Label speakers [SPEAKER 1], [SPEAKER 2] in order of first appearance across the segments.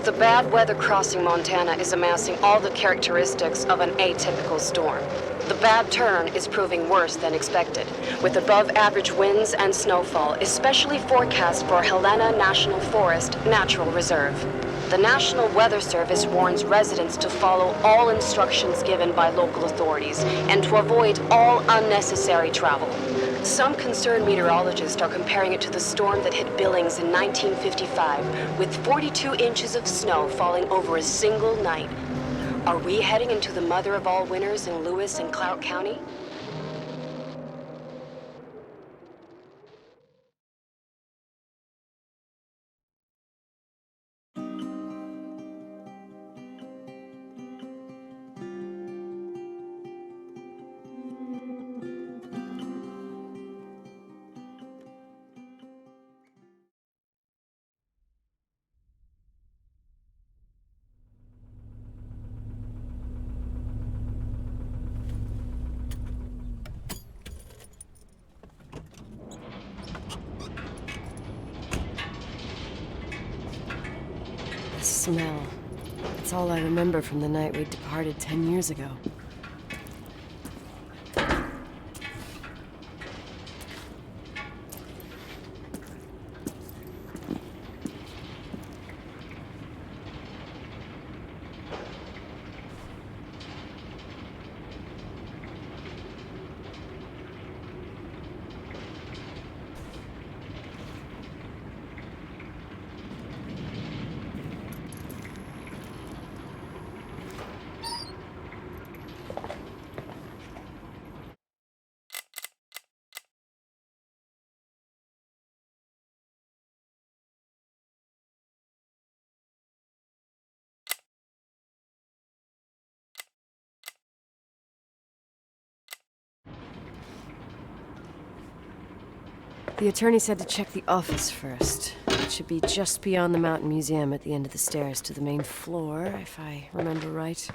[SPEAKER 1] The bad weather crossing Montana is amassing all the characteristics of an atypical storm. The bad turn is proving worse than expected, with above-average winds and snowfall, especially forecast for Helena National Forest Natural Reserve. The National Weather Service warns residents to follow all instructions given by local authorities and to avoid all unnecessary travel. Some concerned meteorologists are comparing it to the storm that hit Billings in 1955, with 42 inches of snow falling over a single night. Are we heading into the mother of all winters in Lewis and Clark County? The smell. It's all I remember from the night we departed 10 years ago. The attorney said to check the office first. It should be just beyond the Mountain Museum at the end of the stairs to the main floor, if I remember right.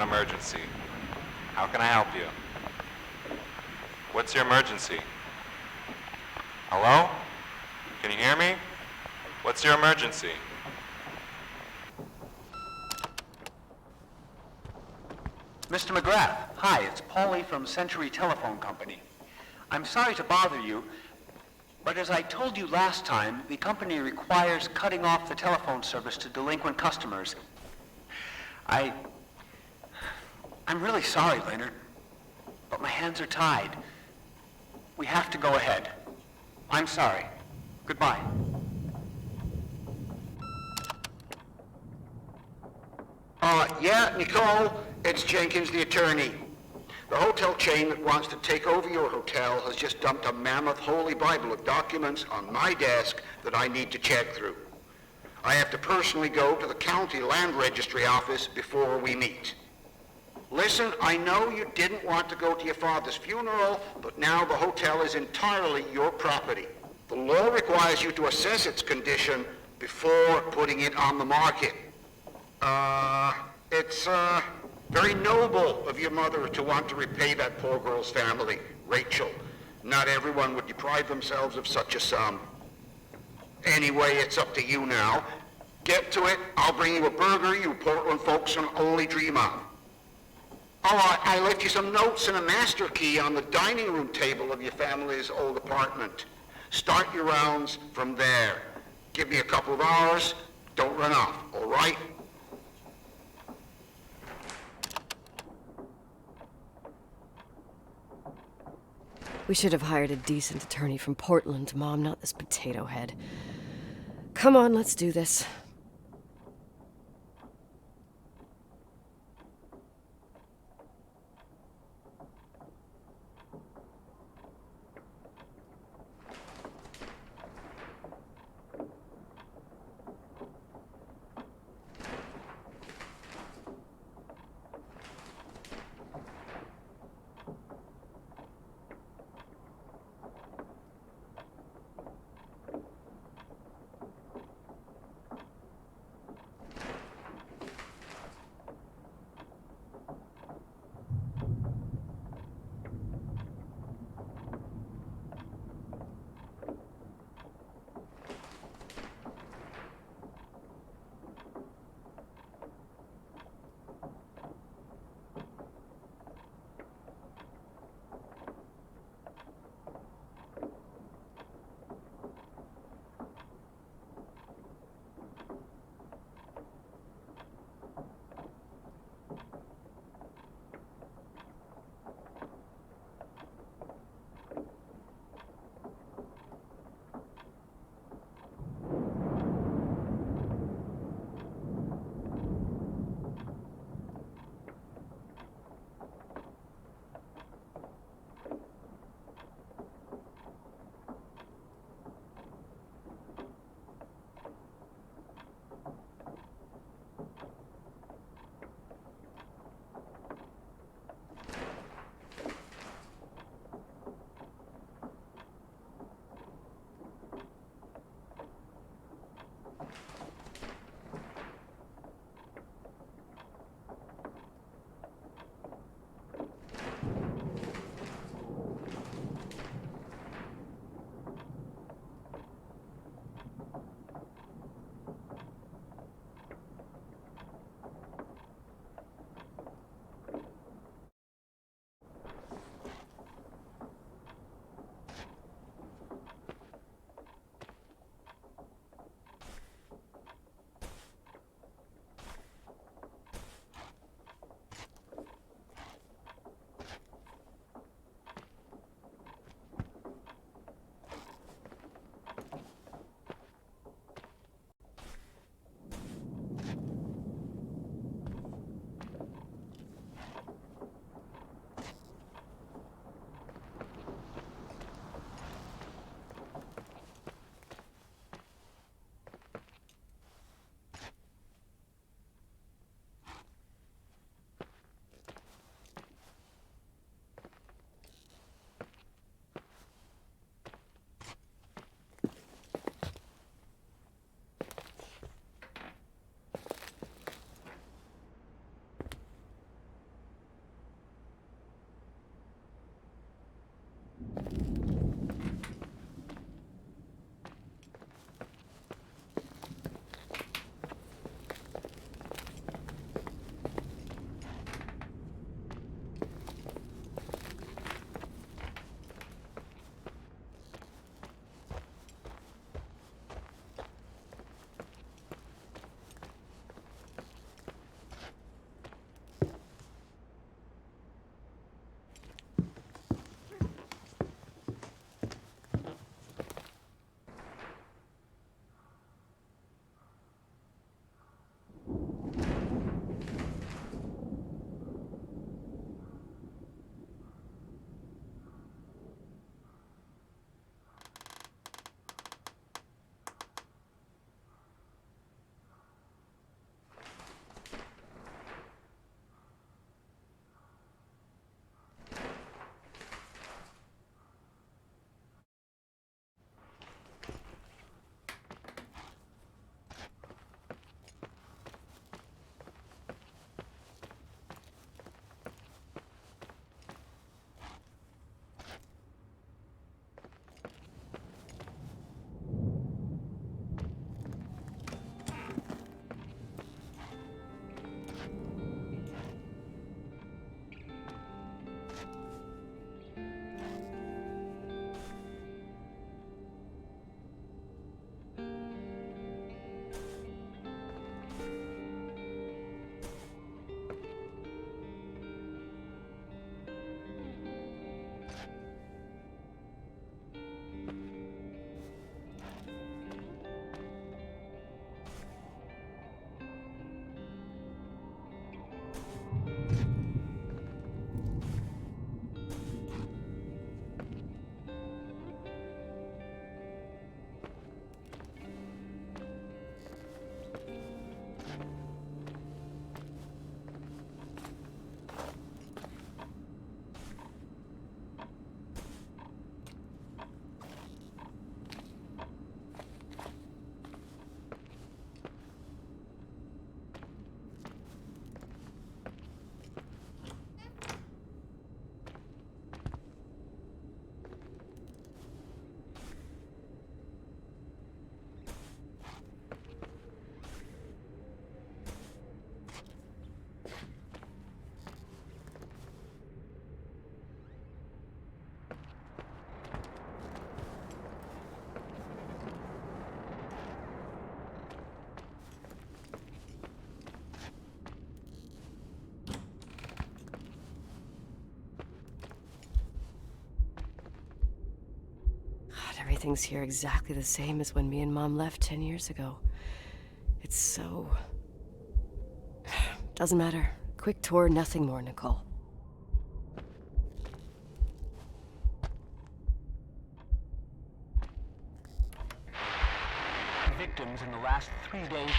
[SPEAKER 2] Emergency. How can I help you? What's your emergency? Hello? Can you hear me? What's your emergency?
[SPEAKER 3] Mr. McGrath, hi, it's Paulie from Century Telephone Company. I'm sorry to bother you, but as I told you last time, the company requires cutting off the telephone service to delinquent customers. I'm really sorry, Leonard, but my hands are tied. We have to go ahead. I'm sorry. Goodbye.
[SPEAKER 4] Yeah, Nicole, it's Jenkins, the attorney. The hotel chain that wants to take over your hotel has just dumped a mammoth holy Bible of documents on my desk that I need to check through. I have to personally go to the county land registry office before we meet. Listen, I know you didn't want to go to your father's funeral, but now the hotel is entirely your property. The law requires you to assess its condition before putting it on the market. It's very noble of your mother to want to repay that poor girl's family, Rachel. Not everyone would deprive themselves of such a sum. Anyway, it's up to you now. Get to it. I'll bring you a burger you Portland folks can only dream of. Oh, I left you some notes and a master key on the dining room table of your family's old apartment. Start your rounds from there. Give me a couple of hours. Don't run off, all right?
[SPEAKER 5] We should have hired a decent attorney from Portland, Mom, not this potato head. Come on, let's do this. Everything's here exactly the same as when me and Mom left 10 years ago. It's so... Doesn't matter. Quick tour, nothing more, Nicole.
[SPEAKER 3] Victims in the last 3 days.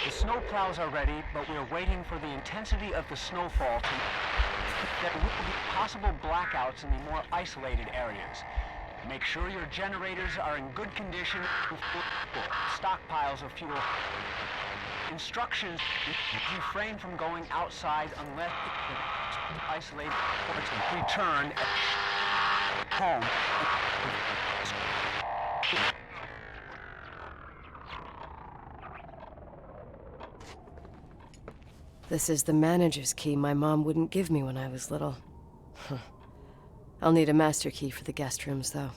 [SPEAKER 3] The snow plows are ready, but we're waiting for the intensity of the snowfall to... There will be possible blackouts in the more isolated areas. Make sure your generators are in good condition with stockpiles of fuel. Instructions: refrain from going outside unless isolated or to return home.
[SPEAKER 5] This is the manager's key my mom wouldn't give me when I was little. I'll need a master key for the guest rooms, though.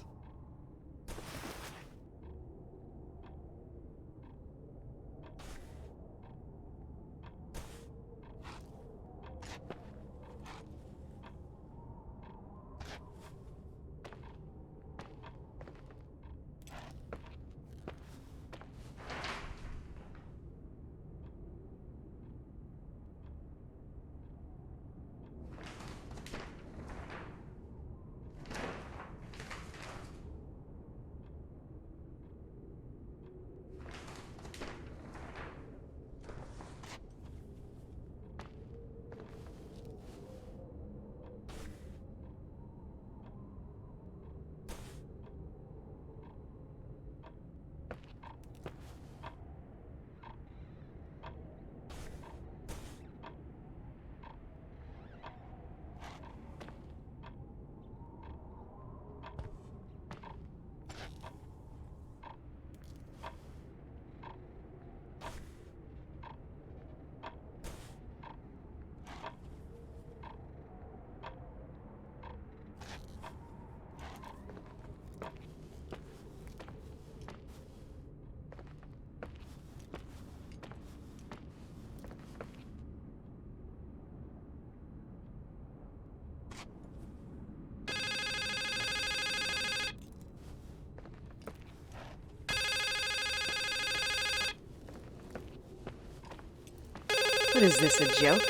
[SPEAKER 5] What is this, a joke?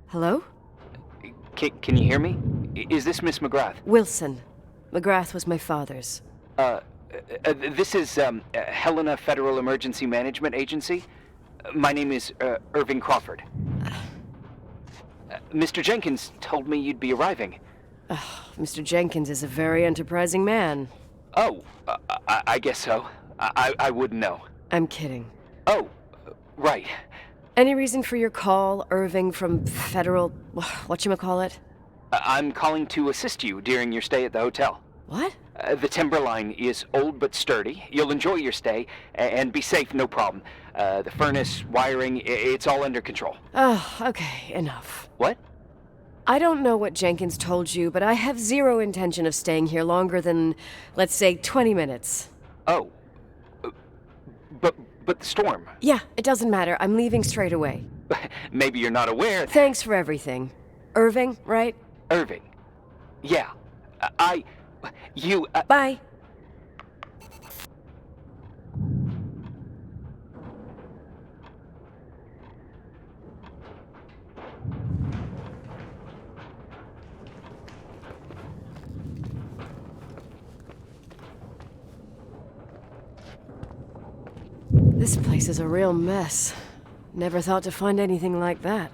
[SPEAKER 5] Hello?
[SPEAKER 6] Can you hear me? Is this Miss McGrath?
[SPEAKER 5] Wilson. McGrath was my father's.
[SPEAKER 6] This is Helena Federal Emergency Management Agency. My name is Irving Crawford. Mr. Jenkins told me you'd be arriving.
[SPEAKER 5] Mr. Jenkins is a very enterprising man.
[SPEAKER 6] Oh, I guess so. I wouldn't know.
[SPEAKER 5] I'm kidding.
[SPEAKER 6] Oh, right.
[SPEAKER 5] Any reason for your call, Irving from Federal... whatchamacallit?
[SPEAKER 6] I'm calling to assist you during your stay at the hotel.
[SPEAKER 5] What?
[SPEAKER 6] The timberline is old but sturdy. You'll enjoy your stay, and be safe, no problem. The furnace, wiring, it's all under control.
[SPEAKER 5] Oh, okay, enough.
[SPEAKER 6] What?
[SPEAKER 5] I don't know what Jenkins told you, but I have zero intention of staying here longer than, let's say, 20 minutes.
[SPEAKER 6] Oh. But the storm.
[SPEAKER 5] Yeah, it doesn't matter. I'm leaving straight away.
[SPEAKER 6] Maybe you're not aware.
[SPEAKER 5] Thanks for everything. Irving, right?
[SPEAKER 6] Irving. Yeah. You...
[SPEAKER 5] Bye. This place is a real mess. Never thought to find anything like that.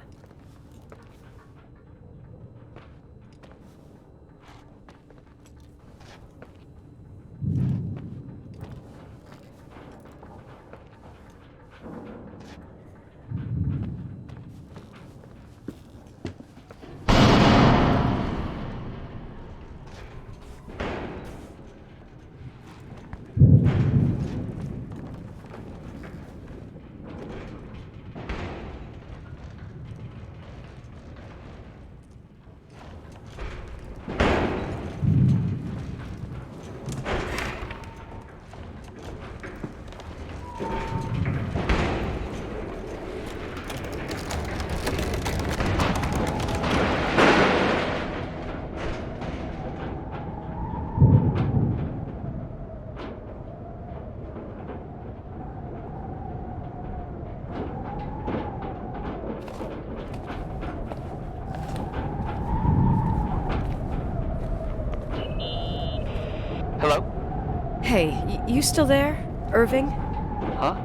[SPEAKER 6] Hello?
[SPEAKER 5] Hey, you still there, Irving?
[SPEAKER 6] Huh?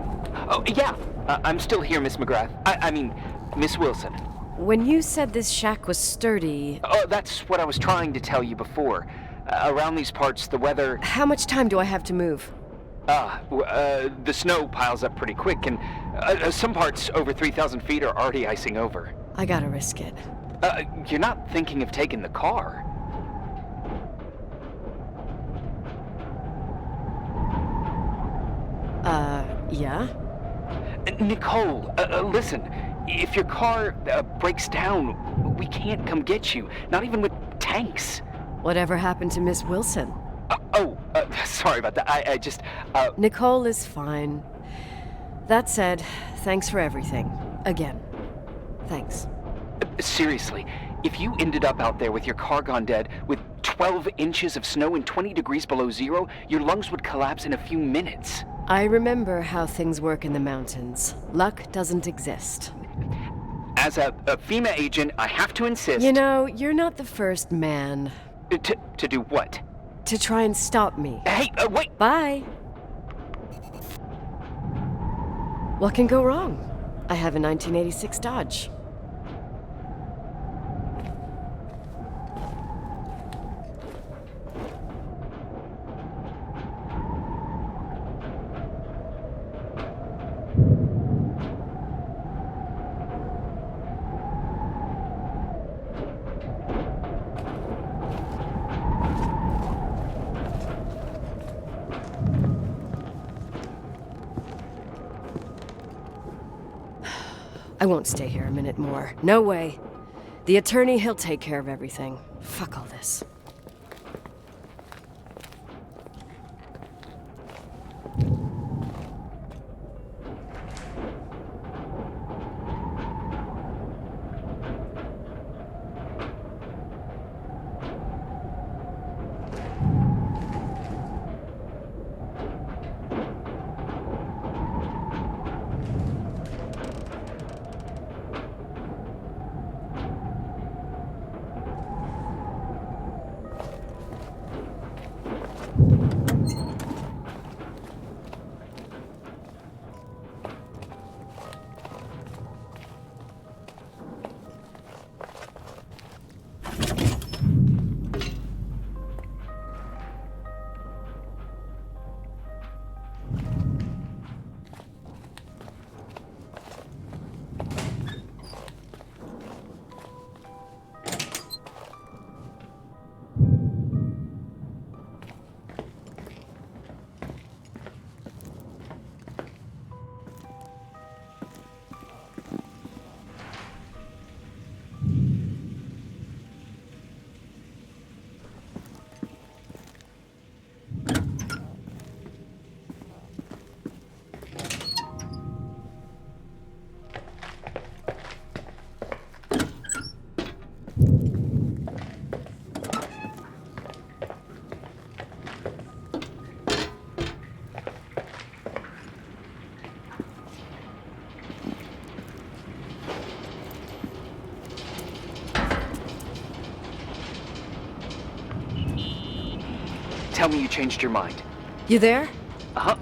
[SPEAKER 6] Oh, yeah. I'm still here, Miss McGrath. I mean, Miss Wilson.
[SPEAKER 5] When you said this shack was sturdy...
[SPEAKER 6] Oh, that's what I was trying to tell you before. Around these parts, the weather...
[SPEAKER 5] How much time do I have to move?
[SPEAKER 6] The snow piles up pretty quick, and some parts over 3,000 feet are already icing over.
[SPEAKER 5] I gotta risk it.
[SPEAKER 6] You're not thinking of taking the car?
[SPEAKER 5] Yeah?
[SPEAKER 6] Nicole, listen. If your car breaks down, we can't come get you. Not even with tanks.
[SPEAKER 5] Whatever happened to Miss Wilson?
[SPEAKER 6] Sorry about that. I just,
[SPEAKER 5] Nicole is fine. That said, thanks for everything. Again. Thanks.
[SPEAKER 6] Seriously, if you ended up out there with your car gone dead, with 12 inches of snow and 20 degrees below zero, your lungs would collapse in a few minutes.
[SPEAKER 5] I remember how things work in the mountains. Luck doesn't exist.
[SPEAKER 6] As a FEMA agent, I have to insist...
[SPEAKER 5] You know, you're not the first man.
[SPEAKER 6] To do what?
[SPEAKER 5] To try and stop me.
[SPEAKER 6] Hey, wait!
[SPEAKER 5] Bye! What can go wrong? I have a 1986 Dodge. I won't stay here a minute more. No way. The attorney, he'll take care of everything. Fuck all this.
[SPEAKER 6] Tell me you changed your mind.
[SPEAKER 5] You there?
[SPEAKER 6] Uh-huh.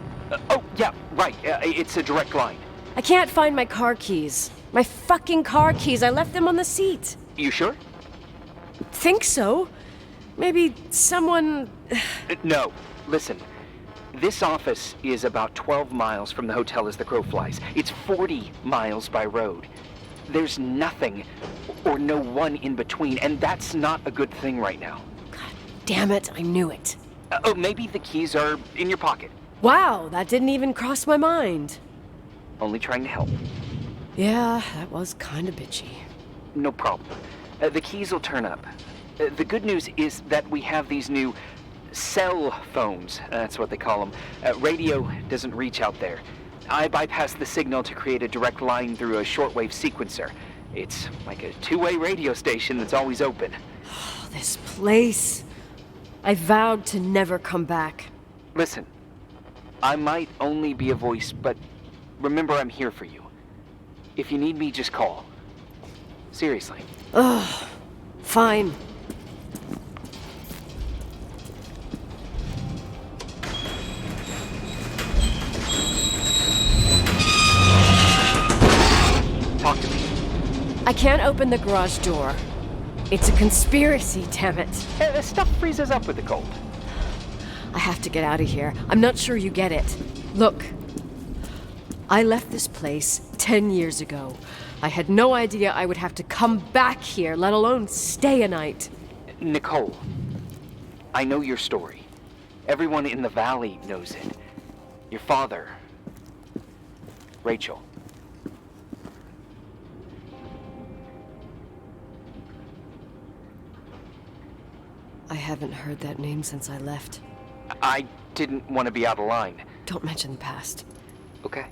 [SPEAKER 6] Oh, yeah, right. It's a direct line.
[SPEAKER 5] I can't find my car keys. My fucking car keys. I left them on the seat.
[SPEAKER 6] You sure?
[SPEAKER 5] Think so. Maybe someone...
[SPEAKER 6] No. Listen. This office is about 12 miles from the hotel as the crow flies. It's 40 miles by road. There's nothing or no one in between, and that's not a good thing right now.
[SPEAKER 5] God damn it, I knew it.
[SPEAKER 6] Maybe the keys are in your pocket.
[SPEAKER 5] Wow, that didn't even cross my mind.
[SPEAKER 6] Only trying to help.
[SPEAKER 5] Yeah, that was kind of bitchy.
[SPEAKER 6] No problem. The keys will turn up. The good news is that we have these new cell phones. That's what they call them. Radio doesn't reach out there. I bypassed the signal to create a direct line through a shortwave sequencer. It's like a two-way radio station that's always open.
[SPEAKER 5] Oh, this place. I vowed to never come back.
[SPEAKER 6] Listen, I might only be a voice, but remember I'm here for you. If you need me, just call. Seriously.
[SPEAKER 5] Ugh. Fine. I can't open the garage door. It's a conspiracy, damn it.
[SPEAKER 6] Stuff freezes up with the cold.
[SPEAKER 5] I have to get out of here. I'm not sure you get it. Look, I left this place 10 years ago. I had no idea I would have to come back here, let alone stay a night.
[SPEAKER 6] Nicole, I know your story. Everyone in the valley knows it. Your father, Rachel.
[SPEAKER 5] I haven't heard that name since I left.
[SPEAKER 6] I didn't want to be out of line.
[SPEAKER 5] Don't mention the past.
[SPEAKER 6] Okay.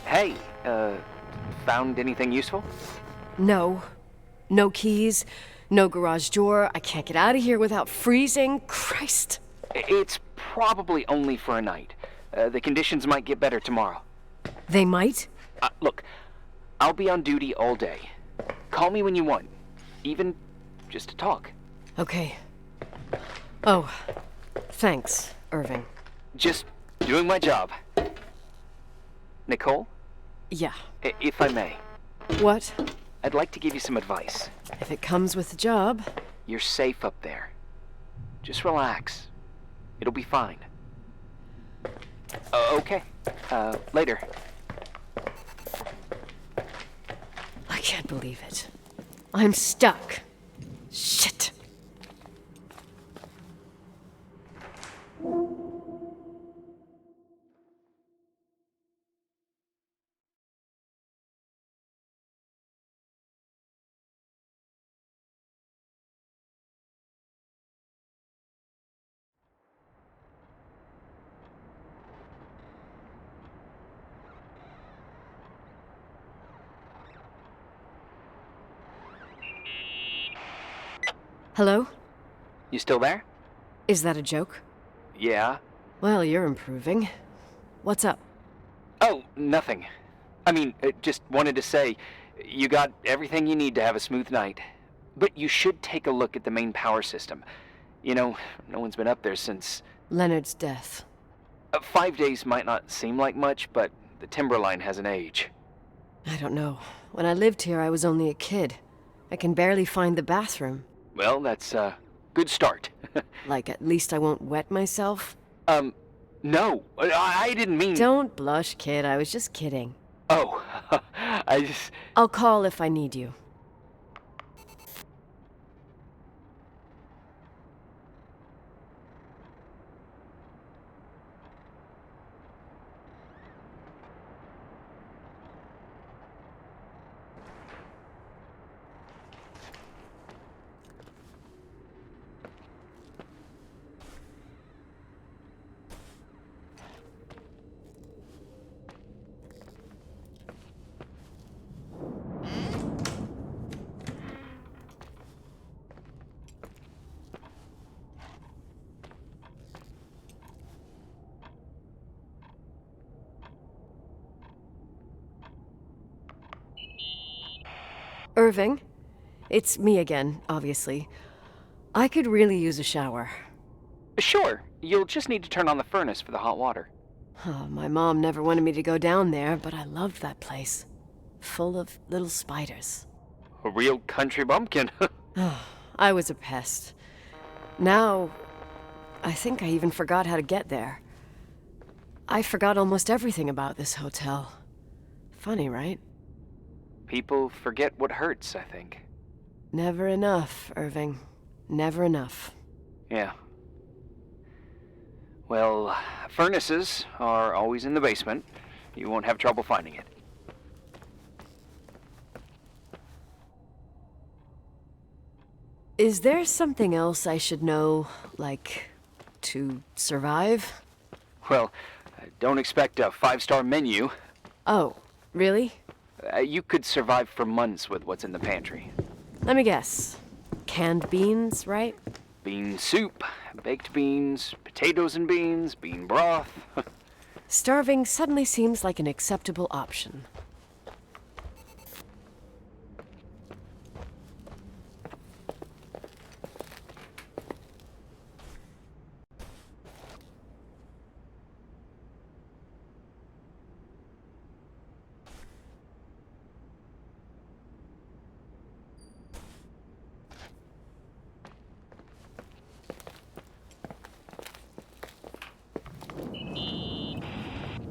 [SPEAKER 6] Hey, found anything useful?
[SPEAKER 5] No. No keys, no garage door. I can't get out of here without freezing. Christ.
[SPEAKER 6] It's probably only for a night. The conditions might get better tomorrow.
[SPEAKER 5] They might?
[SPEAKER 6] Look, I'll be on duty all day. Call me when you want, even just to talk.
[SPEAKER 5] Okay. Oh, thanks, Irving.
[SPEAKER 6] Just doing my job. Nicole,
[SPEAKER 5] Yeah.
[SPEAKER 6] if I may,
[SPEAKER 5] What?
[SPEAKER 6] I'd like to give you some advice.
[SPEAKER 5] If it comes with the job.
[SPEAKER 6] You're safe up there. Just relax. It'll be fine. Okay. Later.
[SPEAKER 5] I can't believe it. I'm stuck. Shit. Hello?
[SPEAKER 6] You still there?
[SPEAKER 5] Is that a joke?
[SPEAKER 6] Yeah.
[SPEAKER 5] Well, you're improving. What's up?
[SPEAKER 6] Oh, nothing. I mean, just wanted to say, you got everything you need to have a smooth night. But you should take a look at the main power system. You know, no one's been up there since...
[SPEAKER 5] Leonard's death.
[SPEAKER 6] 5 days might not seem like much, but the timberline has an age.
[SPEAKER 5] I don't know. When I lived here, I was only a kid. I can barely find the bathroom.
[SPEAKER 6] Well, that's a good start.
[SPEAKER 5] Like, at least I won't wet myself?
[SPEAKER 6] No, I didn't mean...
[SPEAKER 5] Don't blush, kid. I was just kidding.
[SPEAKER 6] Oh, I just...
[SPEAKER 5] I'll call if I need you. Irving? It's me again, obviously. I could really use a shower.
[SPEAKER 6] Sure, you'll just need to turn on the furnace for the hot water.
[SPEAKER 5] Oh, my mom never wanted me to go down there, but I loved that place. Full of little spiders.
[SPEAKER 6] A real country bumpkin.
[SPEAKER 5] Oh, I was a pest. Now, I think I even forgot how to get there. I forgot almost everything about this hotel. Funny, right?
[SPEAKER 6] People forget what hurts, I think.
[SPEAKER 5] Never enough, Irving. Never enough.
[SPEAKER 6] Yeah. Well, furnaces are always in the basement. You won't have trouble finding it.
[SPEAKER 5] Is there something else I should know, like, to survive?
[SPEAKER 6] Well, don't expect a 5-star menu.
[SPEAKER 5] Oh, really?
[SPEAKER 6] You could survive for months with what's in the pantry.
[SPEAKER 5] Let me guess. Canned beans, right?
[SPEAKER 6] Bean soup, baked beans, potatoes and beans, bean broth.
[SPEAKER 5] Starving suddenly seems like an acceptable option.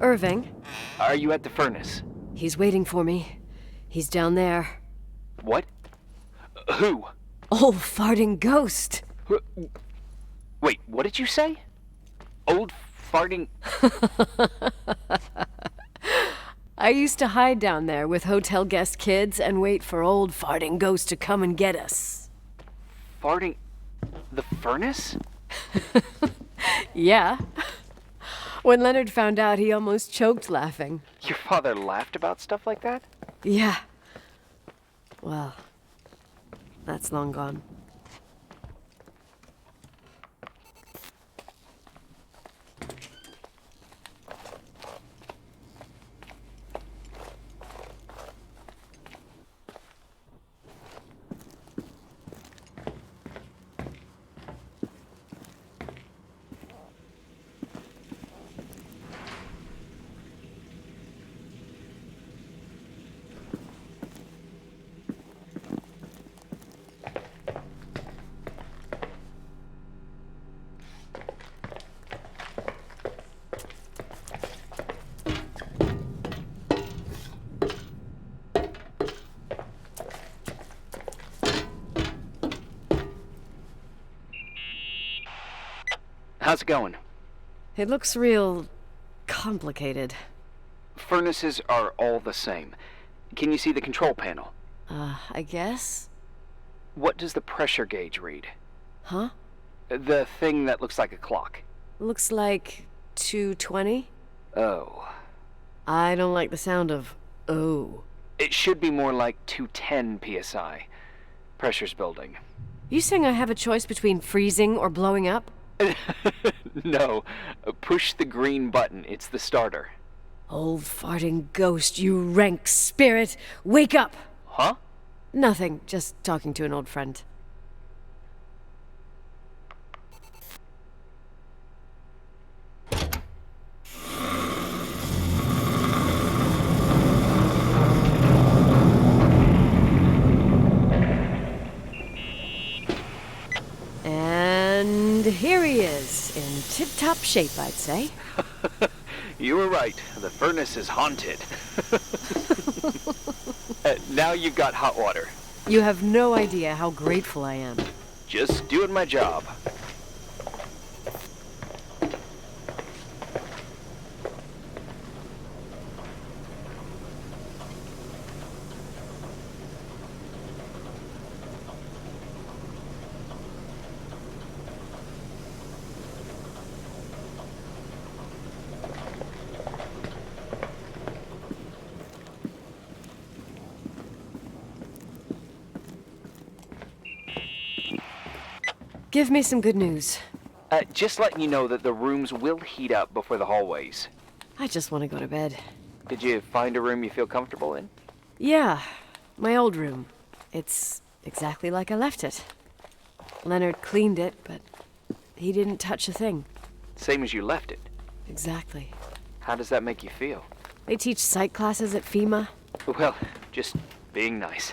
[SPEAKER 5] Irving,
[SPEAKER 6] Are you at the furnace?
[SPEAKER 5] he's waiting for me. He's down there.
[SPEAKER 6] What? Who?
[SPEAKER 5] Old farting ghost.
[SPEAKER 6] Wait, what did you say? Old farting...
[SPEAKER 5] I used to hide down there with hotel guest kids and wait for old farting ghost to come and get us.
[SPEAKER 6] farting... the furnace?
[SPEAKER 5] Yeah. When Leonard found out, he almost choked laughing.
[SPEAKER 6] Your father laughed about stuff like that?
[SPEAKER 5] Yeah. Well, that's long gone.
[SPEAKER 6] How's it going?
[SPEAKER 5] It looks real complicated.
[SPEAKER 6] Furnaces are all the same. Can you see the control panel?
[SPEAKER 5] I guess?
[SPEAKER 6] What does the pressure gauge read?
[SPEAKER 5] Huh?
[SPEAKER 6] The thing that looks like a clock.
[SPEAKER 5] Looks like 220?
[SPEAKER 6] Oh.
[SPEAKER 5] I don't like the sound of oh.
[SPEAKER 6] It should be more like 210 psi. Pressure's building.
[SPEAKER 5] You saying I have a choice between freezing or blowing up?
[SPEAKER 6] No. Push the green button. It's the starter.
[SPEAKER 5] Old farting ghost, you rank spirit! Wake up!
[SPEAKER 6] Huh?
[SPEAKER 5] Nothing, just talking to an old friend. And here he is, in tip-top shape, I'd say.
[SPEAKER 6] You were right. The furnace is haunted. Now you've got hot water.
[SPEAKER 5] You have no idea how grateful I am.
[SPEAKER 6] Just doing my job.
[SPEAKER 5] Give me some good news.
[SPEAKER 6] Just letting you know that the rooms will heat up before the hallways.
[SPEAKER 5] I just want to go to bed.
[SPEAKER 6] Did you find a room you feel comfortable in?
[SPEAKER 5] Yeah, my old room. It's exactly like I left it. Leonard cleaned it, but he didn't touch a thing.
[SPEAKER 6] Same as you left it.
[SPEAKER 5] Exactly.
[SPEAKER 6] How does that make you feel?
[SPEAKER 5] They teach psych classes at FEMA.
[SPEAKER 6] Well, just being nice.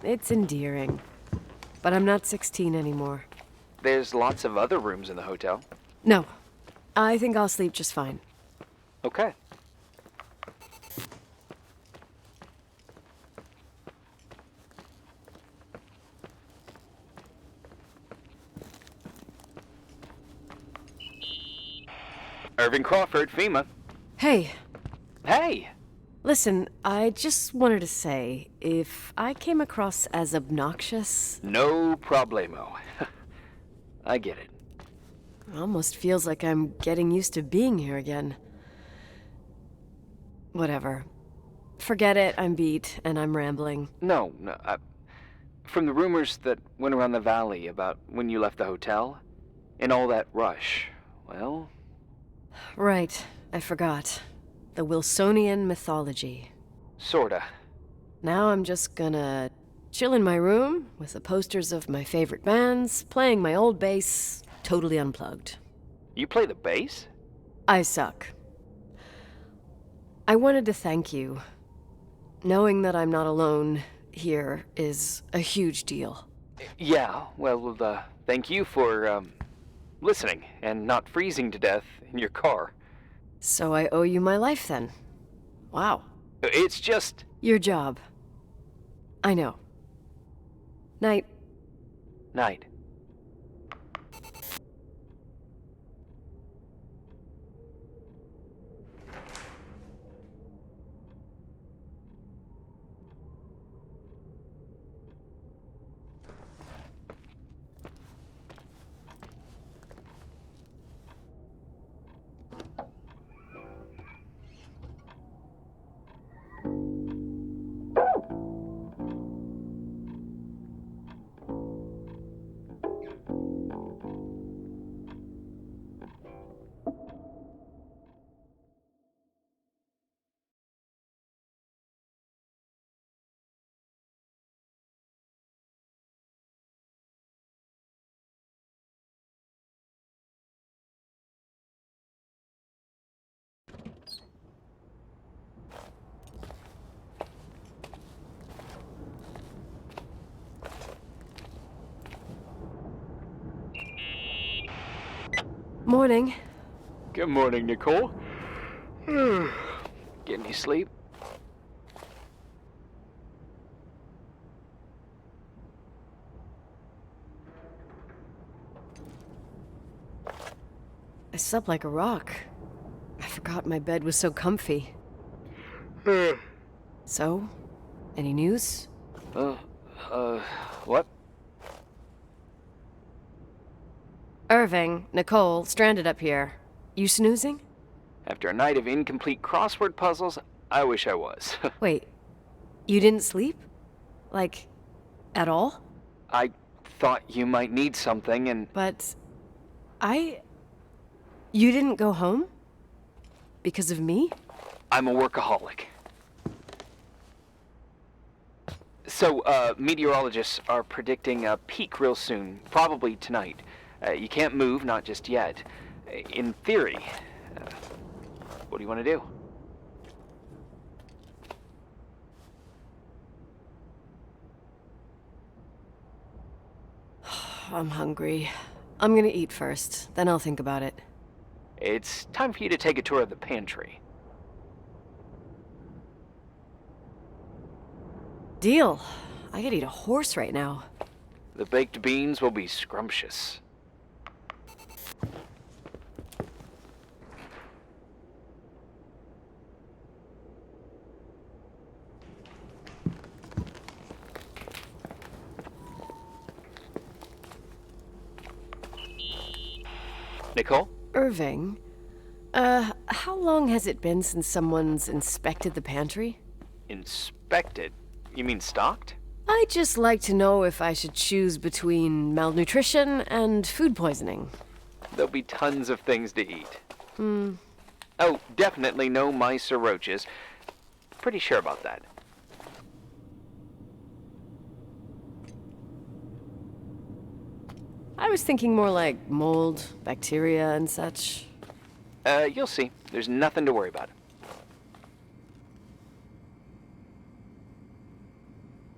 [SPEAKER 5] It's endearing. But I'm not 16 anymore.
[SPEAKER 6] There's lots of other rooms in the hotel.
[SPEAKER 5] No, I think I'll sleep just fine.
[SPEAKER 6] Okay. Irving Crawford, FEMA.
[SPEAKER 5] Hey,
[SPEAKER 6] Hey!
[SPEAKER 5] listen, I just wanted to say, if I came across as obnoxious,
[SPEAKER 6] No problemo. I get it.
[SPEAKER 5] it almost feels like I'm getting used to being here again. Whatever. Forget it, I'm beat, and I'm rambling.
[SPEAKER 6] No. From the rumors that went around the valley about when you left the hotel, and all that rush, well...
[SPEAKER 5] Right, I forgot. The Wilsonian mythology.
[SPEAKER 6] Sorta.
[SPEAKER 5] Now I'm just gonna chill in my room with the posters of my favorite bands, playing my old bass, totally unplugged.
[SPEAKER 6] You play the bass?
[SPEAKER 5] I suck. I wanted to thank you. Knowing that I'm not alone here is a huge deal.
[SPEAKER 6] Yeah, well, thank you for, listening and not freezing to death in your car.
[SPEAKER 5] So I owe you my life then. Wow.
[SPEAKER 6] It's just...
[SPEAKER 5] Your job. I know. Night.
[SPEAKER 6] Night.
[SPEAKER 5] Morning.
[SPEAKER 6] Good morning, Nicole. Get any sleep?
[SPEAKER 5] I slept like a rock. I forgot my bed was so comfy. So, any news?
[SPEAKER 6] What?
[SPEAKER 5] Irving, Nicole, stranded up here. You snoozing?
[SPEAKER 6] After a night of incomplete crossword puzzles, I wish I was.
[SPEAKER 5] Wait, you didn't sleep? Like, at all?
[SPEAKER 6] I thought you might need something, and...
[SPEAKER 5] But... You didn't go home? Because of me?
[SPEAKER 6] I'm a workaholic. So, meteorologists are predicting a peak real soon, probably tonight. You can't move, not just yet. In theory, what do you want to do?
[SPEAKER 5] I'm hungry. I'm gonna eat first, then I'll think about it.
[SPEAKER 6] It's time for you to take a tour of the pantry.
[SPEAKER 5] Deal. I could eat a horse right now.
[SPEAKER 6] The baked beans will be scrumptious. Nicole?
[SPEAKER 5] Irving, how long has it been since someone's inspected the pantry?
[SPEAKER 6] Inspected? You mean stocked?
[SPEAKER 5] I'd just like to know if I should choose between malnutrition and food poisoning.
[SPEAKER 6] There'll be tons of things to eat. Oh, definitely no mice or roaches. Pretty sure about that.
[SPEAKER 5] I was thinking more like mold, bacteria, and such.
[SPEAKER 6] You'll see. There's nothing to worry about.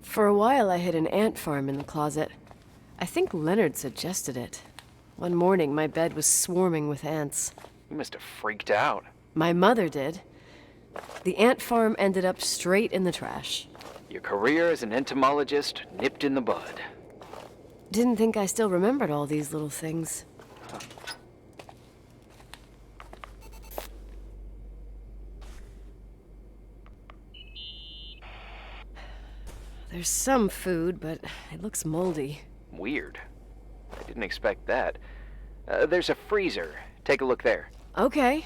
[SPEAKER 5] For a while, I hid an ant farm in the closet. I think Leonard suggested it. One morning, my bed was swarming with ants.
[SPEAKER 6] You must have freaked out.
[SPEAKER 5] My mother did. The ant farm ended up straight in the trash.
[SPEAKER 6] Your career as an entomologist nipped in the bud.
[SPEAKER 5] Didn't think I still remembered all these little things. There's some food, but it looks moldy.
[SPEAKER 6] Weird. I didn't expect that. There's a freezer. Take a look there.
[SPEAKER 5] Okay.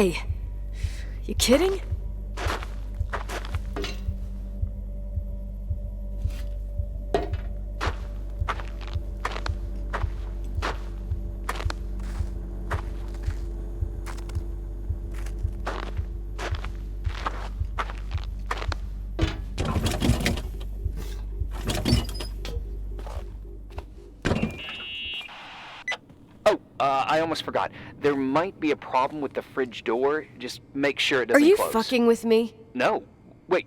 [SPEAKER 5] way. You kidding?
[SPEAKER 6] I almost forgot. There might be a problem with the fridge door. Just make sure it doesn't
[SPEAKER 5] Are you
[SPEAKER 6] close.
[SPEAKER 5] fucking with me?
[SPEAKER 6] No. Wait,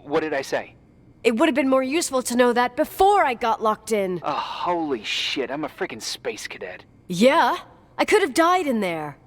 [SPEAKER 6] what did I say?
[SPEAKER 5] It would have been more useful to know that before I got locked in.
[SPEAKER 6] Oh, holy shit, I'm a freaking space cadet.
[SPEAKER 5] Yeah? I could have died in there.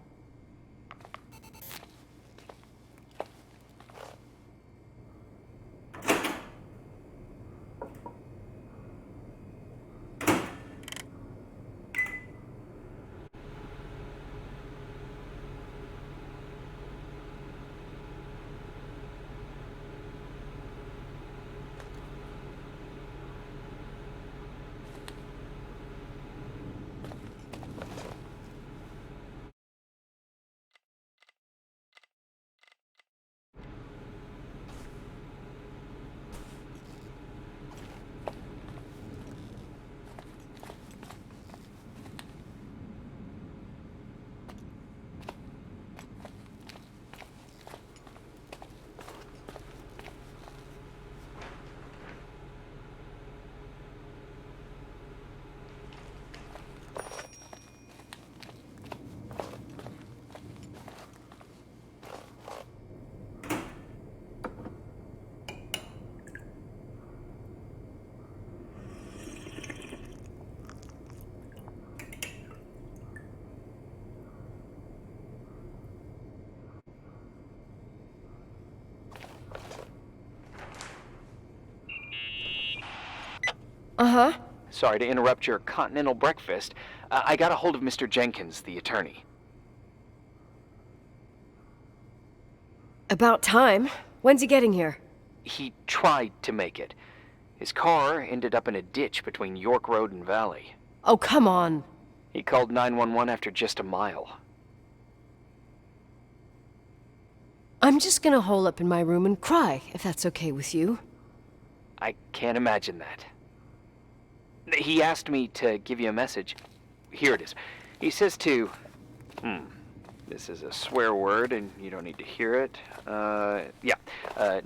[SPEAKER 5] Uh-huh.
[SPEAKER 6] Sorry to interrupt your continental breakfast. I got a hold of Mr. Jenkins, the attorney.
[SPEAKER 5] About time. When's he getting here?
[SPEAKER 6] He tried to make it. His car ended up in a ditch between York Road and Valley.
[SPEAKER 5] Oh, come on.
[SPEAKER 6] He called 911 after just a mile.
[SPEAKER 5] I'm just gonna hole up in my room and cry, if that's okay with you.
[SPEAKER 6] I can't imagine that. He asked me to give you a message. Here it is. He says to... This is a swear word, and you don't need to hear it.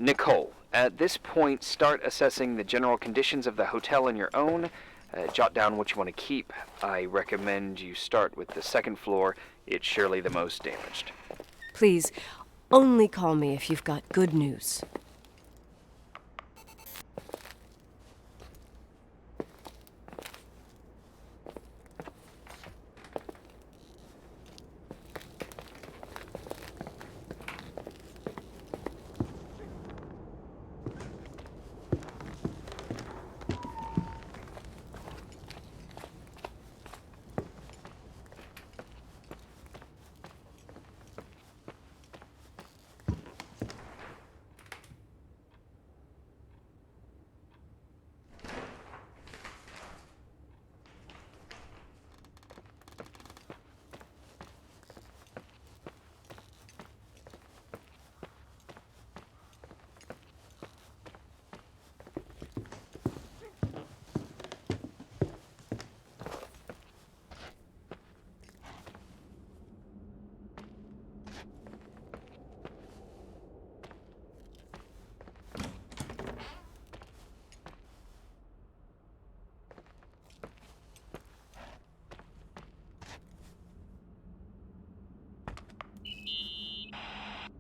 [SPEAKER 6] Nicole. At this point, start assessing the general conditions of the hotel on your own. Jot down what you want to keep. I recommend you start with the second floor. It's surely the most damaged.
[SPEAKER 5] Please, only call me if you've got good news.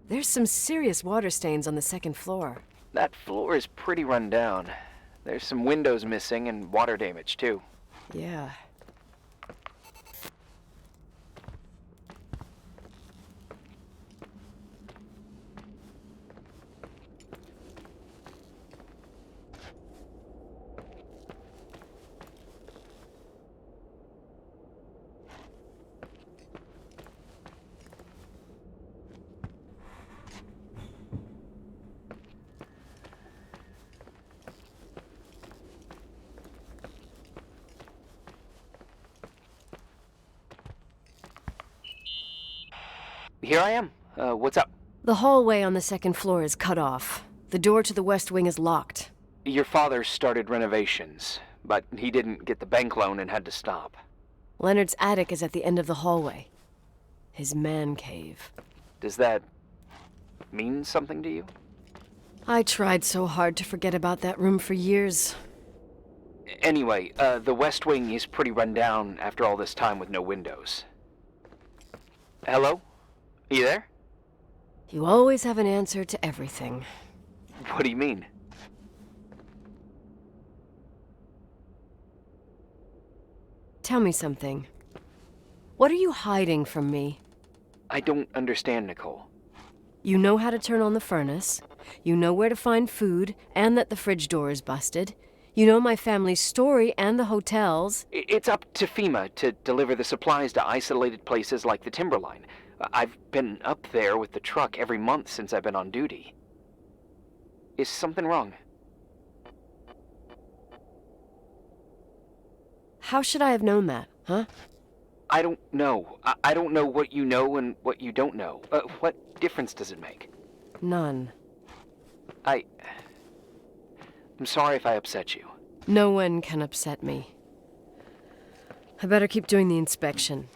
[SPEAKER 5] There's some serious water stains on the second floor.
[SPEAKER 6] That floor is pretty run down. There's some windows missing and water damage, too.
[SPEAKER 5] Yeah.
[SPEAKER 6] Here I am. What's up?
[SPEAKER 5] The hallway on the second floor is cut off. The door to the west wing is locked.
[SPEAKER 6] Your father started renovations, but he didn't get the bank loan and had to stop.
[SPEAKER 5] Leonard's attic is at the end of the hallway. His man cave.
[SPEAKER 6] Does that mean something to you?
[SPEAKER 5] I tried so hard to forget about that room for years.
[SPEAKER 6] Anyway, the west wing is pretty run down after all this time with no windows. Hello? Are you there?
[SPEAKER 5] You always have an answer to everything.
[SPEAKER 6] What do you mean?
[SPEAKER 5] Tell me something. What are you hiding from me?
[SPEAKER 6] I don't understand, Nicole.
[SPEAKER 5] You know how to turn on the furnace. You know where to find food, and that the fridge door is busted. You know my family's story and the hotel's.
[SPEAKER 6] It's up to FEMA to deliver the supplies to isolated places like the Timberline. I've been up there with the truck every month since I've been on duty. Is something wrong?
[SPEAKER 5] How should I have known that, huh?
[SPEAKER 6] I don't know. I don't know what you know and what you don't know. What difference does it make?
[SPEAKER 5] None.
[SPEAKER 6] I'm sorry if I upset you.
[SPEAKER 5] No one can upset me. I better keep doing the inspection.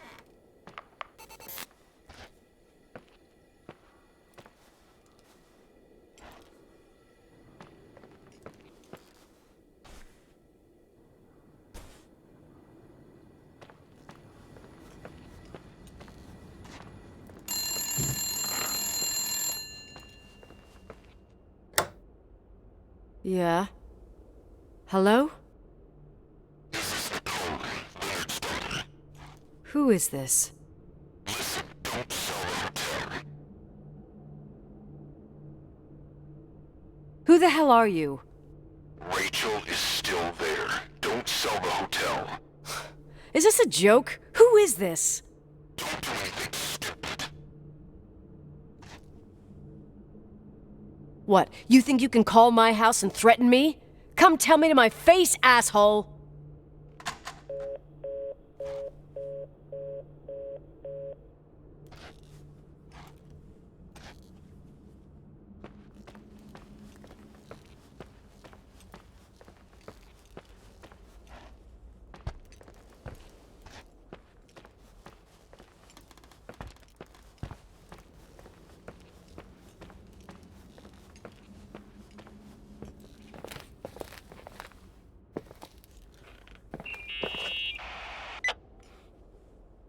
[SPEAKER 5] Yeah? Hello?
[SPEAKER 7] This is Nicole, Leonard's daughter.
[SPEAKER 5] Who is this?
[SPEAKER 7] Listen, don't sell the hotel.
[SPEAKER 5] Who the hell are you?
[SPEAKER 7] Rachel is still there. Don't sell the hotel.
[SPEAKER 5] Is this a joke? Who is this?
[SPEAKER 7] Don't do anything stupid.
[SPEAKER 5] What, you think you can call my house and threaten me? Come tell me to my face, asshole!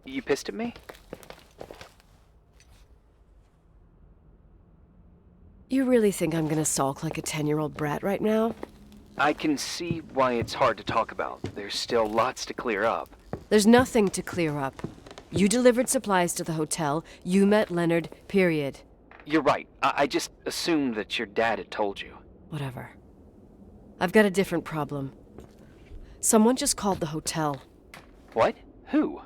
[SPEAKER 6] You pissed at me?
[SPEAKER 5] You really think I'm gonna sulk like a 10-year-old brat right now?
[SPEAKER 6] I can see why it's hard to talk about. There's still lots to clear up.
[SPEAKER 5] There's nothing to clear up. You delivered supplies to the hotel, you met Leonard, period.
[SPEAKER 6] You're right. I just assumed that your dad had told you.
[SPEAKER 5] Whatever. I've got a different problem. Someone just called the hotel.
[SPEAKER 6] What? Who?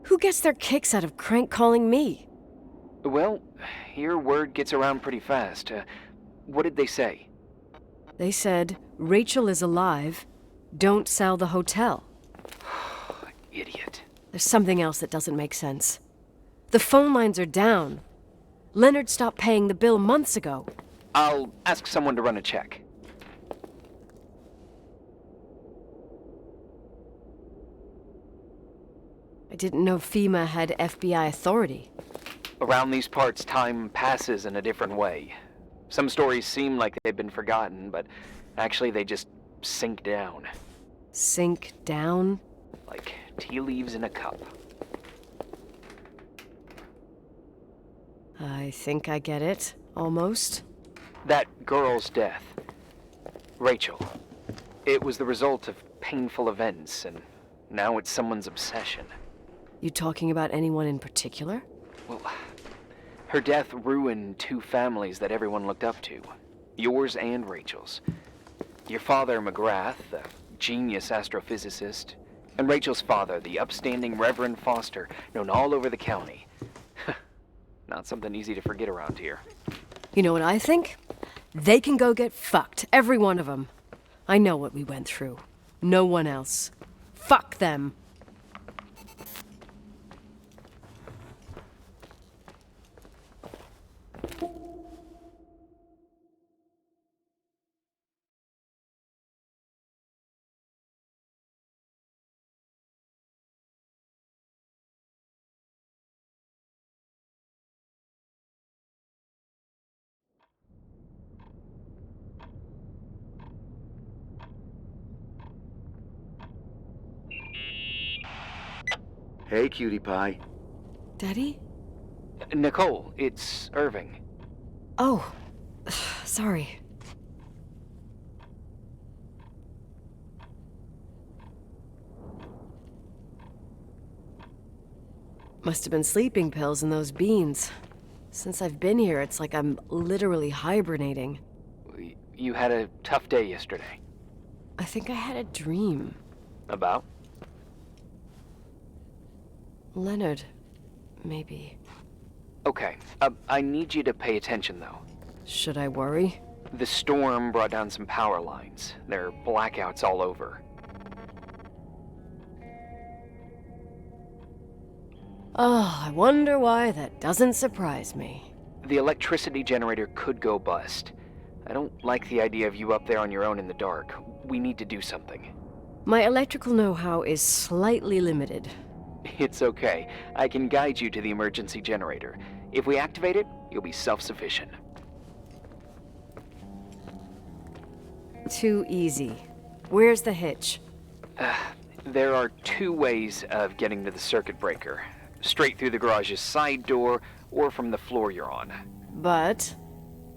[SPEAKER 5] Who gets their kicks out of crank calling me?
[SPEAKER 6] Well, your word gets around pretty fast. What did they say?
[SPEAKER 5] They said, Rachel is alive. Don't sell the hotel.
[SPEAKER 6] Idiot.
[SPEAKER 5] There's something else that doesn't make sense. The phone lines are down. Leonard stopped paying the bill months ago.
[SPEAKER 6] I'll ask someone to run a check.
[SPEAKER 5] I didn't know FEMA had FBI authority.
[SPEAKER 6] Around these parts, time passes in a different way. Some stories seem like they've been forgotten, but actually they just sink down.
[SPEAKER 5] Sink down?
[SPEAKER 6] Like tea leaves in a cup.
[SPEAKER 5] I think I get it, almost.
[SPEAKER 6] That girl's death, Rachel, it was the result of painful events, and now it's someone's obsession.
[SPEAKER 5] You talking about anyone in particular?
[SPEAKER 6] Well, her death ruined two families that everyone looked up to. Yours and Rachel's. Your father, McGrath, the genius astrophysicist, and Rachel's father, the upstanding Reverend Foster, known all over the county. Not something easy to forget around here.
[SPEAKER 5] You know what I think? They can go get fucked, every one of them. I know what we went through. No one else. Fuck them.
[SPEAKER 4] Hey, cutie pie.
[SPEAKER 5] Daddy?
[SPEAKER 6] Nicole, it's Irving.
[SPEAKER 5] Oh, sorry. Must have been sleeping pills in those beans. Since I've been here, it's like I'm literally hibernating.
[SPEAKER 6] You had a tough day yesterday.
[SPEAKER 5] I think I had a dream.
[SPEAKER 6] About?
[SPEAKER 5] Leonard, maybe.
[SPEAKER 6] Okay, I need you to pay attention, though.
[SPEAKER 5] Should I worry?
[SPEAKER 6] The storm brought down some power lines. There are blackouts all over.
[SPEAKER 5] Oh, I wonder why that doesn't surprise me.
[SPEAKER 6] The electricity generator could go bust. I don't like the idea of you up there on your own in the dark. We need to do something.
[SPEAKER 5] My electrical know-how is slightly limited.
[SPEAKER 6] It's okay. I can guide you to the emergency generator. If we activate it, you'll be self-sufficient.
[SPEAKER 5] Too easy. Where's the hitch?
[SPEAKER 6] There are two ways of getting to the circuit breaker. Straight through the garage's side door, or from the floor you're on.
[SPEAKER 5] But...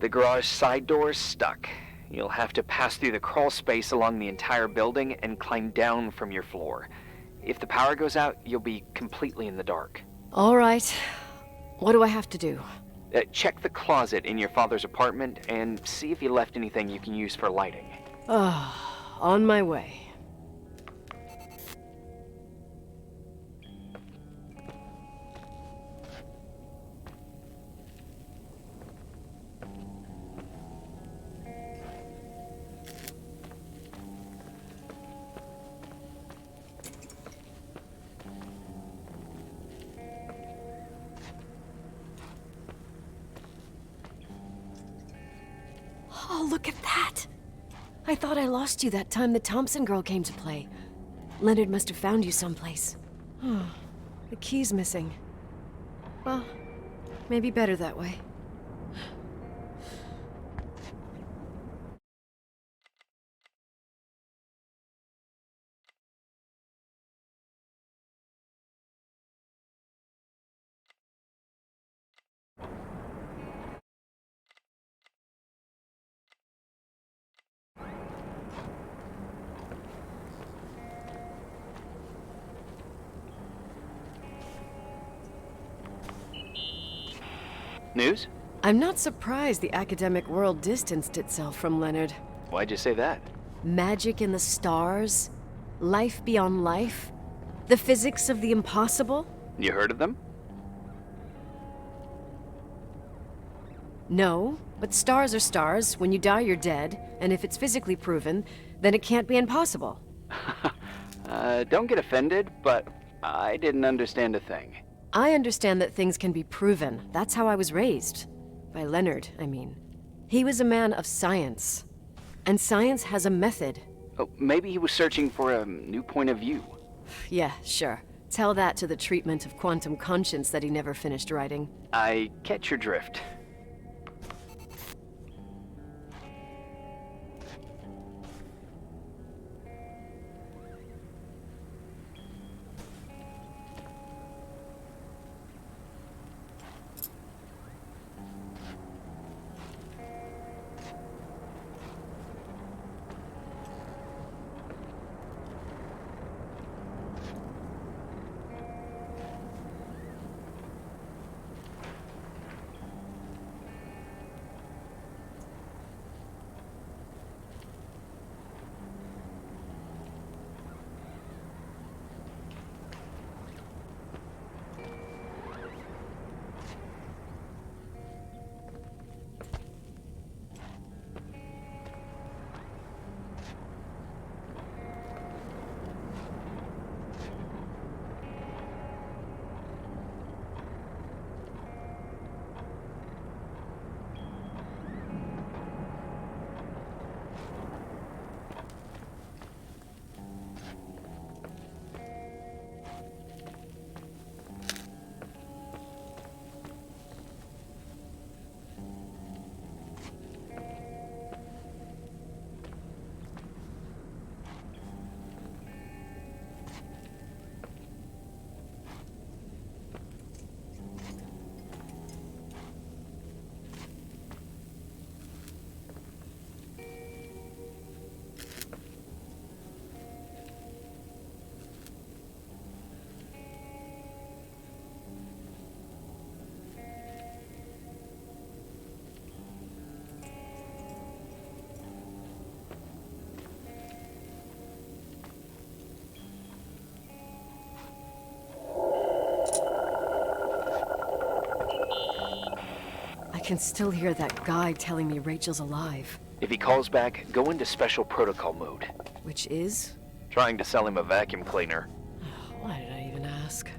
[SPEAKER 6] The garage side door is stuck. You'll have to pass through the crawl space along the entire building and climb down from your floor. If the power goes out, you'll be completely in the dark.
[SPEAKER 5] all right. What do I have to do?
[SPEAKER 6] Check the closet in your father's apartment and see if he left anything you can use for lighting.
[SPEAKER 5] On my way. Oh, look at that! I thought I lost you that time the Thompson girl came to play. Leonard must have found you someplace. The key's missing. Well, maybe better that way.
[SPEAKER 6] News?
[SPEAKER 5] I'm not surprised the academic world distanced itself from Leonard.
[SPEAKER 6] Why'd you say that?
[SPEAKER 5] Magic in the stars? Life beyond life? The physics of the impossible?
[SPEAKER 6] You heard of them?
[SPEAKER 5] No, but stars are stars. When you die, you're dead. And if it's physically proven, then it can't be impossible.
[SPEAKER 6] Don't get offended, but I didn't understand a thing.
[SPEAKER 5] I understand that things can be proven. That's how I was raised. By Leonard, I mean. He was a man of science. And science has a method.
[SPEAKER 6] Oh, maybe he was searching for a new point of view.
[SPEAKER 5] Yeah, sure. Tell that to the treatment of quantum conscience that he never finished writing.
[SPEAKER 6] I catch your drift.
[SPEAKER 5] can still hear that guy telling me Rachel's alive.
[SPEAKER 6] If he calls back, go into special protocol mode.
[SPEAKER 5] Which is?
[SPEAKER 6] Trying to sell him a vacuum cleaner.
[SPEAKER 5] Why did I even ask?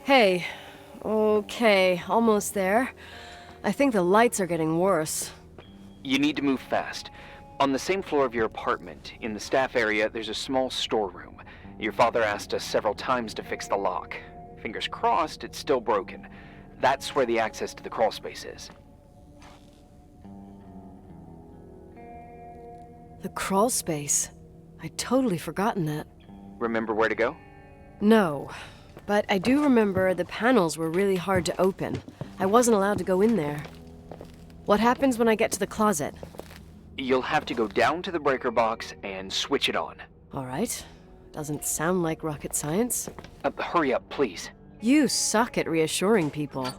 [SPEAKER 5] Hey. Okay, almost there. I think the lights are getting worse.
[SPEAKER 6] You need to move fast. On the same floor of your apartment, in the staff area, there's a small storeroom. Your father asked us several times to fix the lock. Fingers crossed, it's still broken. That's where the access to the crawl space is.
[SPEAKER 5] The crawl space? I'd totally forgotten that.
[SPEAKER 6] Remember where to go?
[SPEAKER 5] No, but I do remember the panels were really hard to open. I wasn't allowed to go in there. What happens when I get to the closet?
[SPEAKER 6] You'll have to go down to the breaker box and switch it on.
[SPEAKER 5] All right. Doesn't sound like rocket science.
[SPEAKER 6] Hurry up, please.
[SPEAKER 5] You suck at reassuring people.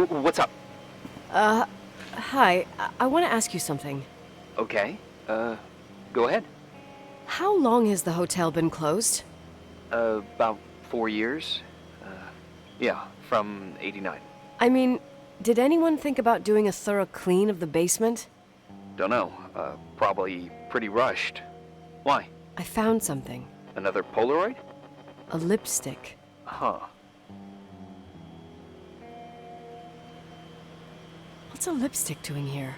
[SPEAKER 6] What's up?
[SPEAKER 5] Hi. I want to ask you something.
[SPEAKER 6] Okay. Go ahead.
[SPEAKER 5] How long has the hotel been closed?
[SPEAKER 6] About 4 years. Yeah, from '89.
[SPEAKER 5] I mean, did anyone think about doing a thorough clean of the basement?
[SPEAKER 6] Don't know. Probably pretty rushed. Why?
[SPEAKER 5] I found something.
[SPEAKER 6] Another Polaroid?
[SPEAKER 5] A lipstick.
[SPEAKER 6] Huh.
[SPEAKER 5] What's a lipstick doing here?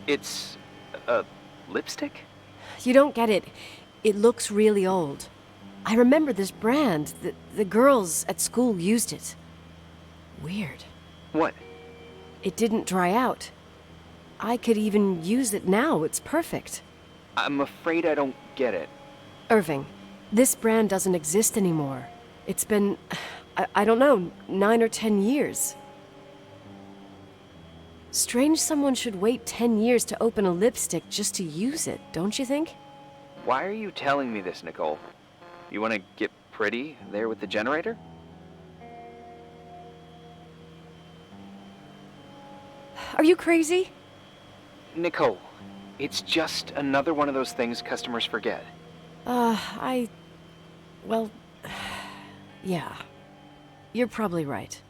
[SPEAKER 6] It's a lipstick?
[SPEAKER 5] You don't get it. It looks really old. I remember this brand. The girls at school used it. Weird.
[SPEAKER 6] What?
[SPEAKER 5] It didn't dry out. I could even use it now. It's perfect.
[SPEAKER 6] I'm afraid I don't get it.
[SPEAKER 5] Irving, this brand doesn't exist anymore. It's been, I don't know, 9 or 10 years. Strange someone should wait 10 years to open a lipstick just to use it, don't you think?
[SPEAKER 6] Why are you telling me this, Nicole? You want to get pretty there with the generator?
[SPEAKER 5] Are you crazy?
[SPEAKER 6] Nicole, it's just another one of those things customers forget.
[SPEAKER 5] Well, yeah. You're probably right.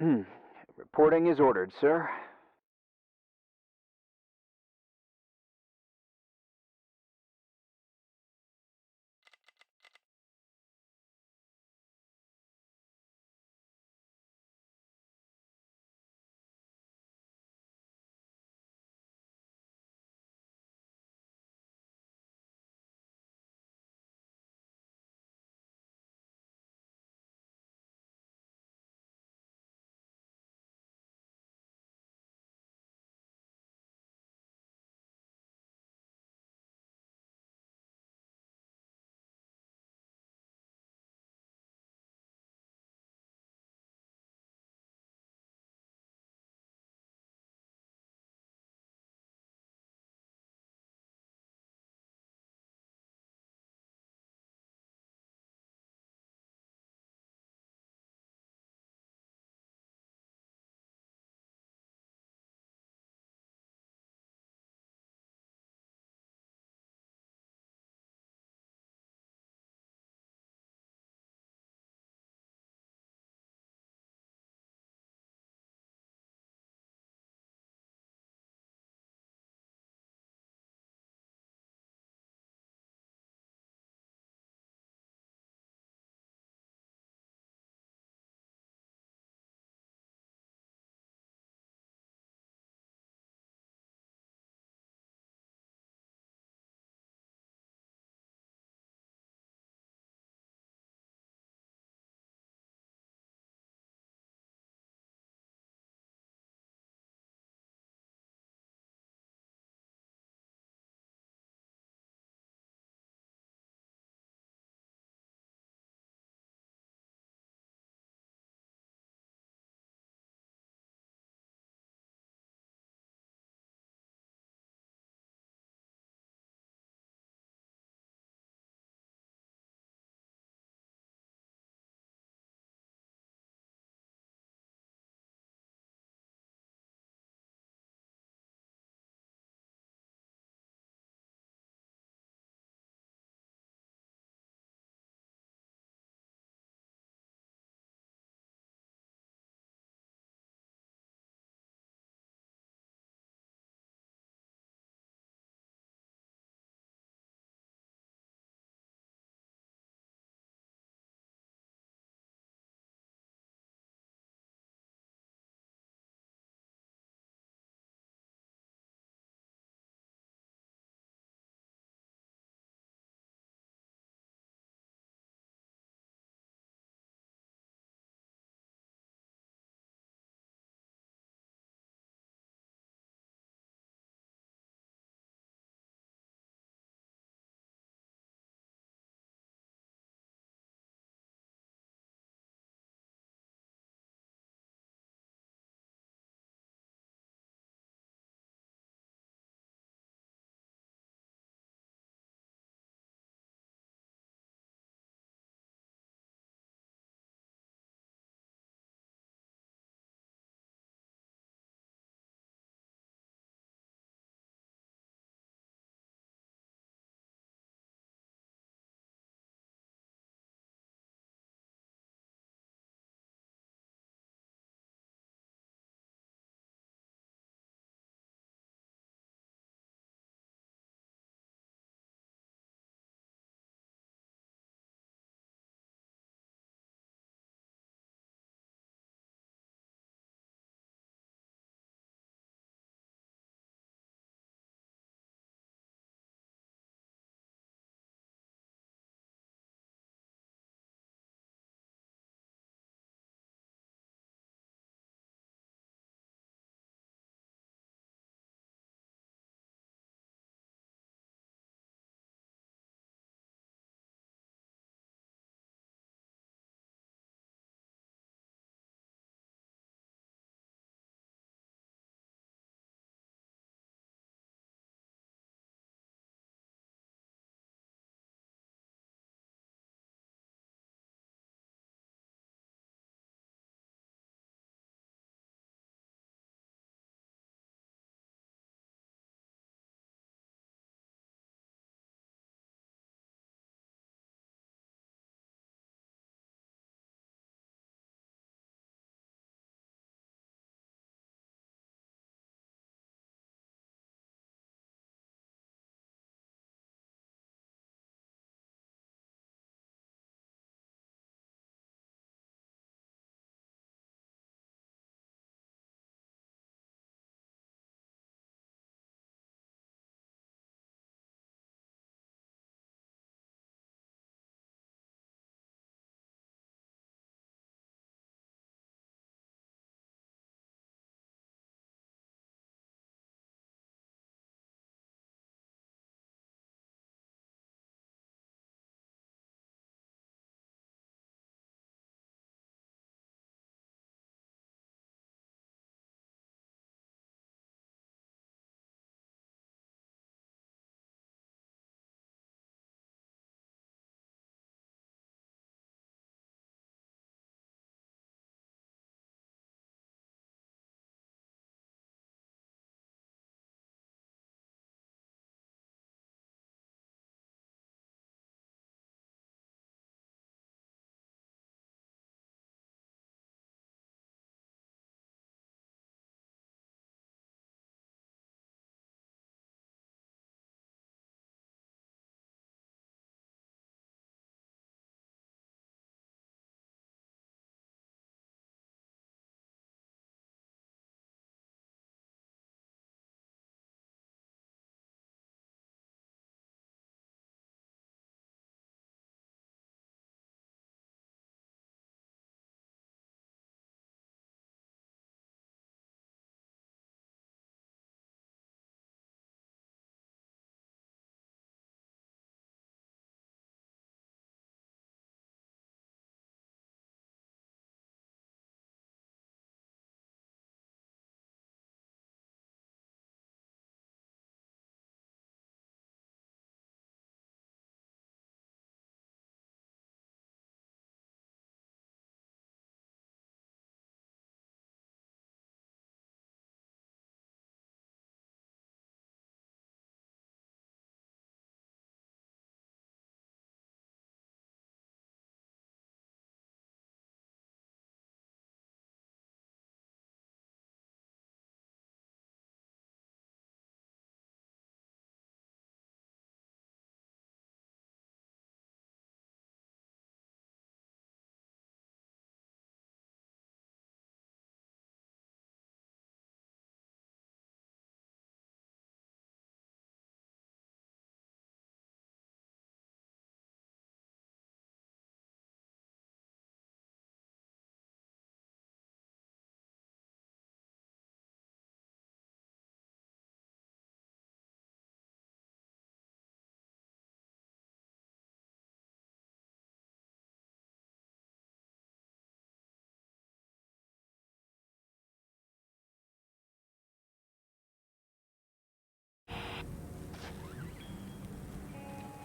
[SPEAKER 6] Reporting is ordered, sir.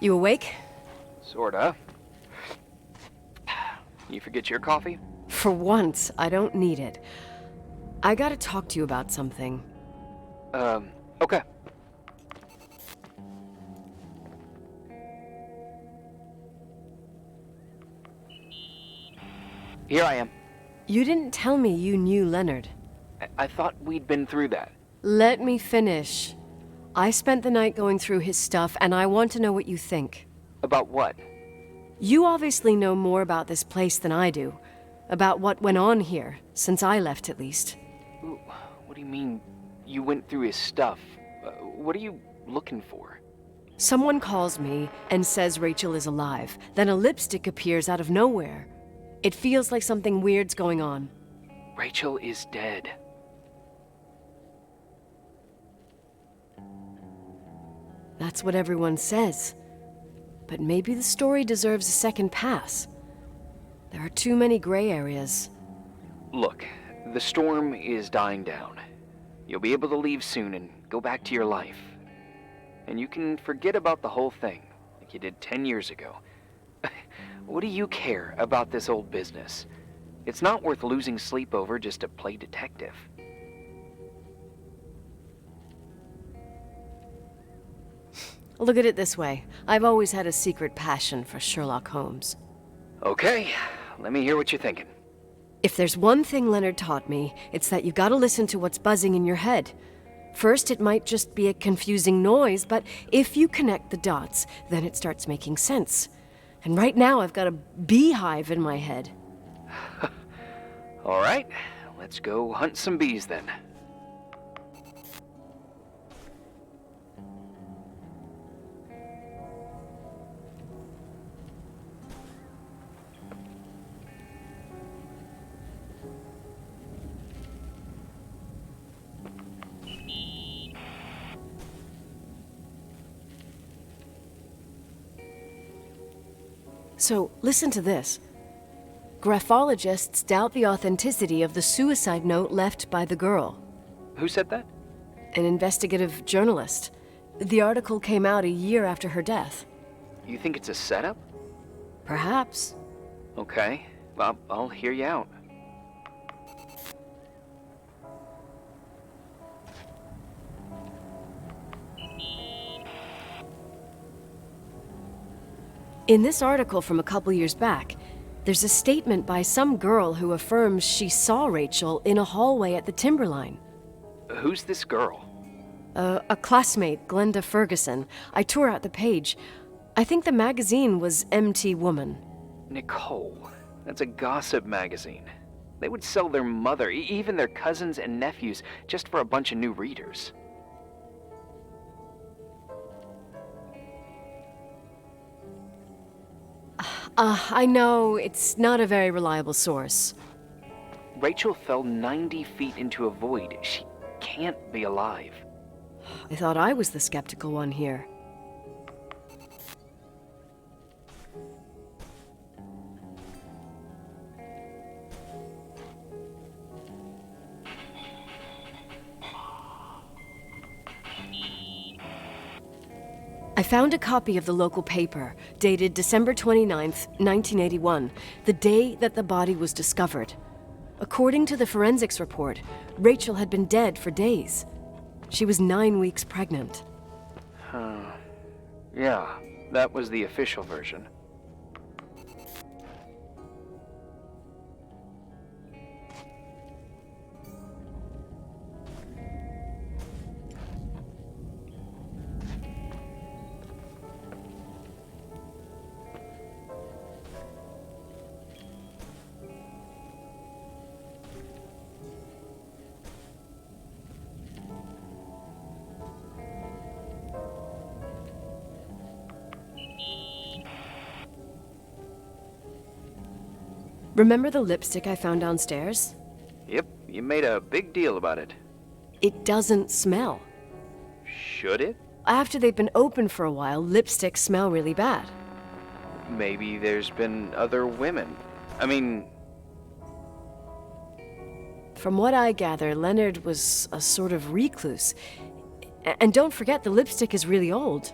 [SPEAKER 5] You awake?
[SPEAKER 6] Sorta. You forget your coffee?
[SPEAKER 5] For once, I don't need it. I gotta talk to you about something.
[SPEAKER 6] Okay. Here I am.
[SPEAKER 5] You didn't tell me you knew Leonard.
[SPEAKER 6] I thought we'd been through that.
[SPEAKER 5] Let me finish. I spent the night going through his stuff, and I want to know what you think.
[SPEAKER 6] About what?
[SPEAKER 5] You obviously know more about this place than I do. About what went on here, since I left at least.
[SPEAKER 6] Ooh, what do you mean, you went through his stuff? What are you looking for?
[SPEAKER 5] Someone calls me and says Rachel is alive. Then a lipstick appears out of nowhere. It feels like something weird's going on.
[SPEAKER 6] Rachel is dead.
[SPEAKER 5] That's what everyone says. But maybe the story deserves a second pass. There are too many gray areas.
[SPEAKER 6] Look, the storm is dying down. You'll be able to leave soon and go back to your life. And you can forget about the whole thing, like you did 10 years ago. What do you care about this old business? It's not worth losing sleep over just to play detective.
[SPEAKER 5] Look at it this way. I've always had a secret passion for Sherlock Holmes.
[SPEAKER 6] Okay, let me hear what you're thinking.
[SPEAKER 5] If there's one thing Leonard taught me, it's that you gotta listen to what's buzzing in your head. First, it might just be a confusing noise, but if you connect the dots, then it starts making sense. And right now, I've got a beehive in my head.
[SPEAKER 6] All right, let's go hunt some bees then.
[SPEAKER 5] So, listen to this. Graphologists doubt the authenticity of the suicide note left by the girl.
[SPEAKER 6] Who said that?
[SPEAKER 5] An investigative journalist. The article came out a year after her death.
[SPEAKER 6] You think it's a setup?
[SPEAKER 5] Perhaps.
[SPEAKER 6] Okay, I'll hear you out.
[SPEAKER 5] In this article from a couple years back, there's a statement by some girl who affirms she saw Rachel in a hallway at the Timberline.
[SPEAKER 6] Who's this girl?
[SPEAKER 5] A classmate, Glenda Ferguson. I tore out the page. I think the magazine was MT Woman.
[SPEAKER 6] Nicole, that's a gossip magazine. They would sell their mother, even their cousins and nephews, just for a bunch of new readers.
[SPEAKER 5] I know, it's not a very reliable source.
[SPEAKER 6] Rachel fell 90 feet into a void. She can't be alive.
[SPEAKER 5] I thought I was the skeptical one here. I found a copy of the local paper, dated December 29th, 1981, the day that the body was discovered. According to the forensics report, Rachel had been dead for days. She was 9 weeks pregnant.
[SPEAKER 6] Yeah, that was the official version.
[SPEAKER 5] Remember the lipstick I found downstairs?
[SPEAKER 6] Yep, you made a big deal about it.
[SPEAKER 5] It doesn't smell.
[SPEAKER 6] Should it?
[SPEAKER 5] After they've been open for a while, lipsticks smell really bad.
[SPEAKER 6] Maybe there's been other women. I mean...
[SPEAKER 5] From what I gather, Leonard was a sort of recluse. And don't forget, the lipstick is really old.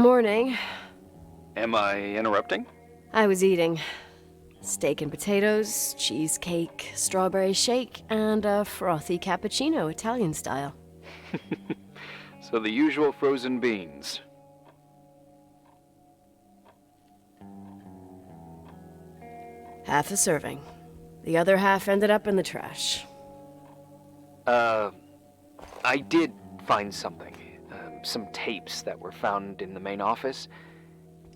[SPEAKER 5] Morning.
[SPEAKER 6] Am I interrupting?
[SPEAKER 5] I was eating steak and potatoes, cheesecake, strawberry shake, and a frothy cappuccino, Italian style.
[SPEAKER 6] So the usual frozen beans.
[SPEAKER 5] Half a serving. The other half ended up in the trash.
[SPEAKER 6] I did find something. Some tapes that were found in the main office.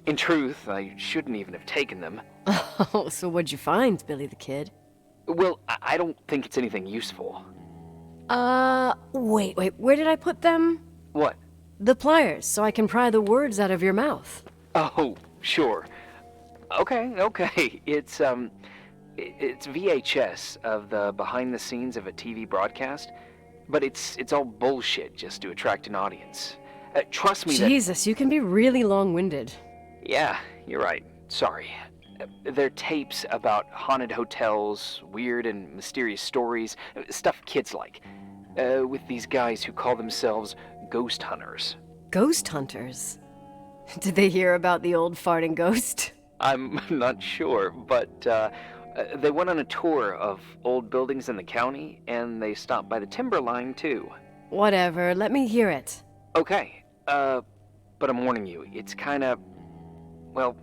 [SPEAKER 6] In truth, I shouldn't even have taken them.
[SPEAKER 5] Oh, so what'd you find, Billy the Kid?
[SPEAKER 6] Well, I don't think it's anything useful.
[SPEAKER 5] Wait, where did I put them?
[SPEAKER 6] What?
[SPEAKER 5] The pliers, so I can pry the words out of your mouth.
[SPEAKER 6] Oh, sure. Okay. It's VHS of the behind the scenes of a TV broadcast, but it's all bullshit just to attract an audience. Trust me
[SPEAKER 5] Jesus, you can be really long-winded.
[SPEAKER 6] Yeah, you're right. Sorry. They're tapes about haunted hotels, weird and mysterious stories, stuff kids like, with these guys who call themselves ghost hunters.
[SPEAKER 5] Ghost hunters? Did they hear about the old farting ghost?
[SPEAKER 6] I'm not sure, but they went on a tour of old buildings in the county, and they stopped by the timberline, too.
[SPEAKER 5] Whatever, let me hear it.
[SPEAKER 6] Okay, but I'm warning you, it's kinda... Well,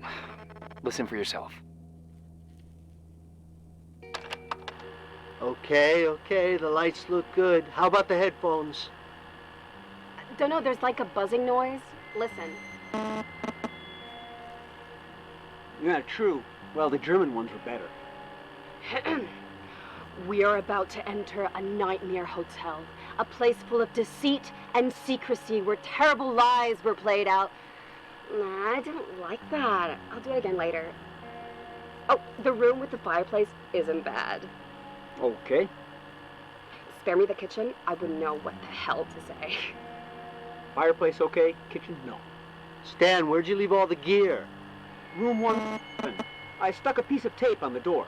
[SPEAKER 6] listen for yourself.
[SPEAKER 8] Okay, the lights look good. How about the headphones?
[SPEAKER 1] Don't know, there's like a buzzing noise. Listen.
[SPEAKER 8] Yeah, true. Well, the German ones were better.
[SPEAKER 1] We are about to enter a nightmare hotel, a place full of deceit and secrecy where terrible lies were played out. Nah, I don't like that. I'll do it again later. Oh, the room with the fireplace isn't bad.
[SPEAKER 8] Okay.
[SPEAKER 1] Spare me the kitchen. I wouldn't know what the hell to say.
[SPEAKER 8] Fireplace okay? Kitchen no. Stan, where'd you leave all the gear? Room 1. I stuck a piece of tape on the door.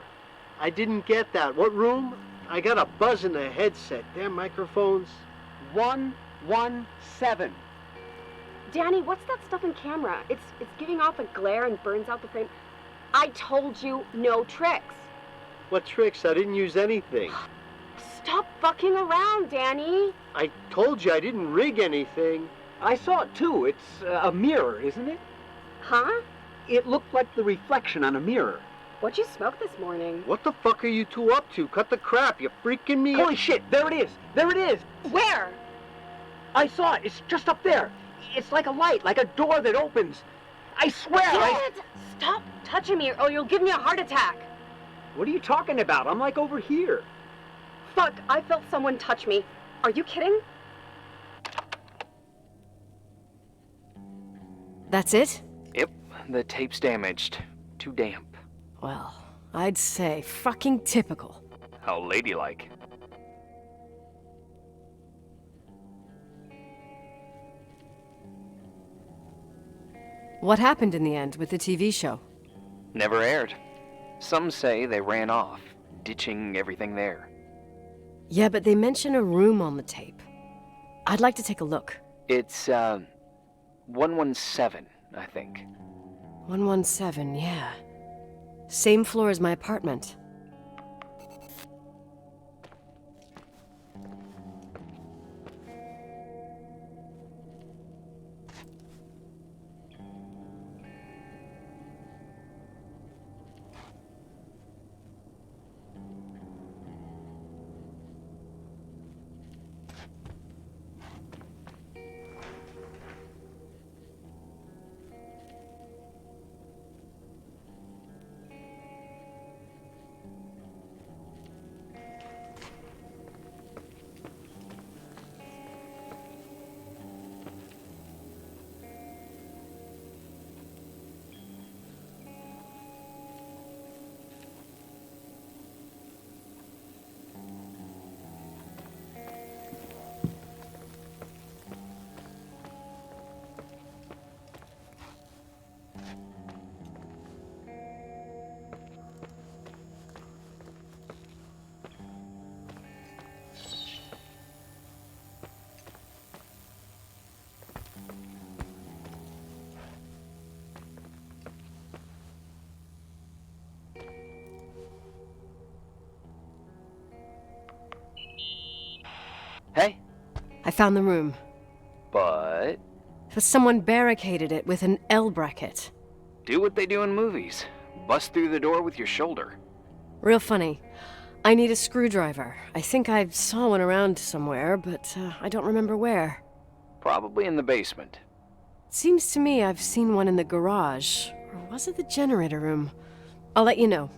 [SPEAKER 8] I didn't get that. What room? I got a buzz in the headset. Damn microphones. 117.
[SPEAKER 1] Danny, what's that stuff in camera? It's giving off a glare and burns out the frame. I told you no tricks.
[SPEAKER 8] What tricks? I didn't use anything.
[SPEAKER 1] Stop fucking around, Danny.
[SPEAKER 8] I told you I didn't rig anything. I saw it too. It's a mirror, isn't it?
[SPEAKER 1] Huh?
[SPEAKER 8] It looked like the reflection on a mirror.
[SPEAKER 1] What'd you smoke this morning?
[SPEAKER 8] What the fuck are you two up to? Cut the crap. You freaking me. Holy shit, there it is. There it is.
[SPEAKER 1] Where?
[SPEAKER 8] I saw it. It's just up there. It's like a light, like a door that opens. I swear.
[SPEAKER 1] Dad! Stop touching me or you'll give me a heart attack.
[SPEAKER 8] What are you talking about? I'm like over here.
[SPEAKER 1] Fuck, I felt someone touch me. Are you kidding?
[SPEAKER 5] That's it?
[SPEAKER 6] Yep, the tape's damaged. Too damp.
[SPEAKER 5] Well, I'd say fucking typical.
[SPEAKER 6] How ladylike.
[SPEAKER 5] What happened in the end with the TV show?
[SPEAKER 6] Never aired. Some say they ran off, ditching everything there.
[SPEAKER 5] Yeah, but they mention a room on the tape. I'd like to take a look.
[SPEAKER 6] It's, 117, I think.
[SPEAKER 5] 117, yeah. Same floor as my apartment. found the room.
[SPEAKER 6] But
[SPEAKER 5] Someone barricaded it with an L bracket.
[SPEAKER 6] do what they do in movies. Bust through the door with your shoulder.
[SPEAKER 5] Real funny. I need a screwdriver. I think I saw one around somewhere, but I don't remember where.
[SPEAKER 6] Probably in the basement.
[SPEAKER 5] Seems to me I've seen one in the garage. Or was it the generator room? I'll let you know.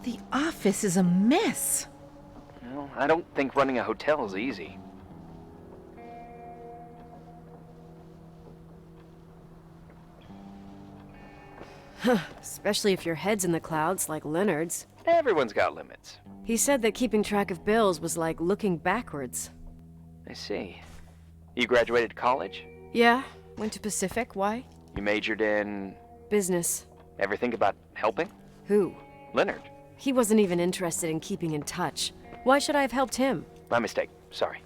[SPEAKER 9] The office is a mess.
[SPEAKER 6] Well, I don't think running a hotel is easy.
[SPEAKER 5] Especially if your head's in the clouds like Leonard's.
[SPEAKER 6] Everyone's got limits.
[SPEAKER 5] He said that keeping track of bills was like looking backwards.
[SPEAKER 6] I see. You graduated college?
[SPEAKER 5] Yeah, went to Pacific. Why?
[SPEAKER 6] You majored in...
[SPEAKER 5] Business.
[SPEAKER 6] Ever think about helping?
[SPEAKER 5] Who?
[SPEAKER 6] Leonard.
[SPEAKER 5] He wasn't even interested in keeping in touch. Why should I have helped him?
[SPEAKER 6] My mistake. Sorry.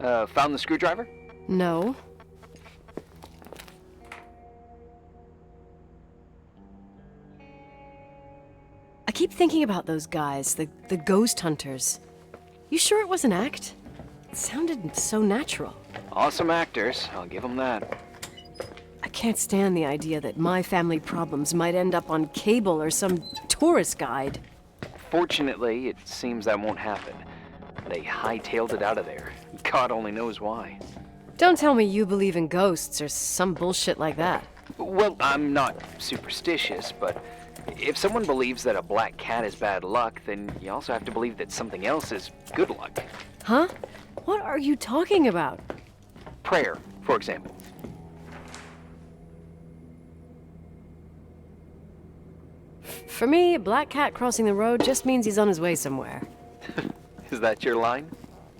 [SPEAKER 6] Found the screwdriver?
[SPEAKER 5] No. I keep thinking about those guys, the ghost hunters. You sure it was an act? It sounded so natural.
[SPEAKER 6] Awesome actors, I'll give them that.
[SPEAKER 5] I can't stand the idea that my family problems might end up on cable or some tourist guide.
[SPEAKER 6] Fortunately, it seems that won't happen. They hightailed it out of there. God only knows why.
[SPEAKER 5] Don't tell me you believe in ghosts or some bullshit like that.
[SPEAKER 6] Well, I'm not superstitious, but if someone believes that a black cat is bad luck, then you also have to believe that something else is good luck.
[SPEAKER 5] Huh? What are you talking about?
[SPEAKER 6] Prayer, for example.
[SPEAKER 5] For me, a black cat crossing the road just means he's on his way somewhere.
[SPEAKER 6] Is that your line?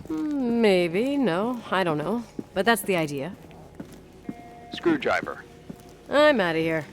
[SPEAKER 5] Maybe, no, I don't know. But that's the idea.
[SPEAKER 6] Screwdriver.
[SPEAKER 5] I'm out of here.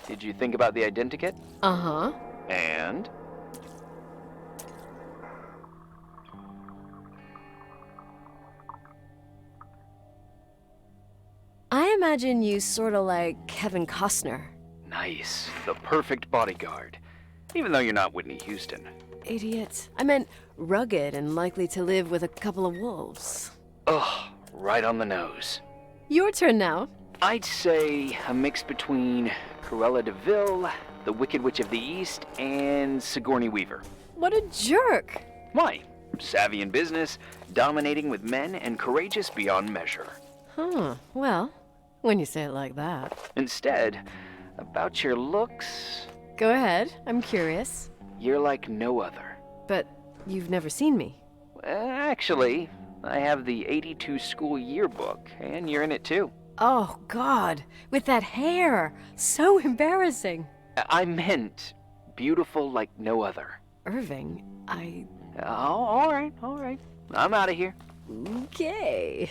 [SPEAKER 6] Did you think about the identikit?
[SPEAKER 5] Uh-huh.
[SPEAKER 6] And?
[SPEAKER 5] I imagine you sort of like Kevin Costner.
[SPEAKER 6] Nice. The perfect bodyguard. Even though you're not Whitney Houston.
[SPEAKER 5] Idiot. I meant rugged and likely to live with a couple of wolves.
[SPEAKER 6] Ugh, right on the nose.
[SPEAKER 5] Your turn now.
[SPEAKER 6] I'd say a mix between Cruella de Vil, the Wicked Witch of the East, and Sigourney Weaver.
[SPEAKER 5] What a jerk.
[SPEAKER 6] Why? Savvy in business, dominating with men, and courageous beyond measure.
[SPEAKER 5] Huh, well, when you say it like that.
[SPEAKER 6] Instead, about your looks...
[SPEAKER 5] Go ahead, I'm curious.
[SPEAKER 6] You're like no other.
[SPEAKER 5] But you've never seen me.
[SPEAKER 6] Actually, I have the '82 school yearbook, and you're in it too.
[SPEAKER 5] Oh, God. With that hair. So embarrassing.
[SPEAKER 6] I meant beautiful like no other.
[SPEAKER 5] Irving,
[SPEAKER 6] Oh, all right. I'm out of here.
[SPEAKER 5] Okay.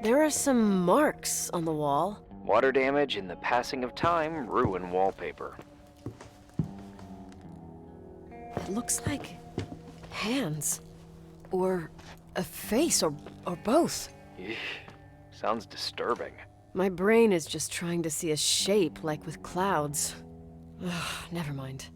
[SPEAKER 5] There are some marks on the wall.
[SPEAKER 6] Water damage and the passing of time ruin wallpaper.
[SPEAKER 5] It looks like hands. Or a face, or both.
[SPEAKER 6] Eesh, sounds disturbing.
[SPEAKER 5] My brain is just trying to see a shape, like with clouds. Ugh, never mind.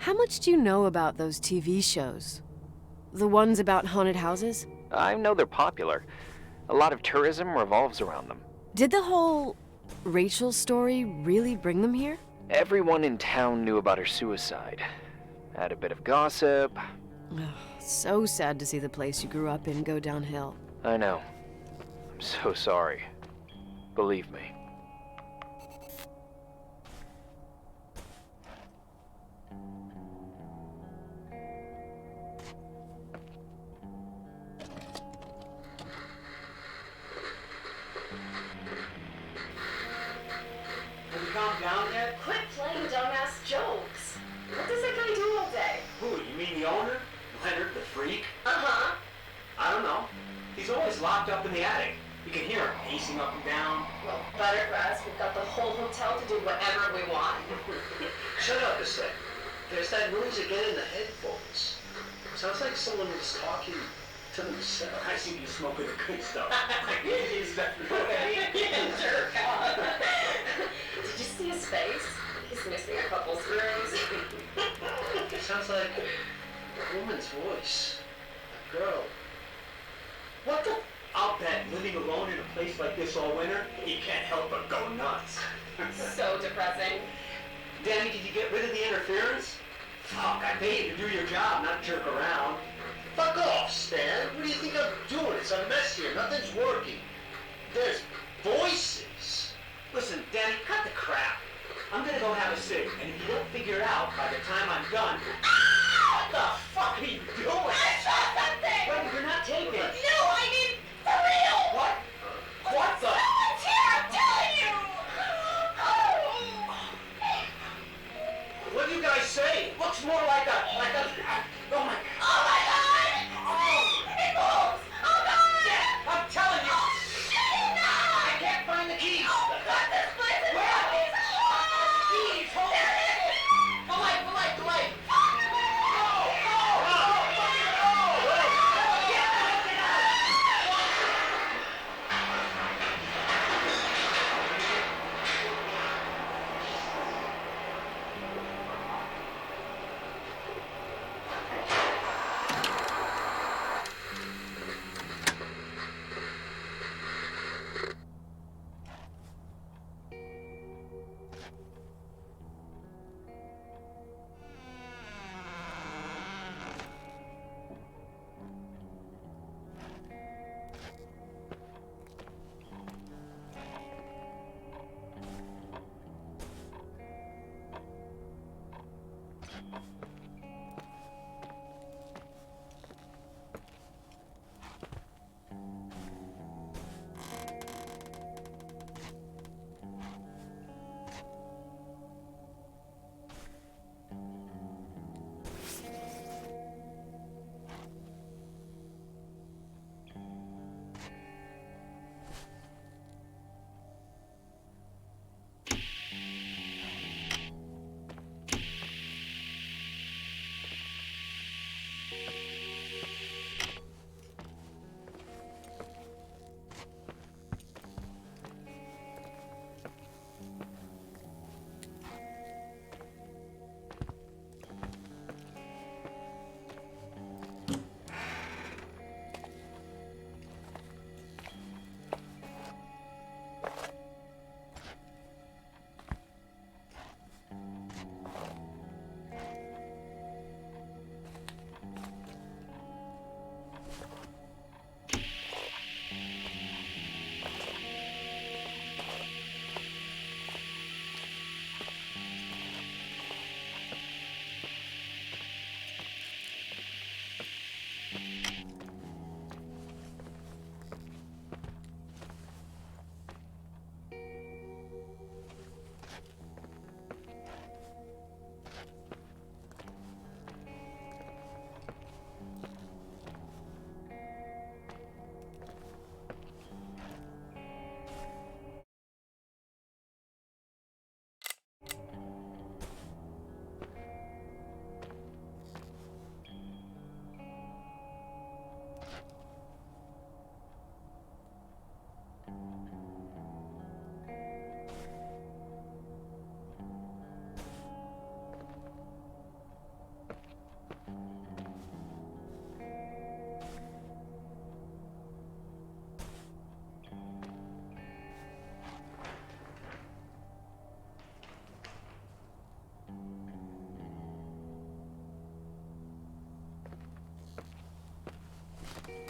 [SPEAKER 5] How much do you know about those TV shows? The ones about haunted houses?
[SPEAKER 6] I know they're popular. A lot of tourism revolves around them.
[SPEAKER 5] Did the whole Rachel story really bring them here?
[SPEAKER 6] Everyone in town knew about her suicide. Had a bit of gossip.
[SPEAKER 5] Ugh, so sad to see the place you grew up in go downhill.
[SPEAKER 6] I know. I'm so sorry. Believe me.
[SPEAKER 8] Have you calmed down yet?
[SPEAKER 1] Quit playing dumbass jokes. What does that guy do all day?
[SPEAKER 8] Who, you mean the owner? Leonard the freak?
[SPEAKER 1] Uh-huh.
[SPEAKER 8] I don't know. He's always locked up in the attic. You can hear him pacing up and down.
[SPEAKER 1] Well, better for us. We've got the whole hotel to do whatever we want.
[SPEAKER 10] Shut up a sec. There's that noise again in the headphones. Sounds like someone is talking to themselves.
[SPEAKER 8] I see you smoking the good stuff.
[SPEAKER 1] Is that jerk. Did you see his face? He's missing a couple screws.
[SPEAKER 10] Sounds like a woman's voice. A girl.
[SPEAKER 1] What the?
[SPEAKER 8] I'll
[SPEAKER 10] I'll bet living alone in a place like this all winter, you can't help but go nuts.
[SPEAKER 1] So depressing.
[SPEAKER 10] Danny, did you get rid of the interference? Fuck, I pay you to do your job, not jerk around. Fuck off, Stan. What do you think I'm doing? It's a mess here. Nothing's working. There's voices. Listen, Danny, cut the crap. I'm gonna go have a cig, and if you don't figure it out by the time I'm done... What the fuck are you doing?
[SPEAKER 11] I saw something!
[SPEAKER 10] Wait, you're not taping.
[SPEAKER 11] No, I mean, for real!
[SPEAKER 10] What? What the...
[SPEAKER 11] Someone's here, I'm telling you!
[SPEAKER 10] What do you guys say? It looks more like a... Oh my...
[SPEAKER 11] Oh my god!
[SPEAKER 10] Oh!
[SPEAKER 11] It moves! Oh god!
[SPEAKER 10] Yeah, I'm telling you!
[SPEAKER 11] Shit!
[SPEAKER 10] I can't find the keys!
[SPEAKER 11] Oh god, this place is
[SPEAKER 10] Where are
[SPEAKER 11] fucking
[SPEAKER 10] keys? Hold
[SPEAKER 11] There
[SPEAKER 10] on!
[SPEAKER 11] it is!
[SPEAKER 10] The light! The light! The light!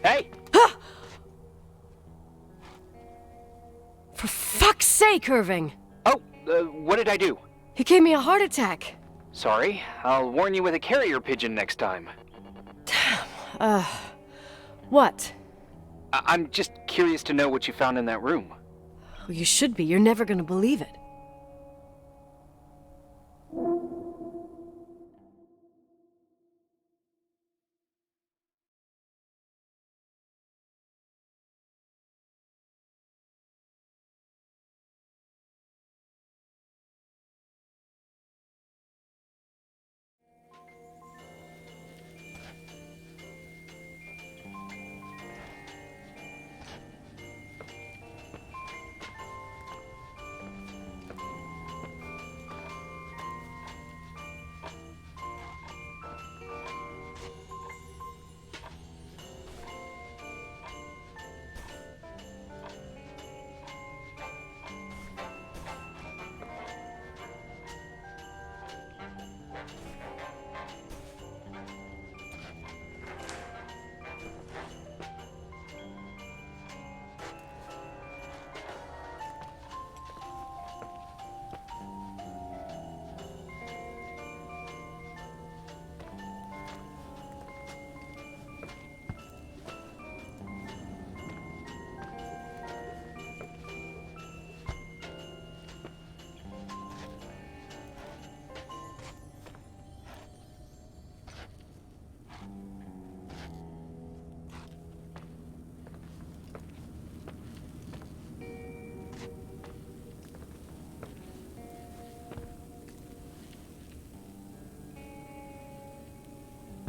[SPEAKER 6] Hey!
[SPEAKER 5] For fuck's sake, Irving!
[SPEAKER 6] Oh, what did I do?
[SPEAKER 5] He gave me a heart attack.
[SPEAKER 6] Sorry, I'll warn you with a carrier pigeon next time.
[SPEAKER 5] What?
[SPEAKER 6] I'm just curious to know what you found in that room.
[SPEAKER 5] Well, you should be. You're never gonna believe it.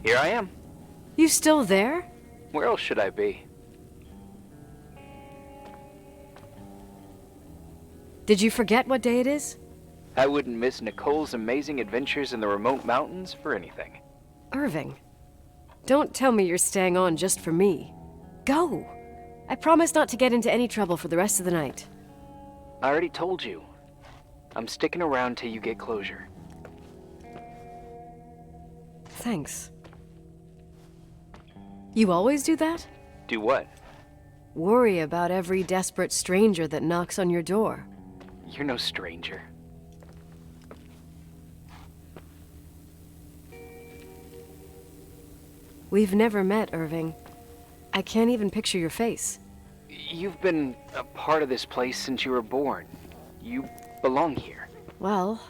[SPEAKER 6] Here I am.
[SPEAKER 5] You still there?
[SPEAKER 6] Where else should I be?
[SPEAKER 5] Did you forget what day it is?
[SPEAKER 6] I wouldn't miss Nicole's amazing adventures in the remote mountains for anything.
[SPEAKER 5] Irving, don't tell me you're staying on just for me. Go! I promise not to get into any trouble for the rest of the night.
[SPEAKER 6] I already told you. I'm sticking around till you get closure.
[SPEAKER 5] Thanks. You always do that?
[SPEAKER 6] Do what?
[SPEAKER 5] Worry about every desperate stranger that knocks on your door.
[SPEAKER 6] You're no stranger.
[SPEAKER 5] We've never met, Irving. I can't even picture your face.
[SPEAKER 6] You've been a part of this place since you were born. You belong here.
[SPEAKER 5] Well,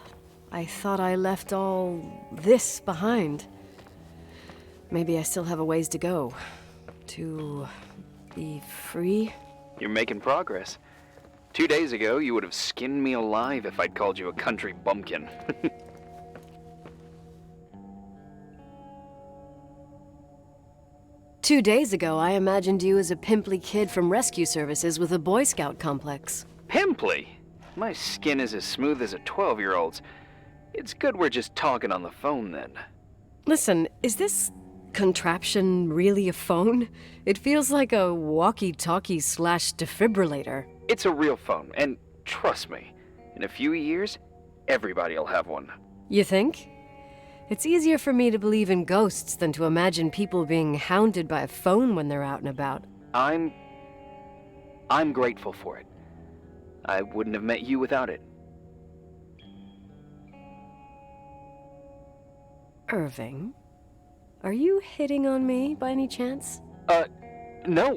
[SPEAKER 5] I thought I left all this behind. Maybe I still have a ways to go. To be free?
[SPEAKER 6] You're making progress. 2 days ago, you would have skinned me alive if I'd called you a country bumpkin.
[SPEAKER 5] 2 days ago, I imagined you as a pimply kid from rescue services with a Boy Scout complex.
[SPEAKER 6] Pimply? My skin is as smooth as a 12-year-old's. It's good we're just talking on the phone then.
[SPEAKER 5] Listen, is this contraption really a phone? It feels like a walkie-talkie / defibrillator.
[SPEAKER 6] It's a real phone, and trust me, in a few years, everybody'll have one.
[SPEAKER 5] You think? It's easier for me to believe in ghosts than to imagine people being hounded by a phone when they're out and about.
[SPEAKER 6] I'm grateful for it. I wouldn't have met you without it.
[SPEAKER 5] Irving, are you hitting on me by any chance?
[SPEAKER 6] No.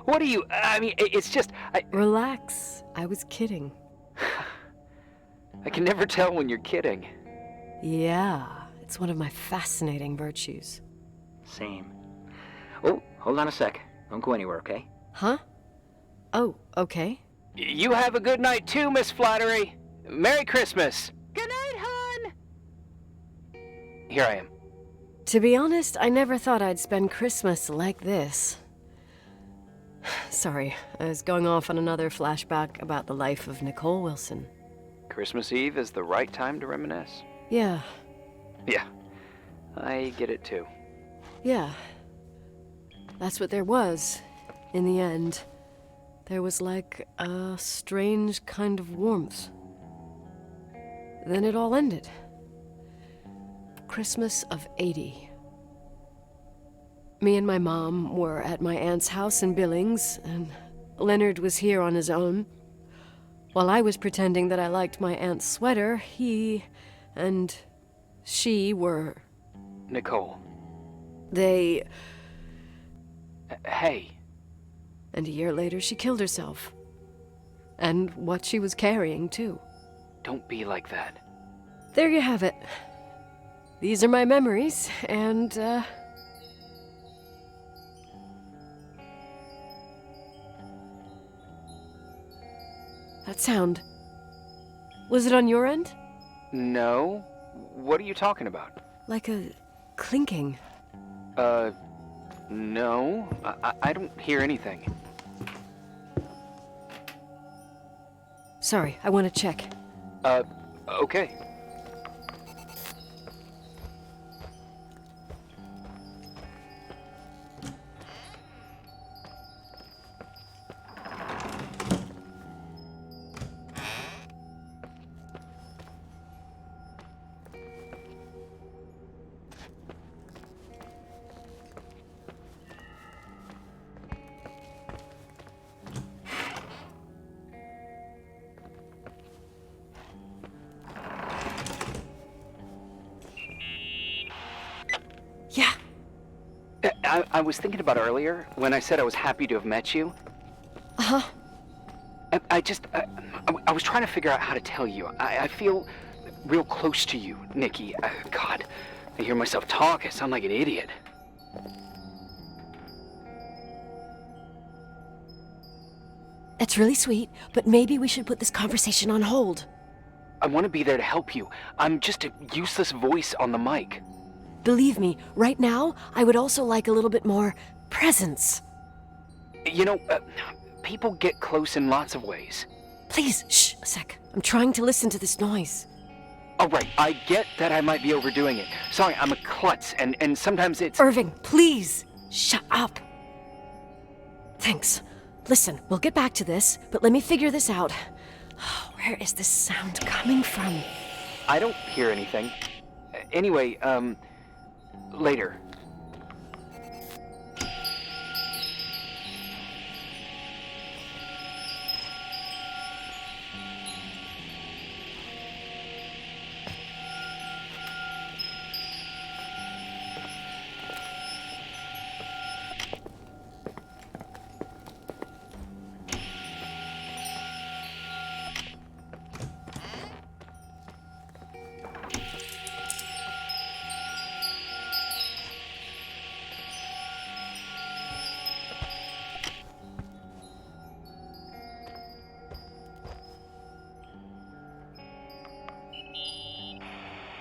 [SPEAKER 6] What are you... I mean, it's just...
[SPEAKER 5] Relax. I was kidding.
[SPEAKER 6] I can never tell when you're kidding.
[SPEAKER 5] Yeah, it's one of my fascinating virtues.
[SPEAKER 12] Same. Oh, hold on a sec. Don't go anywhere, okay?
[SPEAKER 5] Huh? Oh, okay.
[SPEAKER 6] You have a good night too, Miss Flattery. Merry Christmas.
[SPEAKER 9] Good night, hon.
[SPEAKER 6] Here I am.
[SPEAKER 5] To be honest, I never thought I'd spend Christmas like this. Sorry, I was going off on another flashback about the life of Nicole Wilson.
[SPEAKER 6] Christmas Eve is the right time to reminisce.
[SPEAKER 5] Yeah.
[SPEAKER 6] Yeah, I get it too.
[SPEAKER 5] Yeah. That's what there was, in the end. There was like a strange kind of warmth. Then it all ended. Christmas of '80. Me and my mom were at my aunt's house in Billings, and Leonard was here on his own. While I was pretending that I liked my aunt's sweater, he and she were...
[SPEAKER 6] Nicole.
[SPEAKER 5] They...
[SPEAKER 6] Hey.
[SPEAKER 5] And a year later, she killed herself. And what she was carrying, too.
[SPEAKER 6] Don't be like that.
[SPEAKER 5] There you have it. These are my memories, and, That sound. Was it on your end?
[SPEAKER 6] No. What are you talking about?
[SPEAKER 5] Like a clinking.
[SPEAKER 6] No. I don't hear anything.
[SPEAKER 5] Sorry, I want to check.
[SPEAKER 6] Okay.
[SPEAKER 5] Yeah.
[SPEAKER 6] I was thinking about earlier when I said I was happy to have met you.
[SPEAKER 5] Uh-huh.
[SPEAKER 6] I was trying to figure out how to tell you. I feel real close to you, Nikki. God, I hear myself talk. I sound like an idiot.
[SPEAKER 5] That's really sweet, but maybe we should put this conversation on hold.
[SPEAKER 6] I want to be there to help you. I'm just a useless voice on the mic.
[SPEAKER 5] believe me, right now, I would also like a little bit more presence.
[SPEAKER 6] You know, people get close in lots of ways.
[SPEAKER 5] Please, shh, a sec. I'm trying to listen to this noise.
[SPEAKER 6] Oh, right, I get that I might be overdoing it. Sorry, I'm a klutz, and sometimes it's...
[SPEAKER 5] Irving, please, shut up. Thanks. Listen, we'll get back to this, but let me figure this out. Where is this sound coming from?
[SPEAKER 6] I don't hear anything. Anyway, later.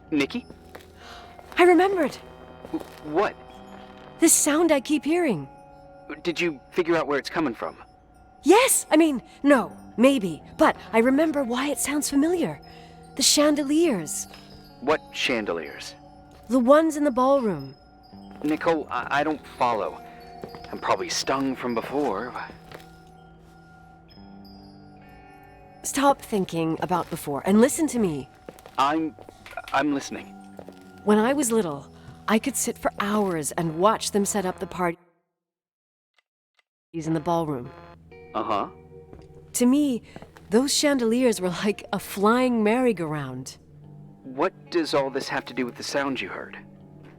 [SPEAKER 6] Nikki?
[SPEAKER 5] I remembered.
[SPEAKER 6] What?
[SPEAKER 5] This sound I keep hearing.
[SPEAKER 6] Did you figure out where it's coming from?
[SPEAKER 5] Yes! I mean, no, maybe. But I remember why it sounds familiar. The chandeliers.
[SPEAKER 6] What chandeliers?
[SPEAKER 5] The ones in the ballroom.
[SPEAKER 6] Nicole, I don't follow. I'm probably stung from before.
[SPEAKER 5] Stop thinking about before and listen to me.
[SPEAKER 6] I'm listening.
[SPEAKER 5] When I was little, I could sit for hours and watch them set up the parties in the ballroom.
[SPEAKER 6] Uh-huh.
[SPEAKER 5] To me, those chandeliers were like a flying merry-go-round.
[SPEAKER 6] What does all this have to do with the sound you heard?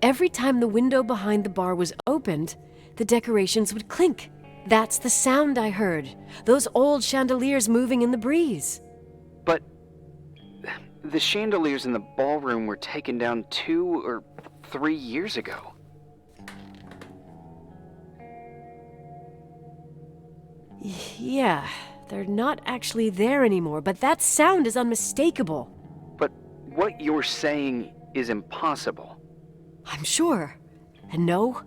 [SPEAKER 5] Every time the window behind the bar was opened, the decorations would clink. That's the sound I heard. Those old chandeliers moving in the breeze.
[SPEAKER 6] But the chandeliers in the ballroom were taken down 2 or 3 years ago.
[SPEAKER 5] Yeah, they're not actually there anymore, but that sound is unmistakable.
[SPEAKER 6] But what you're saying is impossible.
[SPEAKER 5] I'm sure. And no,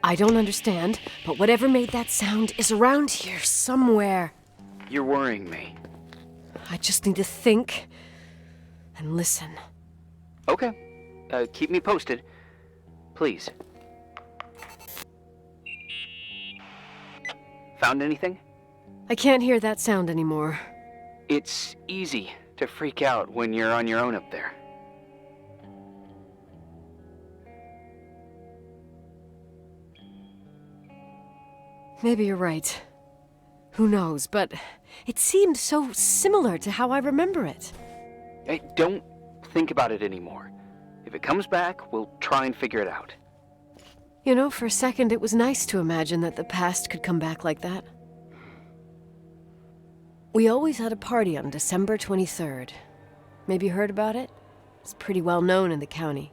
[SPEAKER 5] I don't understand, but whatever made that sound is around here somewhere.
[SPEAKER 6] You're worrying me.
[SPEAKER 5] I just need to think and listen.
[SPEAKER 6] Okay. Keep me posted. Please. Found anything?
[SPEAKER 5] I can't hear that sound anymore.
[SPEAKER 6] It's easy to freak out when you're on your own up there.
[SPEAKER 5] Maybe you're right. Who knows, but it seemed so similar to how I remember it.
[SPEAKER 6] Hey, don't think about it anymore. If it comes back, we'll try and figure it out.
[SPEAKER 5] You know, for a second it was nice to imagine that the past could come back like that. We always had a party on December 23rd. Maybe you heard about it? It's pretty well known in the county.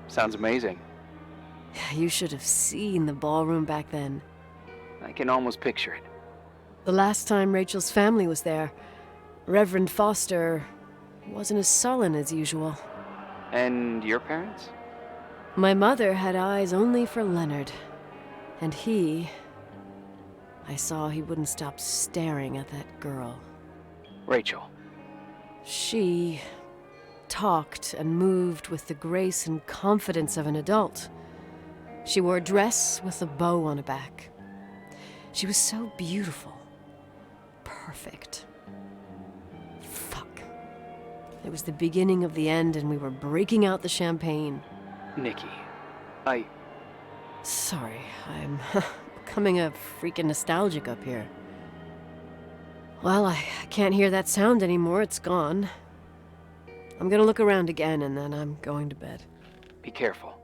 [SPEAKER 6] Sounds amazing.
[SPEAKER 5] You should have seen the ballroom back then.
[SPEAKER 6] I can almost picture it.
[SPEAKER 5] The last time Rachel's family was there, Reverend Foster wasn't as sullen as usual.
[SPEAKER 6] And your parents?
[SPEAKER 5] My mother had eyes only for Leonard. And I saw he wouldn't stop staring at that girl.
[SPEAKER 6] Rachel.
[SPEAKER 5] She talked and moved with the grace and confidence of an adult. She wore a dress with a bow on her back. She was so beautiful. Perfect. Fuck. It was the beginning of the end and we were breaking out the champagne.
[SPEAKER 6] Nikki,
[SPEAKER 5] Sorry, I'm becoming a freaking nostalgic up here. Well, I can't hear that sound anymore. It's gone. I'm gonna look around again and then I'm going to bed.
[SPEAKER 6] Be careful.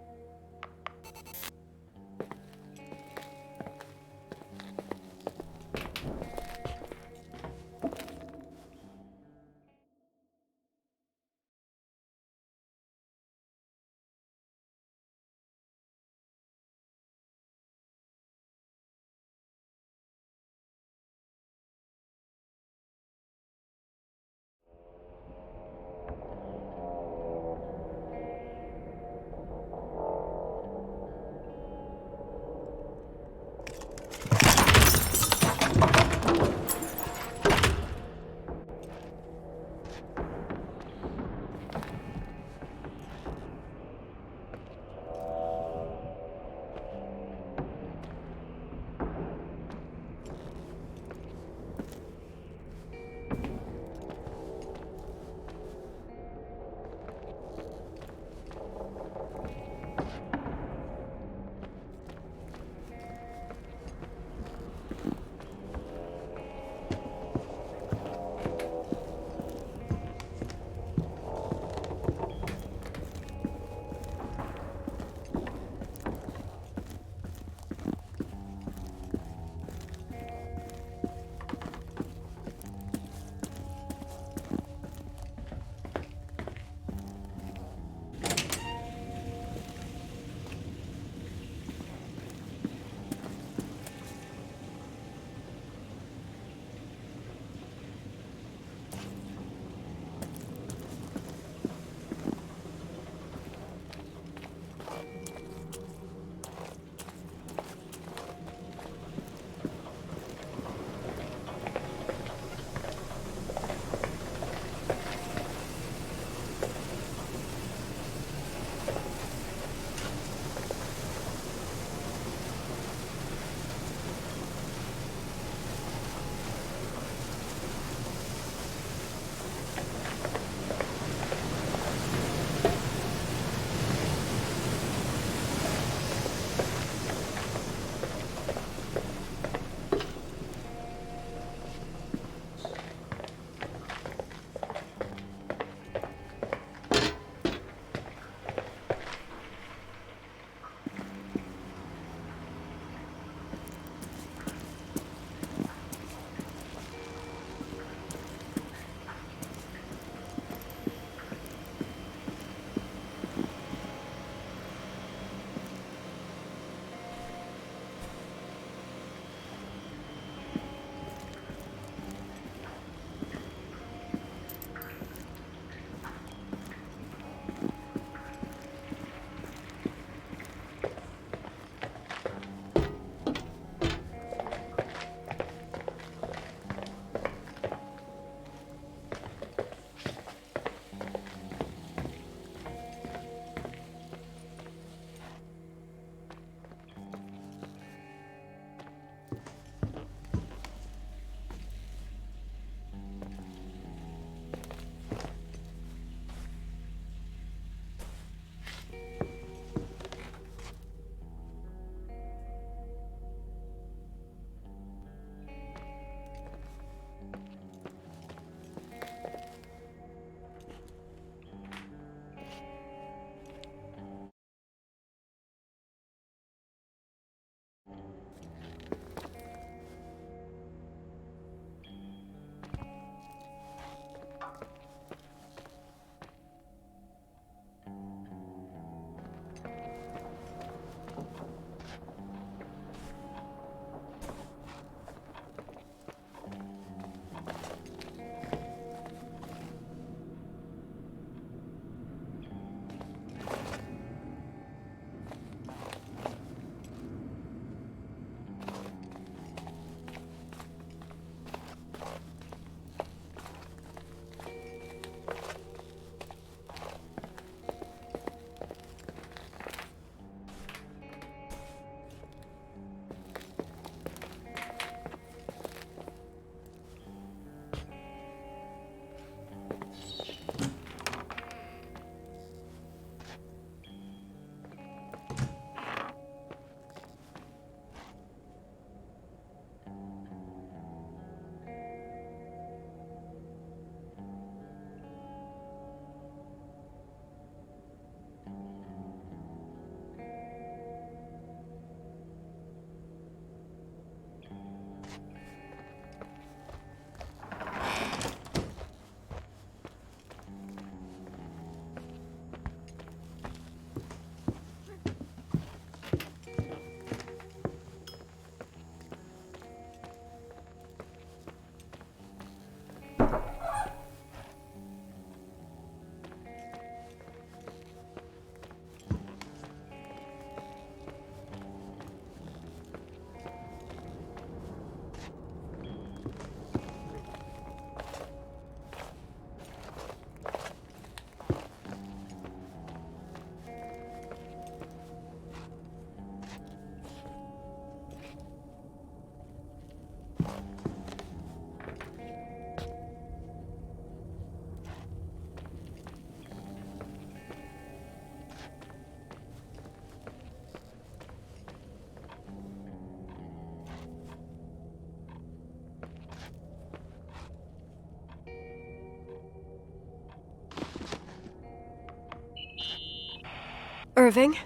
[SPEAKER 5] Irving?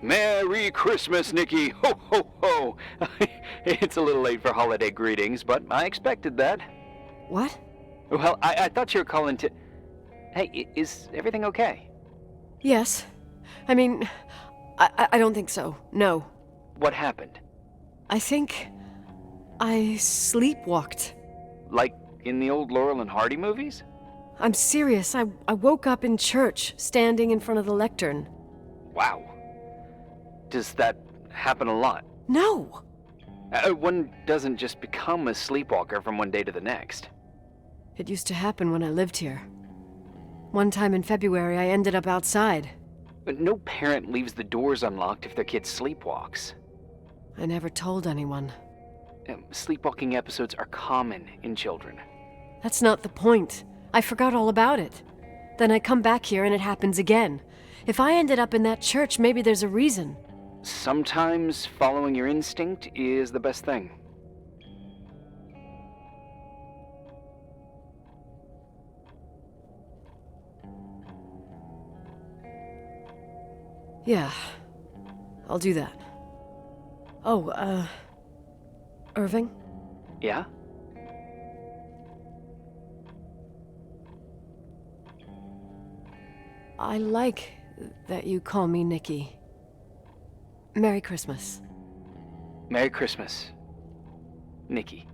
[SPEAKER 6] Merry Christmas, Nikki! Ho, ho, ho! It's a little late for holiday greetings, but I expected that.
[SPEAKER 5] What?
[SPEAKER 6] Well, I thought you were calling to... Hey, is everything okay?
[SPEAKER 5] Yes. I mean, I don't think so. No.
[SPEAKER 6] What happened?
[SPEAKER 5] I think I sleepwalked.
[SPEAKER 6] Like in the old Laurel and Hardy movies?
[SPEAKER 5] I'm serious. I woke up in church, standing in front of the lectern.
[SPEAKER 6] Wow. Does that happen a lot?
[SPEAKER 5] No.
[SPEAKER 6] One doesn't just become a sleepwalker from one day to the next.
[SPEAKER 5] It used to happen when I lived here. One time in February, I ended up outside.
[SPEAKER 6] But no parent leaves the doors unlocked if their kid sleepwalks.
[SPEAKER 5] I never told anyone.
[SPEAKER 6] Sleepwalking episodes are common in children.
[SPEAKER 5] That's not the point. I forgot all about it. Then I come back here and it happens again. If I ended up in that church, maybe there's a reason.
[SPEAKER 6] Sometimes following your instinct is the best thing.
[SPEAKER 5] Yeah, I'll do that. Oh, Irving?
[SPEAKER 6] Yeah?
[SPEAKER 5] I like that you call me Nikki. Merry Christmas.
[SPEAKER 6] Merry Christmas, Nikki.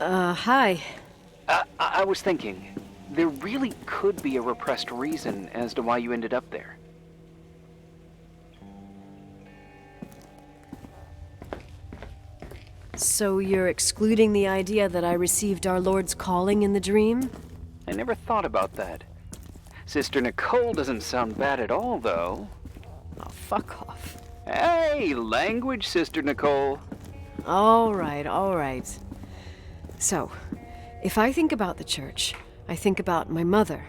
[SPEAKER 5] Hi.
[SPEAKER 6] I was thinking, there really could be a repressed reason as to why you ended up there.
[SPEAKER 5] So you're excluding the idea that I received our Lord's calling in the dream?
[SPEAKER 6] I never thought about that. Sister Nicole doesn't sound bad at all, though.
[SPEAKER 5] Oh, fuck off.
[SPEAKER 6] Hey, language, Sister Nicole.
[SPEAKER 5] All right. So, if I think about the church, I think about my mother.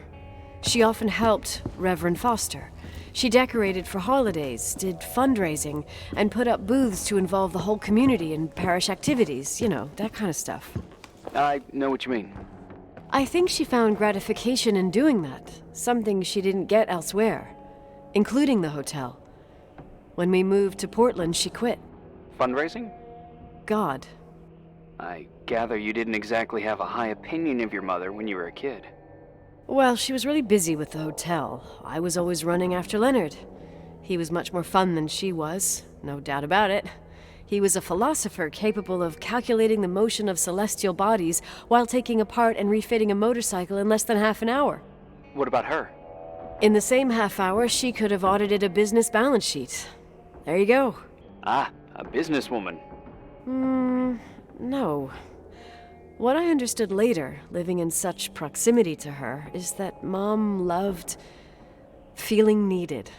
[SPEAKER 5] She often helped Reverend Foster. She decorated for holidays, did fundraising, and put up booths to involve the whole community in parish activities, you know, that kind of stuff.
[SPEAKER 6] I know what you mean.
[SPEAKER 5] I think she found gratification in doing that, something she didn't get elsewhere, including the hotel. When we moved to Portland, she quit.
[SPEAKER 6] Fundraising?
[SPEAKER 5] God.
[SPEAKER 6] I gather you didn't exactly have a high opinion of your mother when you were a kid.
[SPEAKER 5] Well, she was really busy with the hotel. I was always running after Leonard. He was much more fun than she was, no doubt about it. He was a philosopher capable of calculating the motion of celestial bodies while taking apart and refitting a motorcycle in less than half an hour.
[SPEAKER 6] What about her?
[SPEAKER 5] In the same half hour, she could have audited a business balance sheet. There you go.
[SPEAKER 6] Ah, a businesswoman.
[SPEAKER 5] No. What I understood later, living in such proximity to her, is that Mom loved feeling needed.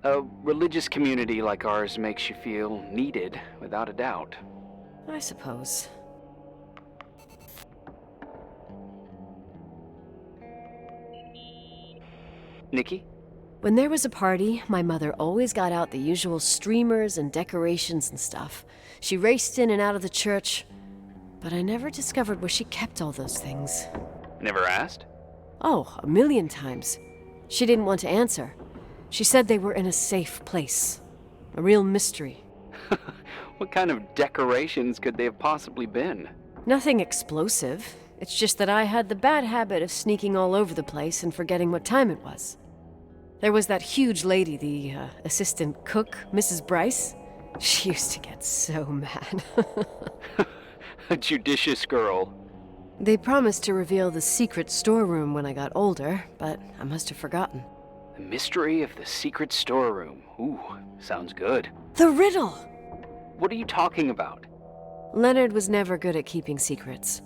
[SPEAKER 6] A religious community like ours makes you feel needed, without a doubt.
[SPEAKER 5] I suppose.
[SPEAKER 6] Nikki?
[SPEAKER 5] When there was a party, my mother always got out the usual streamers and decorations and stuff. She raced in and out of the church, but I never discovered where she kept all those things.
[SPEAKER 6] Never asked?
[SPEAKER 5] Oh, 1,000,000 times. She didn't want to answer. She said they were in a safe place. A real mystery.
[SPEAKER 6] What kind of decorations could they have possibly been?
[SPEAKER 5] Nothing explosive. It's just that I had the bad habit of sneaking all over the place and forgetting what time it was. There was that huge lady, the assistant cook, Mrs. Bryce. She used to get so mad.
[SPEAKER 6] A judicious girl.
[SPEAKER 5] They promised to reveal the secret storeroom when I got older, but I must have forgotten.
[SPEAKER 6] The mystery of the secret storeroom. Ooh, sounds good.
[SPEAKER 5] The riddle!
[SPEAKER 6] What are you talking about?
[SPEAKER 5] Leonard was never good at keeping secrets,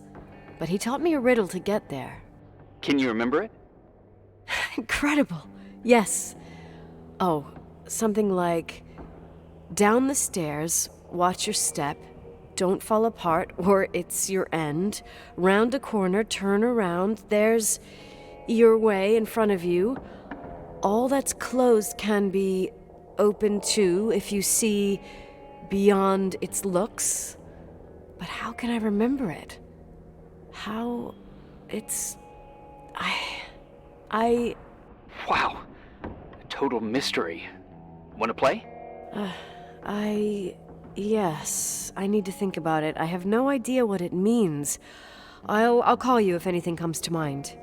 [SPEAKER 5] but he taught me a riddle to get there.
[SPEAKER 6] Can you remember it?
[SPEAKER 5] Incredible. Yes. Oh, something like, down the stairs, watch your step, don't fall apart or it's your end, round a corner, turn around, there's your way in front of you. All that's closed can be open too if you see beyond its looks. But how can I remember it? How it's... I...
[SPEAKER 6] Wow. A total mystery. Want to play?
[SPEAKER 5] Yes. I need to think about it. I have no idea what it means. I'll call you if anything comes to mind.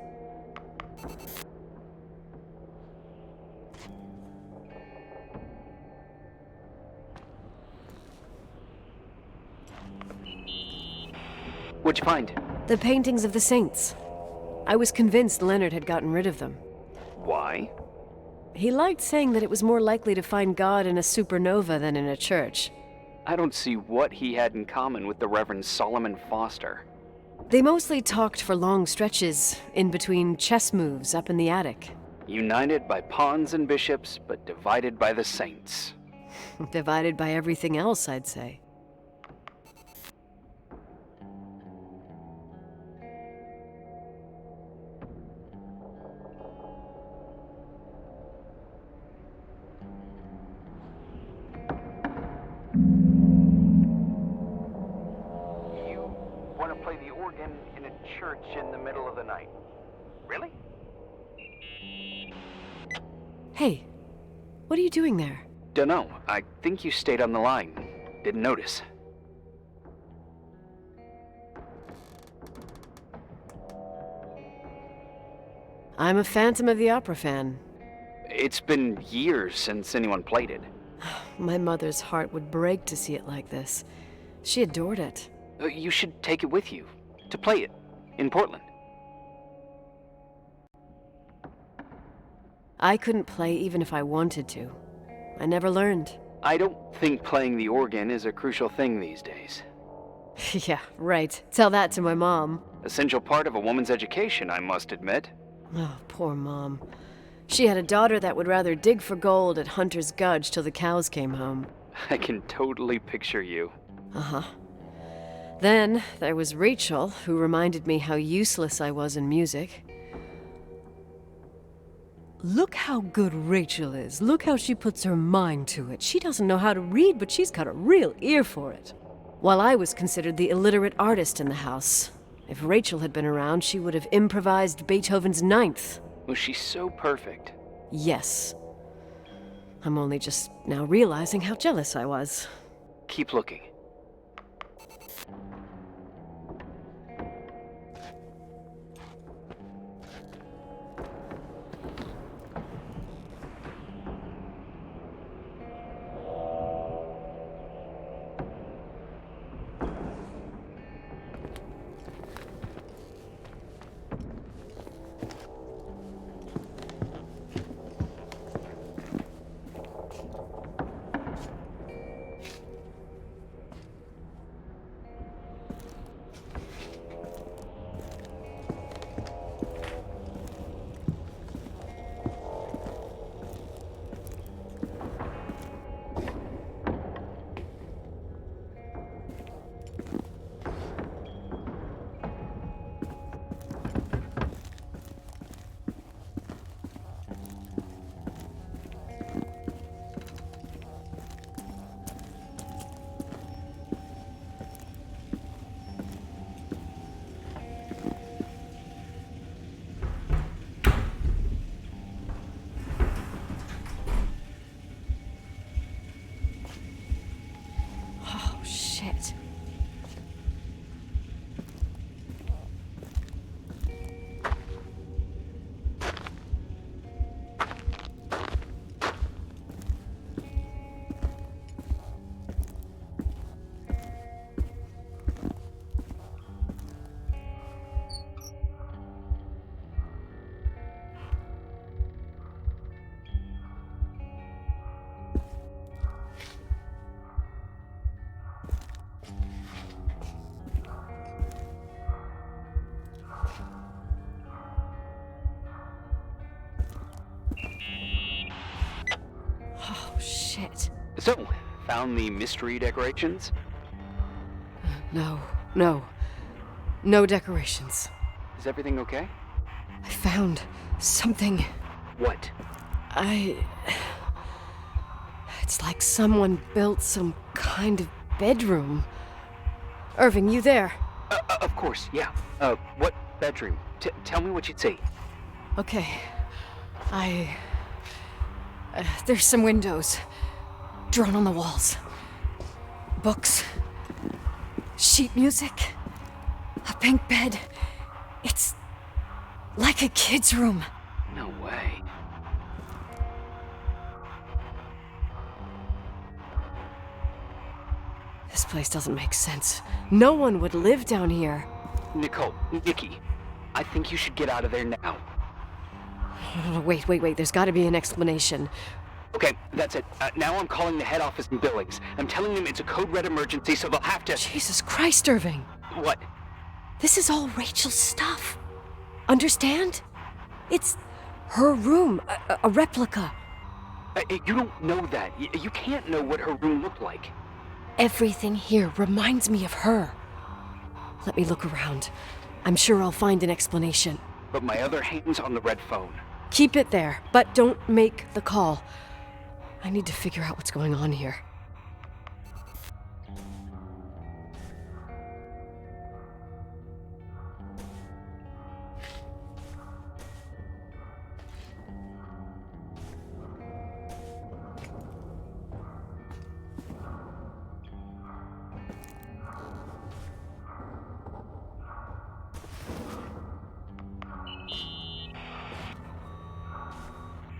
[SPEAKER 6] What'd you find?
[SPEAKER 5] The paintings of the saints. I was convinced Leonard had gotten rid of them.
[SPEAKER 6] Why?
[SPEAKER 5] He liked saying that it was more likely to find God in a supernova than in a church.
[SPEAKER 6] I don't see what he had in common with the Reverend Solomon Foster.
[SPEAKER 5] They mostly talked for long stretches, in between chess moves up in the attic.
[SPEAKER 6] United by pawns and bishops, but divided by the saints.
[SPEAKER 5] Divided by everything else, I'd say.
[SPEAKER 6] In a church in the middle of the night. Really?
[SPEAKER 5] Hey, what are you doing there?
[SPEAKER 6] Dunno. I think you stayed on the line. Didn't notice.
[SPEAKER 5] I'm a Phantom of the Opera fan.
[SPEAKER 6] It's been years since anyone played it.
[SPEAKER 5] My mother's heart would break to see it like this. She adored it.
[SPEAKER 6] You should take it with you. to play it in Portland.
[SPEAKER 5] I couldn't play even if I wanted to. I never learned.
[SPEAKER 6] I don't think playing the organ is a crucial thing these days.
[SPEAKER 5] Yeah, right. Tell that to my mom.
[SPEAKER 6] Essential part of a woman's education, I must admit.
[SPEAKER 5] Oh, poor Mom. She had a daughter that would rather dig for gold at Hunter's Gulch till the cows came home.
[SPEAKER 6] I can totally picture you.
[SPEAKER 5] Uh-huh. Then there was Rachel, who reminded me how useless I was in music. Look how good Rachel is. Look how she puts her mind to it. She doesn't know how to read, but she's got a real ear for it. While I was considered the illiterate artist in the house. If Rachel had been around, she would have improvised Beethoven's Ninth.
[SPEAKER 6] Was she so perfect?
[SPEAKER 5] Yes. I'm only just now realizing how jealous I was.
[SPEAKER 6] Keep looking.
[SPEAKER 5] Shit. Oh, shit.
[SPEAKER 6] So, found the mystery decorations?
[SPEAKER 5] No. No decorations.
[SPEAKER 6] Is everything okay?
[SPEAKER 5] I found something.
[SPEAKER 6] What?
[SPEAKER 5] It's like someone built some kind of bedroom. Irving, you there?
[SPEAKER 6] Of course, yeah. What bedroom? Tell me what you'd see.
[SPEAKER 5] Okay. There's some windows. Drawn on the walls. Books. Sheet music. A pink bed. It's like a kid's room.
[SPEAKER 6] No way.
[SPEAKER 5] This place doesn't make sense. No one would live down here.
[SPEAKER 6] Nikki, I think you should get out of there now.
[SPEAKER 5] Wait. There's got to be an explanation.
[SPEAKER 6] Okay, that's it. Now I'm calling the head office in Billings. I'm telling them it's a code red emergency, so they'll have to...
[SPEAKER 5] Jesus Christ, Irving.
[SPEAKER 6] What?
[SPEAKER 5] This is all Rachel's stuff. Understand? It's her room, a replica.
[SPEAKER 6] You don't know that. You can't know what her room looked like.
[SPEAKER 5] Everything here reminds me of her. Let me look around. I'm sure I'll find an explanation.
[SPEAKER 6] But my other hand's on the red phone.
[SPEAKER 5] Keep it there, but don't make the call. I need to figure out what's going on here.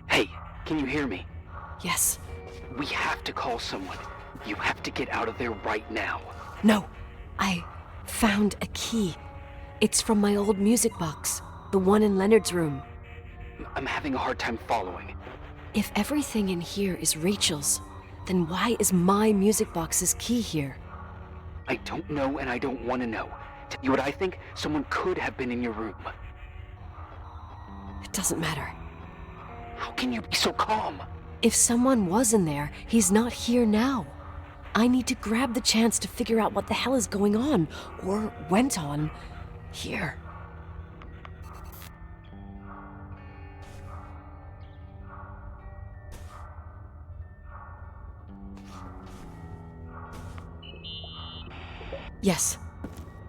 [SPEAKER 6] Hey, can you hear me?
[SPEAKER 5] Yes.
[SPEAKER 6] We have to call someone. You have to get out of there right now.
[SPEAKER 5] No. I found a key. It's from my old music box, the one in Leonard's room.
[SPEAKER 6] I'm having a hard time following.
[SPEAKER 5] If everything in here is Rachel's, then why is my music box's key here?
[SPEAKER 6] I don't know and I don't want to know. Tell you what I think, someone could have been in your room.
[SPEAKER 5] It doesn't matter.
[SPEAKER 6] How can you be so calm?
[SPEAKER 5] If someone was in there, he's not here now. I need to grab the chance to figure out what the hell is going on, or went on, here. Yes.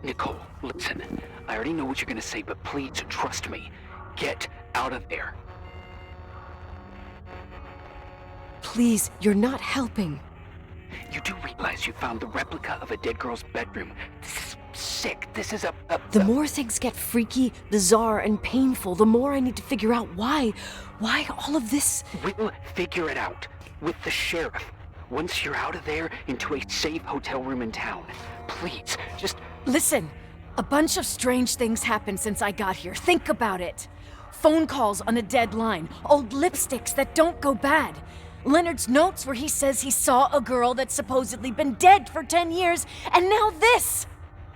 [SPEAKER 6] Nicole, listen. I already know what you're gonna say, but please trust me. Get out of there.
[SPEAKER 5] Please, you're not helping.
[SPEAKER 6] You do realize you found the replica of a dead girl's bedroom. This is sick. This is a...
[SPEAKER 5] The more things get freaky, bizarre, and painful, the more I need to figure out why. Why all of this?
[SPEAKER 6] We'll figure it out. With the sheriff. Once you're out of there, into a safe hotel room in town. Please, just...
[SPEAKER 9] Listen, a bunch of strange things happened since I got here. Think about it. Phone calls on a dead line. Old lipsticks that don't go bad. Leonard's notes where he says he saw a girl that's supposedly been dead for 10 years, and now this!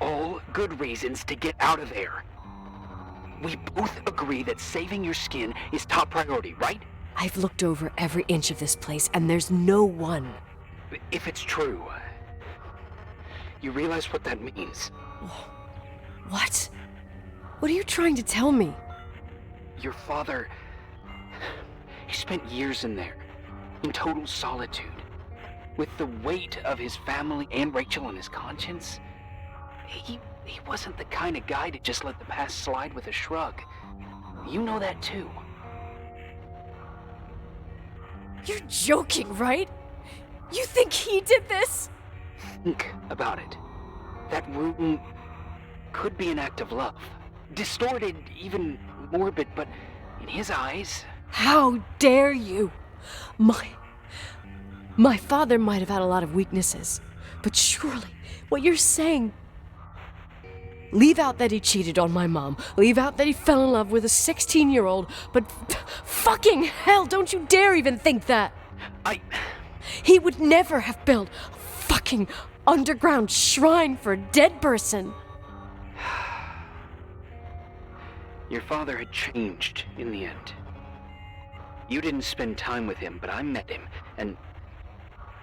[SPEAKER 6] All good reasons to get out of there. We both agree that saving your skin is top priority, right?
[SPEAKER 5] I've looked over every inch of this place, and there's no one.
[SPEAKER 6] If it's true, you realize what that means.
[SPEAKER 5] What? What are you trying to tell me?
[SPEAKER 6] Your father... he spent years in there. In total solitude, with the weight of his family and Rachel on his conscience. He wasn't the kind of guy to just let the past slide with a shrug. You know that too.
[SPEAKER 9] You're joking, right? You think he did this?
[SPEAKER 6] Think about it. That room could be an act of love. Distorted, even morbid, but in his eyes...
[SPEAKER 5] How dare you! My father might have had a lot of weaknesses, but surely what you're saying... Leave out that he cheated on my mom. Leave out that he fell in love with a 16-year-old, but fucking hell, don't you dare even think that! He would never have built a fucking underground shrine for a dead person.
[SPEAKER 6] Your father had changed in the end. You didn't spend time with him, but I met him, and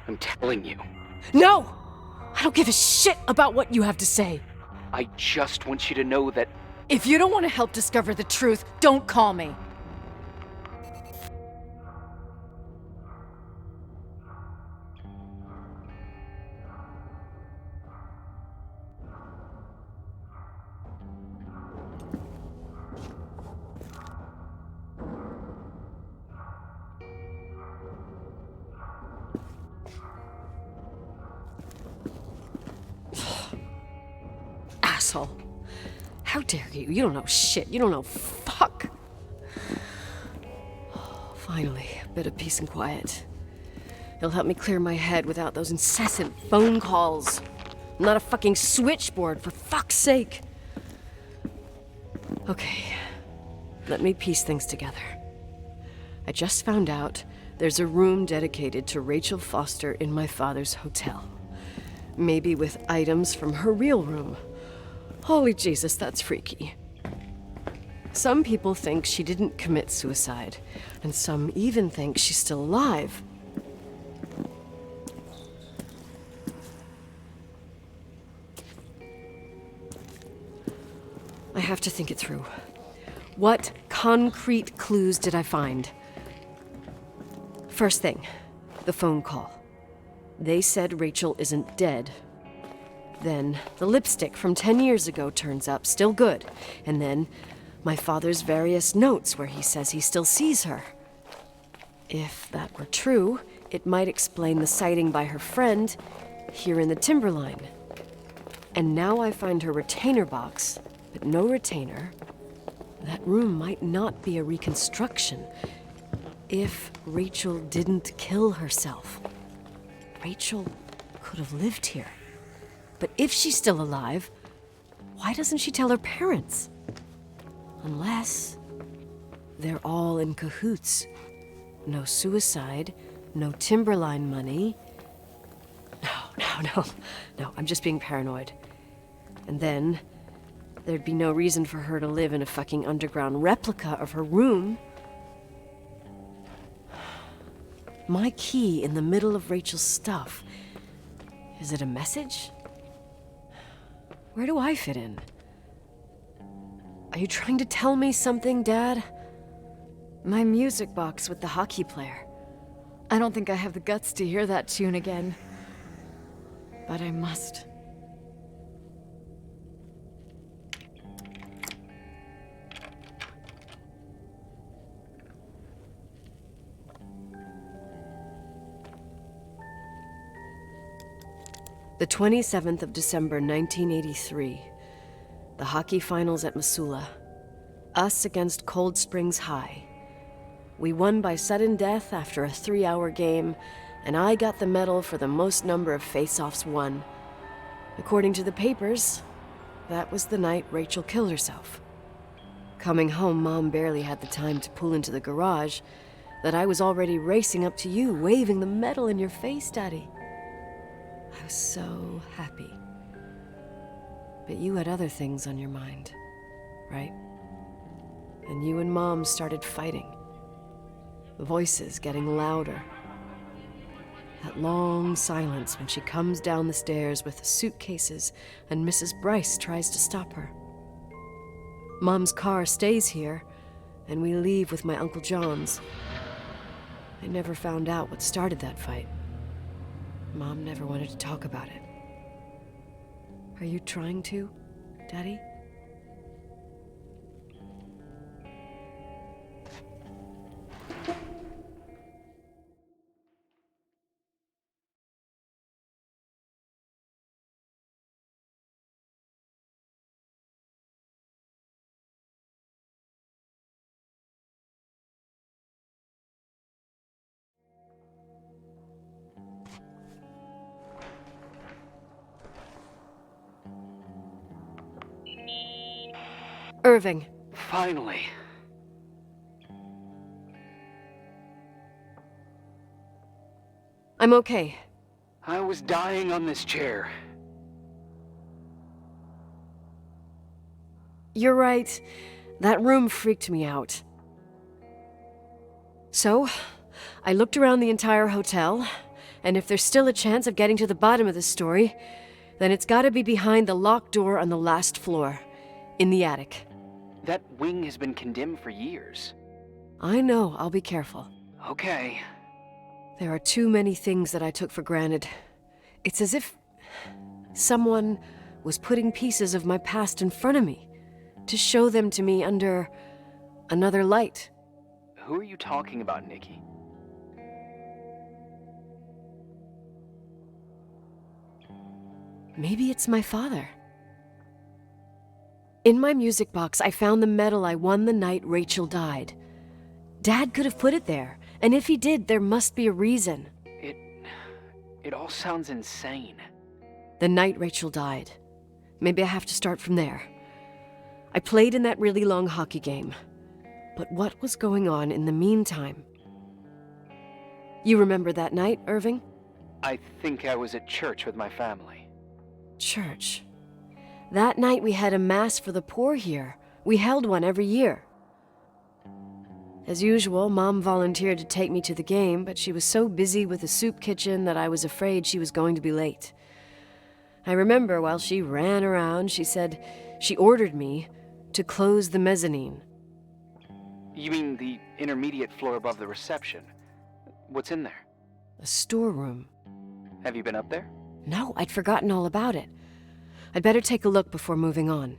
[SPEAKER 6] I'm telling you.
[SPEAKER 5] No! I don't give a shit about what you have to say.
[SPEAKER 6] I just want you to know that...
[SPEAKER 9] If you don't want to help discover the truth, don't call me.
[SPEAKER 5] Asshole. How dare you? You don't know shit. You don't know fuck. Finally, a bit of peace and quiet. It'll help me clear my head without those incessant phone calls. I'm not a fucking switchboard, for fuck's sake. Okay, let me piece things together. I just found out there's a room dedicated to Rachel Foster in my father's hotel. Maybe with items from her real room. Holy Jesus, that's freaky. Some people think she didn't commit suicide, and some even think she's still alive. I have to think it through. What concrete clues did I find? First thing, the phone call. They said Rachel isn't dead. Then the lipstick from 10 years ago turns up, still good. And then my father's various notes where he says he still sees her. If that were true, it might explain the sighting by her friend here in the Timberline. And now I find her retainer box, but no retainer. That room might not be a reconstruction. If Rachel didn't kill herself, Rachel could have lived here. But if she's still alive, Why doesn't she tell her parents? Unless they're all in cahoots. No suicide, no Timberline money. No, I'm just being paranoid. And then there'd be no reason for her to live in a fucking underground replica of her room. My key in the middle of Rachel's stuff. Is it a message? Where do I fit in? Are you trying to tell me something, Dad?
[SPEAKER 9] My music box with the hockey player. I don't think I have the guts to hear that tune again. But I must.
[SPEAKER 5] The 27th of December, 1983. The hockey finals at Missoula. Us against Cold Springs High. We won by sudden death after a 3-hour game, and I got the medal for the most number of face-offs won. According to the papers, that was the night Rachel killed herself. Coming home, Mom barely had the time to pull into the garage that I was already racing up to you, waving the medal in your face, Daddy. I was so happy. But you had other things on your mind, right? And you and Mom started fighting. The voices getting louder. That long silence when she comes down the stairs with the suitcases and Mrs. Bryce tries to stop her. Mom's car stays here, and we leave with my Uncle John's. I never found out what started that fight. Mom never wanted to talk about it. Are you trying to, Daddy? Irving.
[SPEAKER 6] Finally.
[SPEAKER 5] I'm okay.
[SPEAKER 6] I was dying on this chair.
[SPEAKER 5] You're right. That room freaked me out. So, I looked around the entire hotel, and if there's still a chance of getting to the bottom of this story, then it's gotta be behind the locked door on the last floor, in the attic.
[SPEAKER 6] That wing has been condemned for years.
[SPEAKER 5] I know, I'll be careful.
[SPEAKER 6] Okay.
[SPEAKER 5] There are too many things that I took for granted. It's as if someone was putting pieces of my past in front of me to show them to me under another light.
[SPEAKER 6] Who are you talking about, Nikki?
[SPEAKER 5] Maybe it's my father. In my music box, I found the medal I won the night Rachel died. Dad could have put it there, and if he did, there must be a reason.
[SPEAKER 6] It all sounds insane.
[SPEAKER 5] The night Rachel died. Maybe I have to start from there. I played in that really long hockey game. But what was going on in the meantime? You remember that night, Irving?
[SPEAKER 6] I think I was at church with my family.
[SPEAKER 5] Church? That night we had a mass for the poor here. We held one every year. As usual, Mom volunteered to take me to the game, but she was so busy with the soup kitchen that I was afraid she was going to be late. I remember while she ran around, she said she ordered me to close the mezzanine.
[SPEAKER 6] You mean the intermediate floor above the reception? What's in there?
[SPEAKER 5] A storeroom.
[SPEAKER 6] Have you been up there?
[SPEAKER 5] No, I'd forgotten all about it. I'd better take a look before moving on.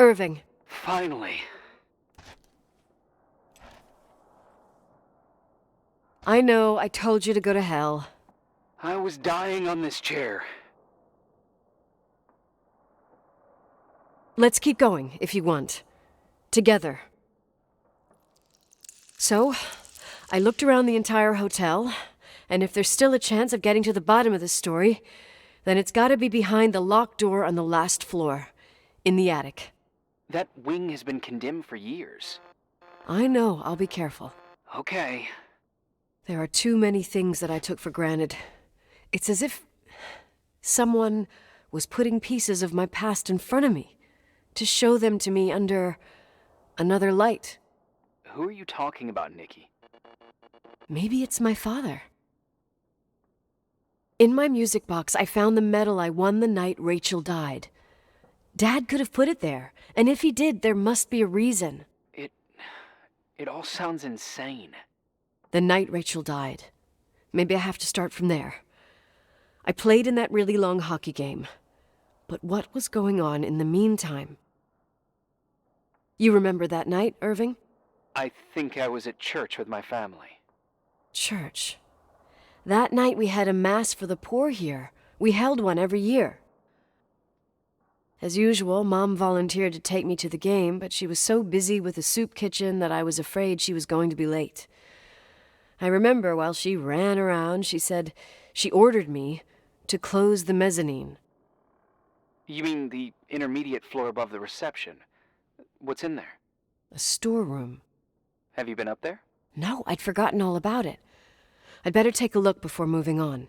[SPEAKER 5] Irving.
[SPEAKER 6] Finally.
[SPEAKER 5] I know, I told you to go to hell.
[SPEAKER 6] I was dying on this chair.
[SPEAKER 5] Let's keep going, if you want. Together. So, I looked around the entire hotel, and if there's still a chance of getting to the bottom of this story, then it's gotta be behind the locked door on the last floor, in the attic.
[SPEAKER 6] That wing has been condemned for years.
[SPEAKER 5] I know, I'll be careful.
[SPEAKER 6] Okay.
[SPEAKER 5] There are too many things that I took for granted. It's as if someone was putting pieces of my past in front of me to show them to me under another light.
[SPEAKER 6] Who are you talking about, Nikki?
[SPEAKER 5] Maybe it's my father. In my music box, I found the medal I won the night Rachel died. Dad could have put it there, and if he did, there must be a reason.
[SPEAKER 6] It all sounds insane.
[SPEAKER 5] The night Rachel died. Maybe I have to start from there. I played in that really long hockey game. But what was going on in the meantime? You remember that night, Irving?
[SPEAKER 6] I think I was at church with my family.
[SPEAKER 5] Church. That night we had a mass for the poor here. We held one every year. As usual, Mom volunteered to take me to the game, but she was so busy with the soup kitchen that I was afraid she was going to be late. I remember while she ran around, she said she ordered me to close the mezzanine.
[SPEAKER 6] You mean the intermediate floor above the reception? What's in there?
[SPEAKER 5] A storeroom.
[SPEAKER 6] Have you been up there?
[SPEAKER 5] No, I'd forgotten all about it. I'd better take a look before moving on.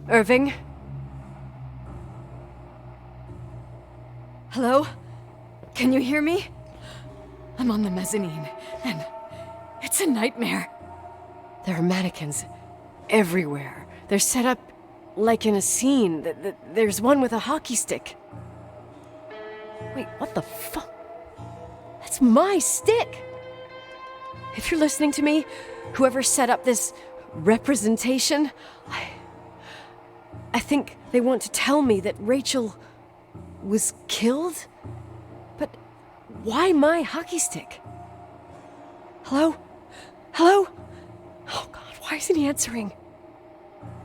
[SPEAKER 5] Irving? Hello? Can you hear me?
[SPEAKER 9] I'm on the mezzanine, and it's a nightmare.
[SPEAKER 5] There are mannequins everywhere. They're set up like in a scene. There's one with a hockey stick. Wait, what the fuck? That's my stick! If you're listening to me, whoever set up this representation, I think they want to tell me that Rachel was killed? But why my hockey stick? Hello? Hello? Oh God, why isn't he answering?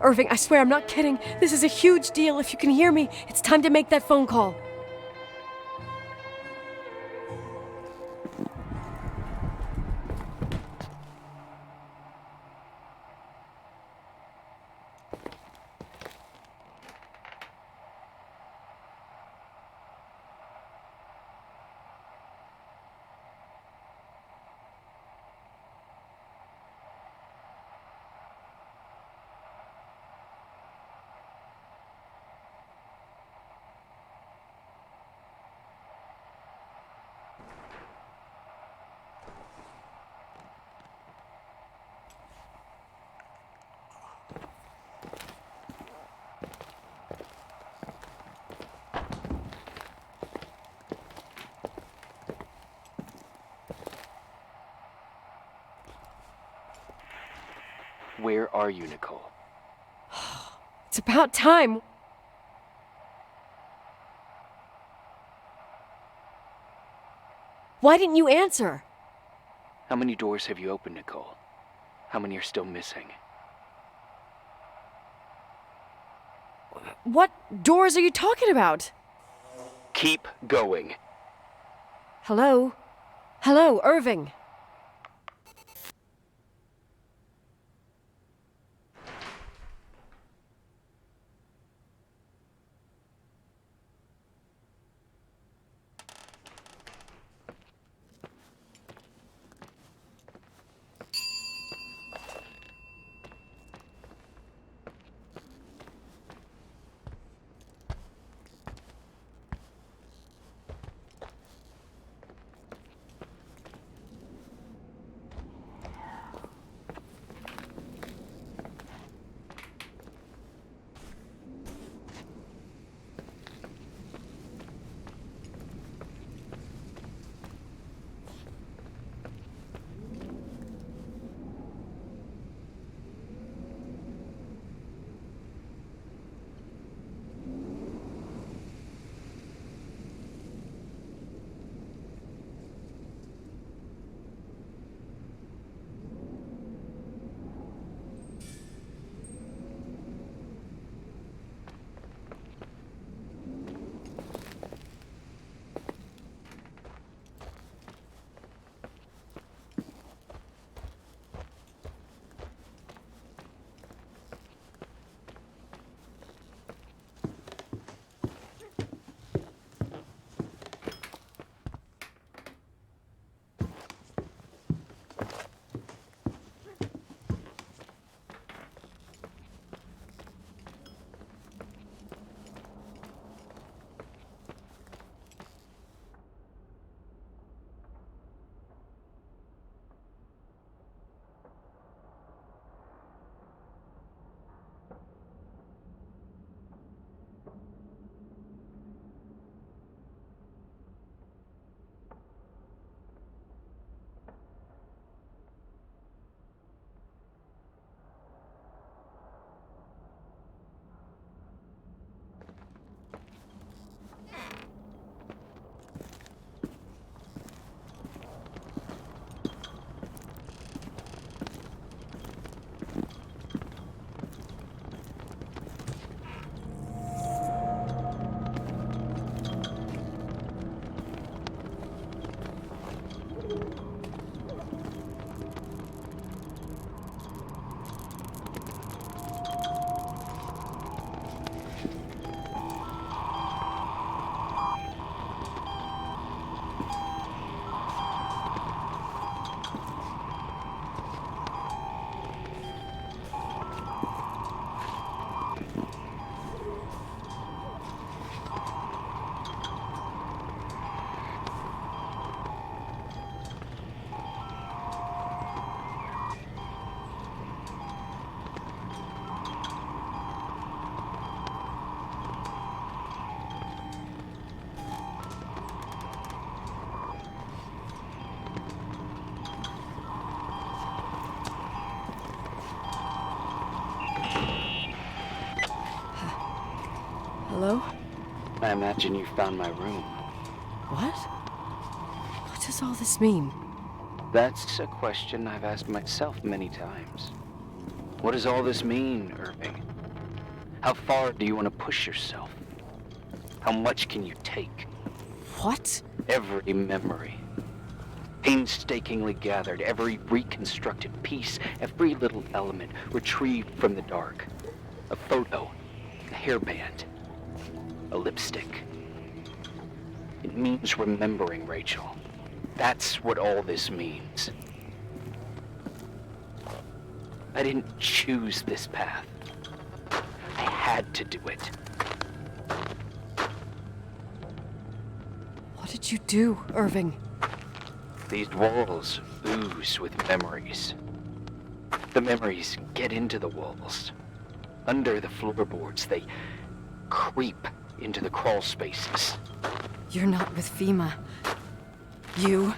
[SPEAKER 5] Irving, I swear I'm not kidding. This is a huge deal. If you can hear me, it's time to make that phone call.
[SPEAKER 6] Where are you, Nicole?
[SPEAKER 5] It's about time. Why didn't you answer?
[SPEAKER 6] How many doors have you opened, Nicole? How many are still missing?
[SPEAKER 5] What doors are you talking about?
[SPEAKER 6] Keep going.
[SPEAKER 5] Hello? Hello, Irving. Hello?
[SPEAKER 6] I imagine you found my room.
[SPEAKER 5] What? What does all this mean?
[SPEAKER 6] That's a question I've asked myself many times. What does all this mean, Irving? How far do you want to push yourself? How much can you take?
[SPEAKER 9] What?
[SPEAKER 6] Every memory. Painstakingly gathered, every reconstructed piece, every little element retrieved from the dark. A photo, a hairband, a lipstick. It means remembering, Rachel. That's what all this means. I didn't choose this path. I had to do it.
[SPEAKER 9] What did you do, Irving?
[SPEAKER 6] These walls ooze with memories. The memories get into the walls. Under the floorboards, they creep into the crawl spaces.
[SPEAKER 9] You're not with FEMA. You...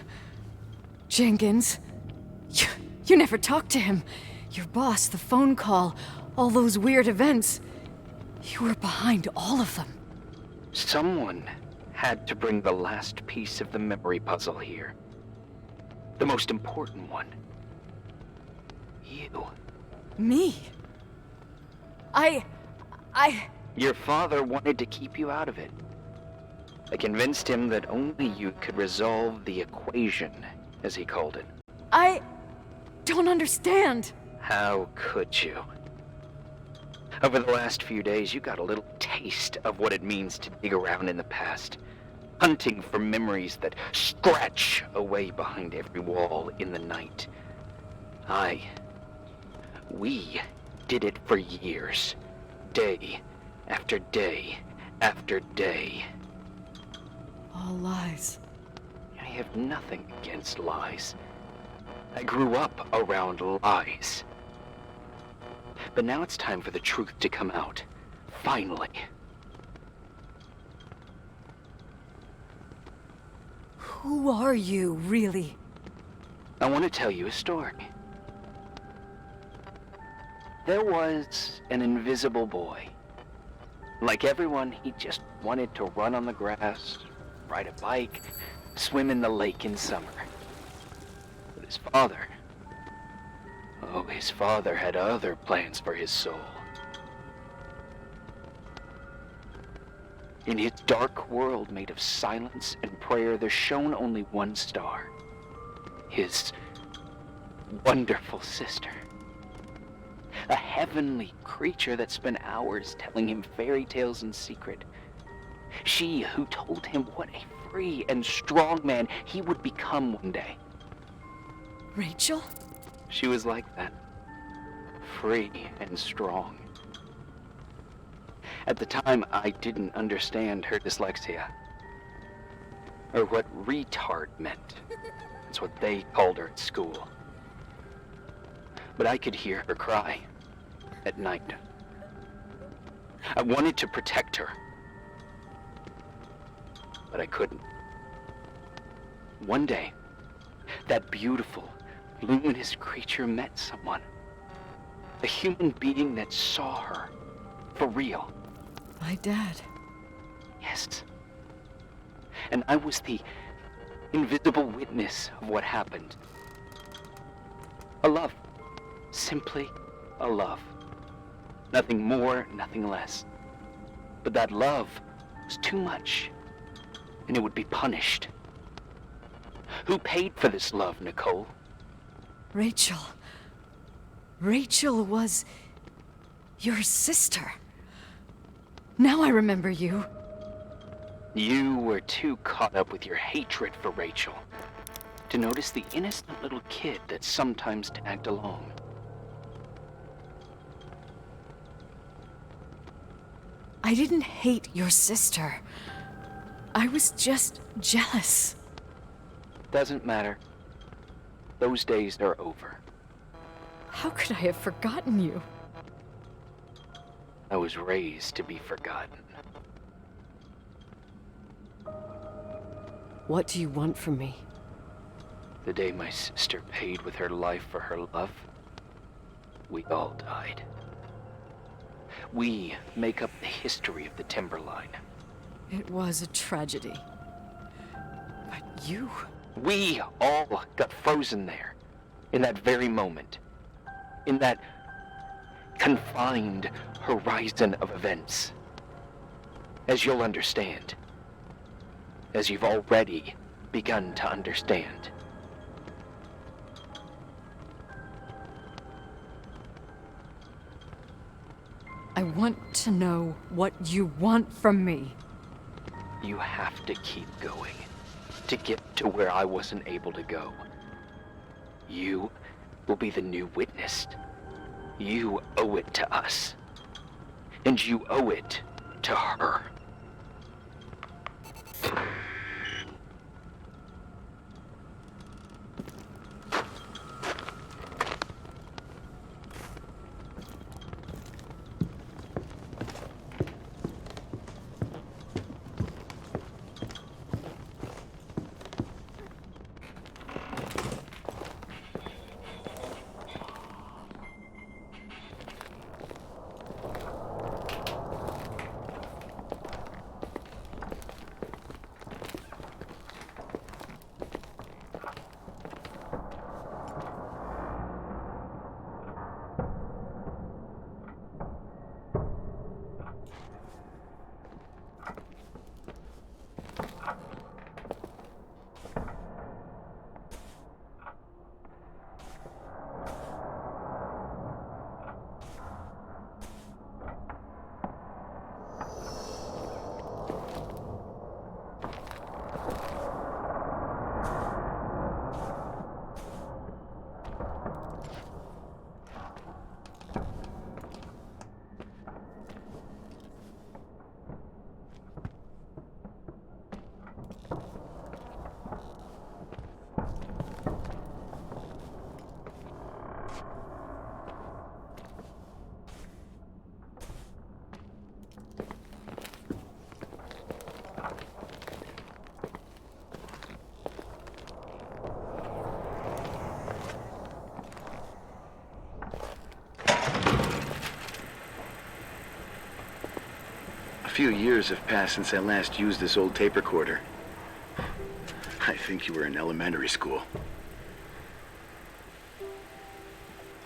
[SPEAKER 9] Jenkins... You never talked to him. Your boss, the phone call, all those weird events. You were behind all of them.
[SPEAKER 6] Someone had to bring the last piece of the memory puzzle here. The most important one. You.
[SPEAKER 9] Me? I...
[SPEAKER 6] Your father wanted to keep you out of it. I convinced him that only you could resolve the equation, as he called it.
[SPEAKER 9] I don't understand.
[SPEAKER 6] How could you? Over the last few days, you got a little taste of what it means to dig around in the past, hunting for memories that scratch away behind every wall in the night. We did it for years, day after day after day.
[SPEAKER 9] All lies.
[SPEAKER 6] I have nothing against lies. I grew up around lies. But now it's time for the truth to come out. Finally.
[SPEAKER 9] Who are you, really?
[SPEAKER 6] I want to tell you a story. There was an invisible boy. Like everyone, he just wanted to run on the grass, ride a bike, swim in the lake in summer. But his father had other plans for his soul. In his dark world made of silence and prayer, there shone only one star. His wonderful sister. A heavenly creature that spent hours telling him fairy tales in secret. She who told him what a free and strong man he would become one day.
[SPEAKER 9] Rachel?
[SPEAKER 6] She was like that. Free and strong. At the time, I didn't understand her dyslexia. Or what retard meant. That's what they called her at school. But I could hear her cry at night. I wanted to protect her. But I couldn't. One day, that beautiful, luminous creature met someone. A human being that saw her. For real.
[SPEAKER 9] My dad.
[SPEAKER 6] Yes. And I was the invisible witness of what happened. A love. Simply a love. Nothing more, nothing less. But that love was too much, and it would be punished. Who paid for this love, Nicole?
[SPEAKER 9] Rachel. Rachel was your sister. Now I remember you.
[SPEAKER 6] You were too caught up with your hatred for Rachel to notice the innocent little kid that sometimes tagged along.
[SPEAKER 9] I didn't hate your sister. I was just jealous.
[SPEAKER 6] Doesn't matter. Those days are over.
[SPEAKER 9] How could I have forgotten you?
[SPEAKER 6] I was raised to be forgotten.
[SPEAKER 5] What do you want from me?
[SPEAKER 6] The day my sister paid with her life for her love, we all died. We make up the history of the Timberline.
[SPEAKER 5] It was a tragedy. But you...
[SPEAKER 6] We all got frozen there, in that very moment. In that confined horizon of events. As you'll understand. As you've already begun to understand.
[SPEAKER 5] I want to know what you want from me.
[SPEAKER 6] You have to keep going to get to where I wasn't able to go. You will be the new witness. You owe it to us. And you owe it to her.
[SPEAKER 13] A few years have passed since I last used this old tape recorder. I think you were in elementary school.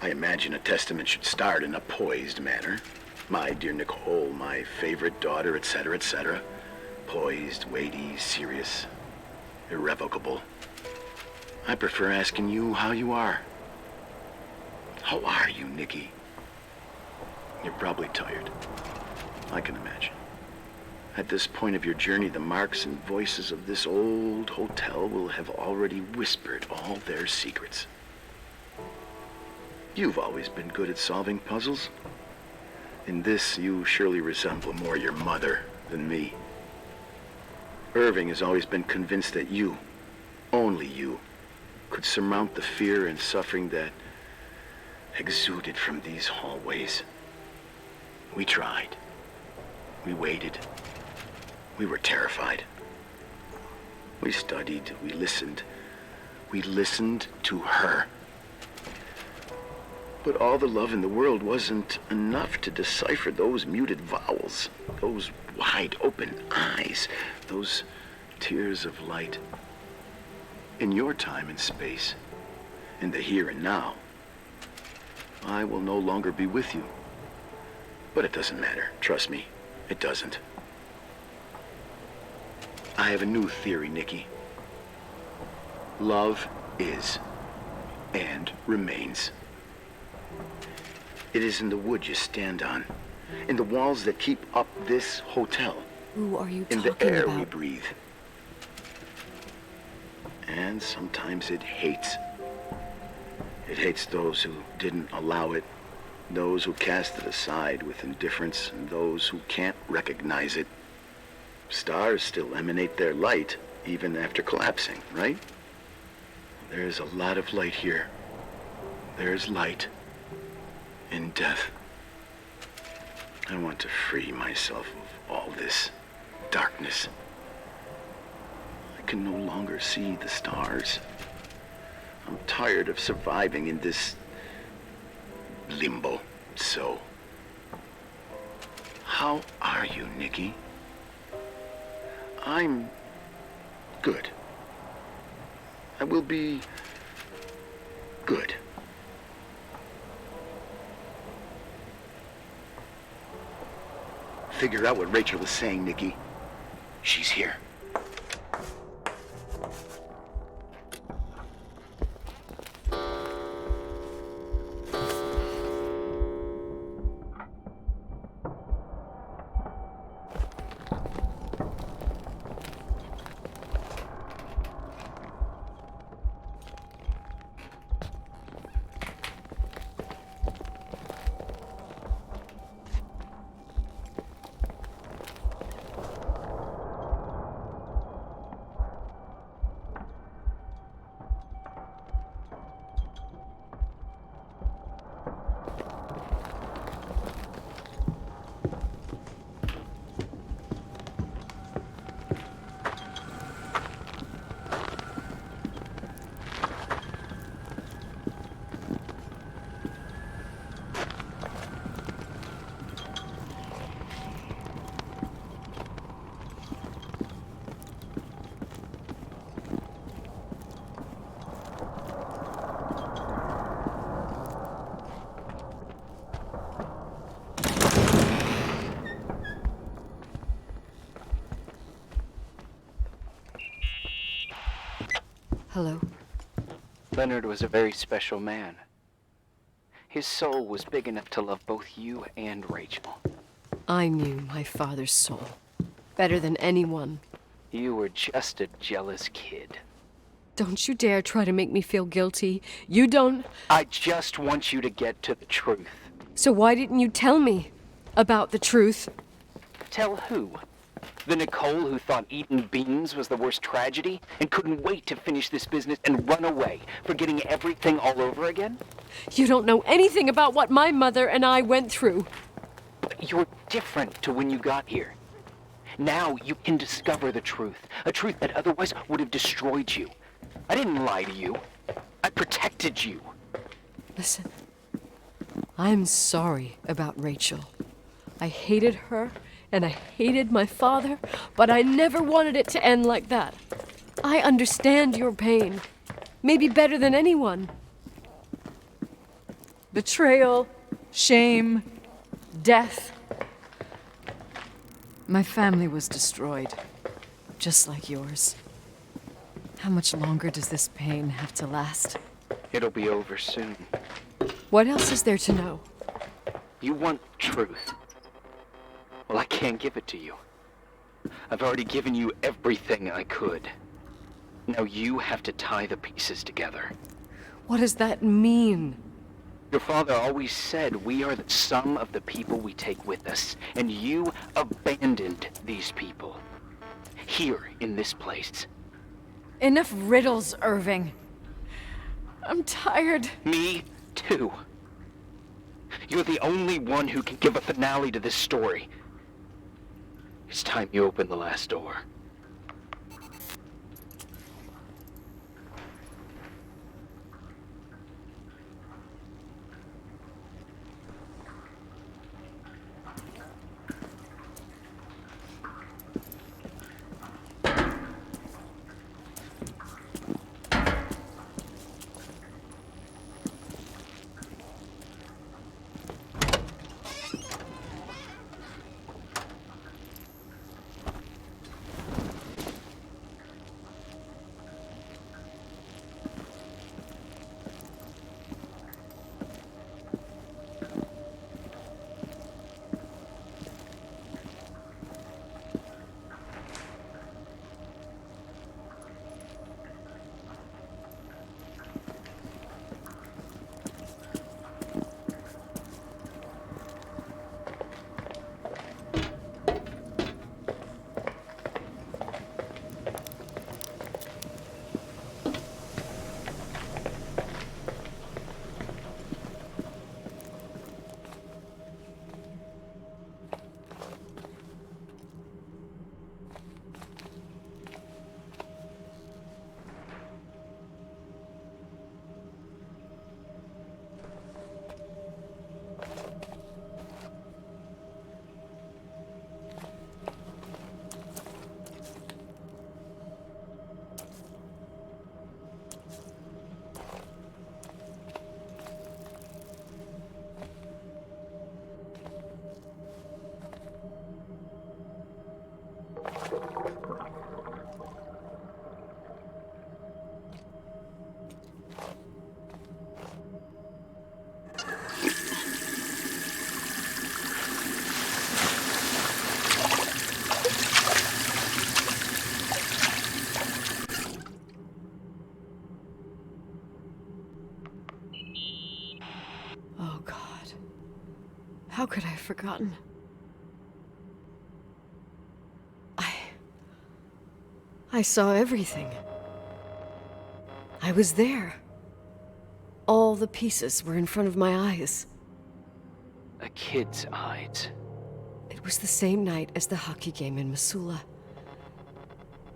[SPEAKER 13] I imagine a testament should start in a poised manner. My dear Nicole, my favorite daughter, etc., etc. Poised, weighty, serious, irrevocable. I prefer asking you how you are. How are you, Nikki? You're probably tired. I can imagine. At this point of your journey, the marks and voices of this old hotel will have already whispered all their secrets. You've always been good at solving puzzles. In this, you surely resemble more your mother than me. Irving has always been convinced that you, only you, could surmount the fear and suffering that exuded from these hallways. We tried. We waited. We were terrified. We studied. We listened. We listened to her. But all the love in the world wasn't enough to decipher those muted vowels, those wide open eyes, those tears of light. In your time and space, in the here and now, I will no longer be with you. But it doesn't matter. Trust me, it doesn't. I have a new theory, Nikki. Love is and remains. It is in the wood you stand on, in the walls that keep up this hotel,
[SPEAKER 5] Who are you
[SPEAKER 13] in
[SPEAKER 5] talking
[SPEAKER 13] the air
[SPEAKER 5] about?
[SPEAKER 13] we breathe. And sometimes it hates. It hates those who didn't allow it, those who cast it aside with indifference, and those who can't recognize it. Stars still emanate their light, even after collapsing, right? There's a lot of light here. There's light in death. I want to free myself of all this darkness. I can no longer see the stars. I'm tired of surviving in this limbo. So, how are you, Nikki? I'm good. I will be good. figure out what Rachel was saying, Nikki. She's here.
[SPEAKER 5] Hello.
[SPEAKER 6] Leonard was a very special man. His soul was big enough to love both you and Rachel.
[SPEAKER 5] I knew my father's soul better than anyone.
[SPEAKER 6] You were just a jealous kid.
[SPEAKER 5] Don't you dare try to make me feel guilty. You don't...
[SPEAKER 6] I just want you to get to the truth.
[SPEAKER 5] So why didn't you tell me about the truth?
[SPEAKER 6] Tell who? The Nicole who thought eating beans was the worst tragedy and couldn't wait to finish this business and run away, forgetting everything all over again?
[SPEAKER 5] You don't know anything about what my mother and I went through.
[SPEAKER 6] But you're different to when you got here. Now you can discover the truth, a truth that otherwise would have destroyed you. I didn't lie to you. I protected you.
[SPEAKER 5] Listen, I'm sorry about Rachel. I hated her, and I hated my father, but I never wanted it to end like that. I understand your pain, maybe better than anyone.
[SPEAKER 9] Betrayal, shame, death. My family was destroyed, just like yours. How much longer does this pain have to last?
[SPEAKER 6] It'll be over soon.
[SPEAKER 5] What else is there to know?
[SPEAKER 6] You want truth. Well, I can't give it to you. I've already given you everything I could. Now you have to tie the pieces together.
[SPEAKER 5] What does that mean?
[SPEAKER 6] Your father always said we are the sum of the people we take with us, and you abandoned these people. Here, in this place.
[SPEAKER 9] Enough riddles, Irving. I'm tired.
[SPEAKER 6] Me, too. You're the only one who can give a finale to this story. It's time you open the last door.
[SPEAKER 5] How could I have forgotten? I saw everything. I was there. All the pieces were in front of my eyes.
[SPEAKER 6] A kid's eyes.
[SPEAKER 5] It was the same night as the hockey game in Missoula.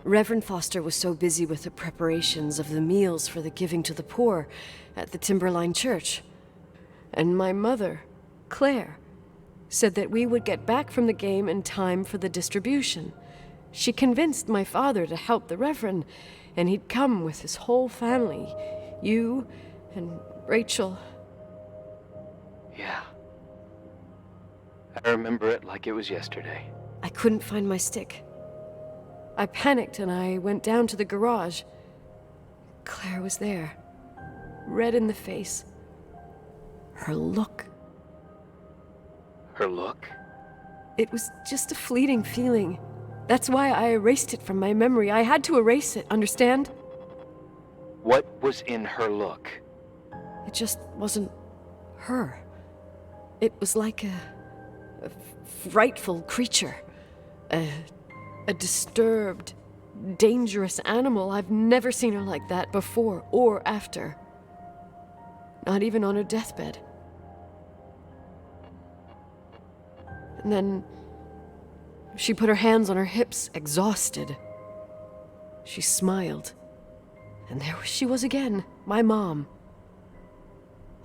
[SPEAKER 5] Reverend Foster was so busy with the preparations of the meals for the giving to the poor at the Timberline Church. And my mother, Claire, said that we would get back from the game in time for the distribution. She convinced my father to help the Reverend, and he'd come with his whole family. You and Rachel.
[SPEAKER 6] Yeah. I remember it like it was yesterday.
[SPEAKER 5] I couldn't find my stick. I panicked and I went down to the garage. Claire was there, red in the face. Her look.
[SPEAKER 6] Her look?
[SPEAKER 5] It was just a fleeting feeling. That's why I erased it from my memory. I had to erase it, understand?
[SPEAKER 6] What was in her look?
[SPEAKER 5] It just wasn't her. It was like a frightful creature. A disturbed, dangerous animal. I've never seen her like that before or after. Not even on her deathbed. And then she put her hands on her hips, exhausted. She smiled. And there she was again, my mom.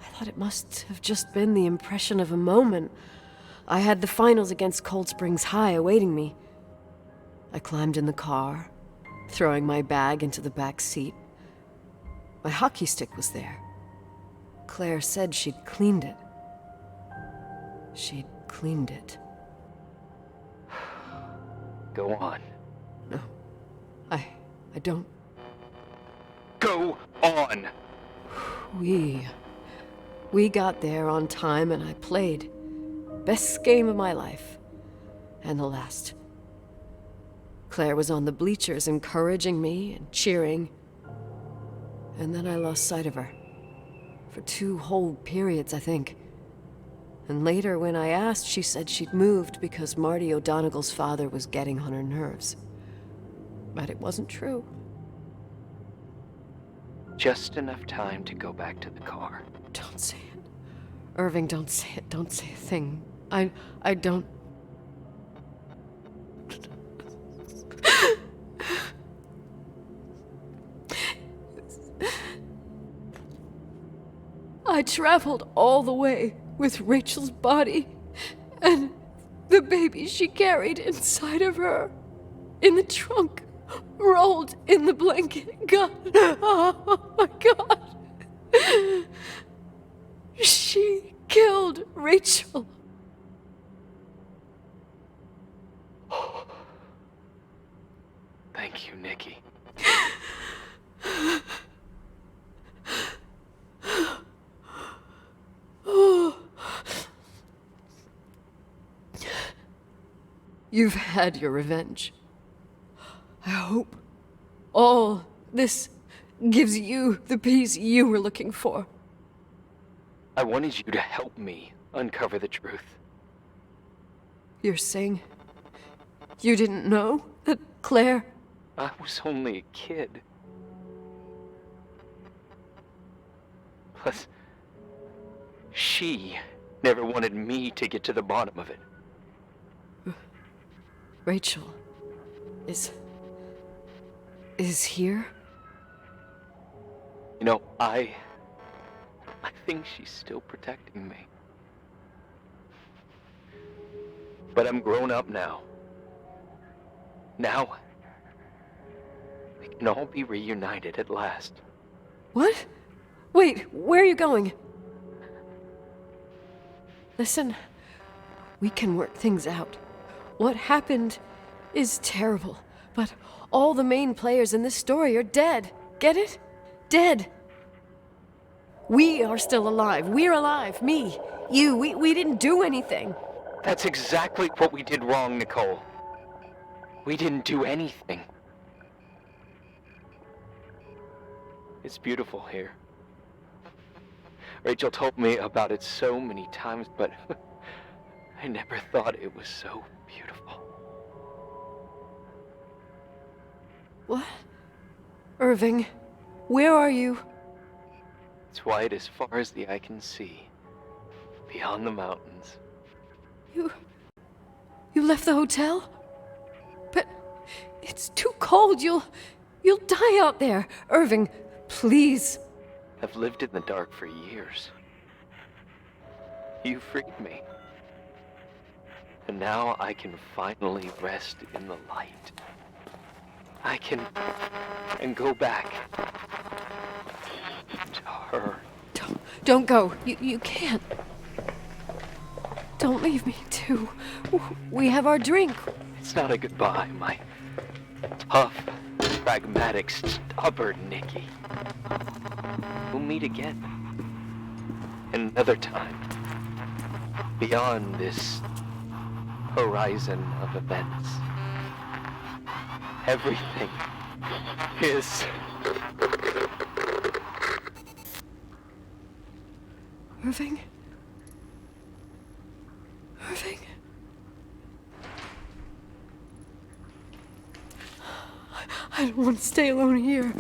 [SPEAKER 5] I thought it must have just been the impression of a moment. I had the finals against Cold Springs High awaiting me. I climbed in the car, throwing my bag into the back seat. My hockey stick was there. Claire said she'd cleaned it. She'd cleaned it.
[SPEAKER 6] Go on.
[SPEAKER 5] No. I don't.
[SPEAKER 6] Go on!
[SPEAKER 5] We got there on time and I played. Best game of my life. And the last. Claire was on the bleachers encouraging me and cheering. And then I lost sight of her. For 2 whole periods, I think. And later, when I asked, she said she'd moved because Marty O'Donegal's father was getting on her nerves. But it wasn't true.
[SPEAKER 6] Just enough time to go back to the car.
[SPEAKER 5] Don't say it. Irving, don't say it. Don't say a thing. I don't... I traveled all the way with Rachel's body and the baby she carried inside of her in the trunk, rolled in the blanket. God, oh my God. She killed Rachel.
[SPEAKER 6] Thank you, Nikki.
[SPEAKER 5] You've had your revenge. I hope all this gives you the peace you were looking for.
[SPEAKER 6] I wanted you to help me uncover the truth.
[SPEAKER 5] You're saying you didn't know that Claire...
[SPEAKER 6] I was only a kid. Plus, she never wanted me to get to the bottom of it.
[SPEAKER 5] Rachel is here?
[SPEAKER 6] You know, I think she's still protecting me. But I'm grown up now. Now, we can all be reunited at last.
[SPEAKER 5] What? Wait, where are you going? Listen, we can work things out. What happened is terrible, but all the main players in this story are dead. Get it? Dead. We are still alive. We're alive. Me, you, we didn't do anything.
[SPEAKER 6] That's exactly what we did wrong, Nicole. We didn't do anything. It's beautiful here. Rachel told me about it so many times, but I never thought it was so beautiful.
[SPEAKER 5] What? Irving, where are you?
[SPEAKER 6] It's white as far as the eye can see, beyond the mountains.
[SPEAKER 5] You left the hotel? But it's too cold. You'll die out there. Irving, please.
[SPEAKER 6] I've lived in the dark for years. You freed me. And now I can finally rest in the light. I can go back to her.
[SPEAKER 5] Don't go. You can't. Don't leave me, too. We have our drink.
[SPEAKER 6] It's not a goodbye, my tough, pragmatic, stubborn Nikki. We'll meet again. Another time. Beyond this horizon of events. Everything is...
[SPEAKER 5] Irving? Irving? I don't want to stay alone here.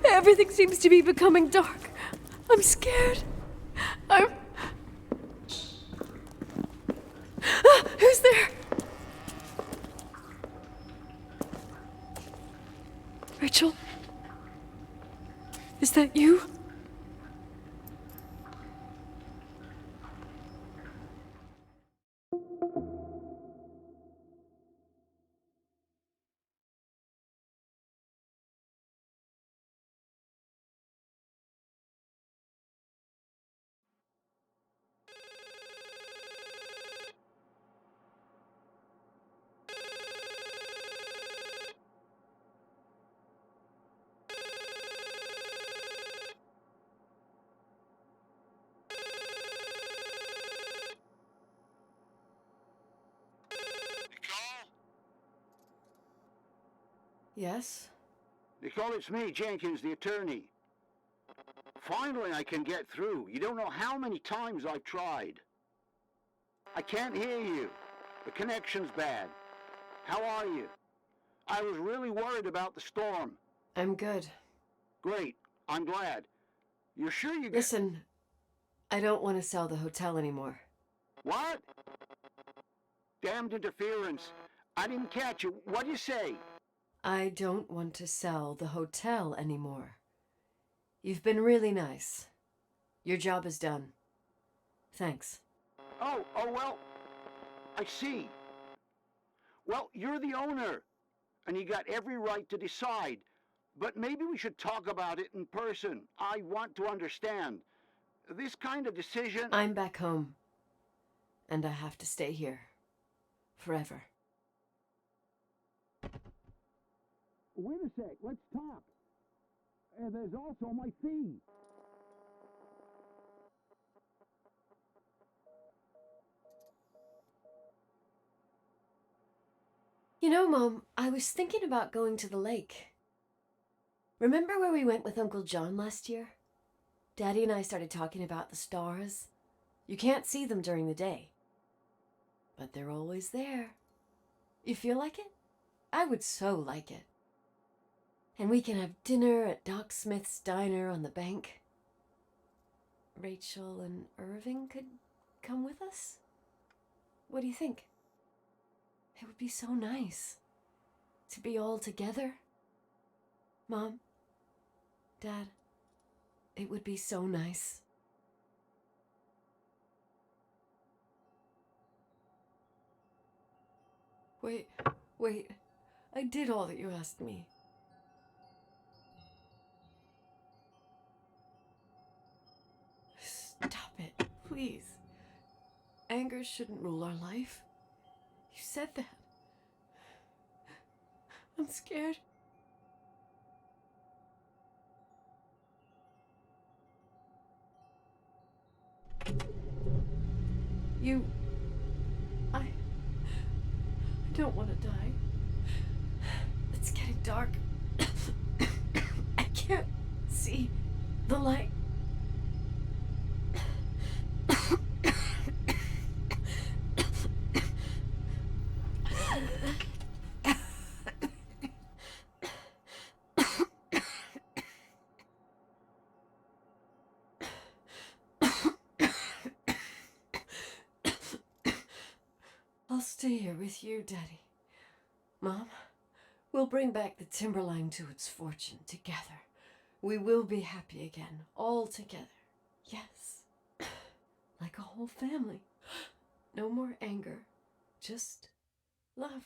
[SPEAKER 5] Everything seems to be becoming dark. I'm scared. Who's there? Rachel? Is that you? Yes?
[SPEAKER 4] Nicole, it's me, Jenkins, the attorney. Finally, I can get through. You don't know how many times I've tried. I can't hear you. The connection's bad. How are you? I was really worried about the storm.
[SPEAKER 5] I'm good.
[SPEAKER 4] Great. I'm glad. You're sure you...
[SPEAKER 5] Listen, I don't want to sell the hotel anymore.
[SPEAKER 4] What? Damned interference. I didn't catch you. What'd you say?
[SPEAKER 5] I don't want to sell the hotel anymore. You've been really nice. Your job is done. Thanks.
[SPEAKER 4] Oh, well, I see. Well, you're the owner, and you got every right to decide. But maybe we should talk about it in person. I want to understand. This kind of decision...
[SPEAKER 5] I'm back home, and I have to stay here. Forever.
[SPEAKER 4] Wait a sec, let's talk. There's also my fee.
[SPEAKER 5] You know, Mom, I was thinking about going to the lake. Remember where we went with Uncle John last year? Daddy and I started talking about the stars. You can't see them during the day, but they're always there. You feel like it? I would so like it. And we can have dinner at Doc Smith's diner on the bank. Rachel and Irving could come with us? What do you think? It would be so nice to be all together. Mom, Dad, it would be so nice. Wait, I did all that you asked me. Stop it, please. Anger shouldn't rule our life. You said that. I'm scared. I don't want to die. It's getting dark. I can't see the light. with you, Daddy. Mom, we'll bring back the timberline to its fortune together. We will be happy again, all together. Yes. Like a whole family. No more anger, just love.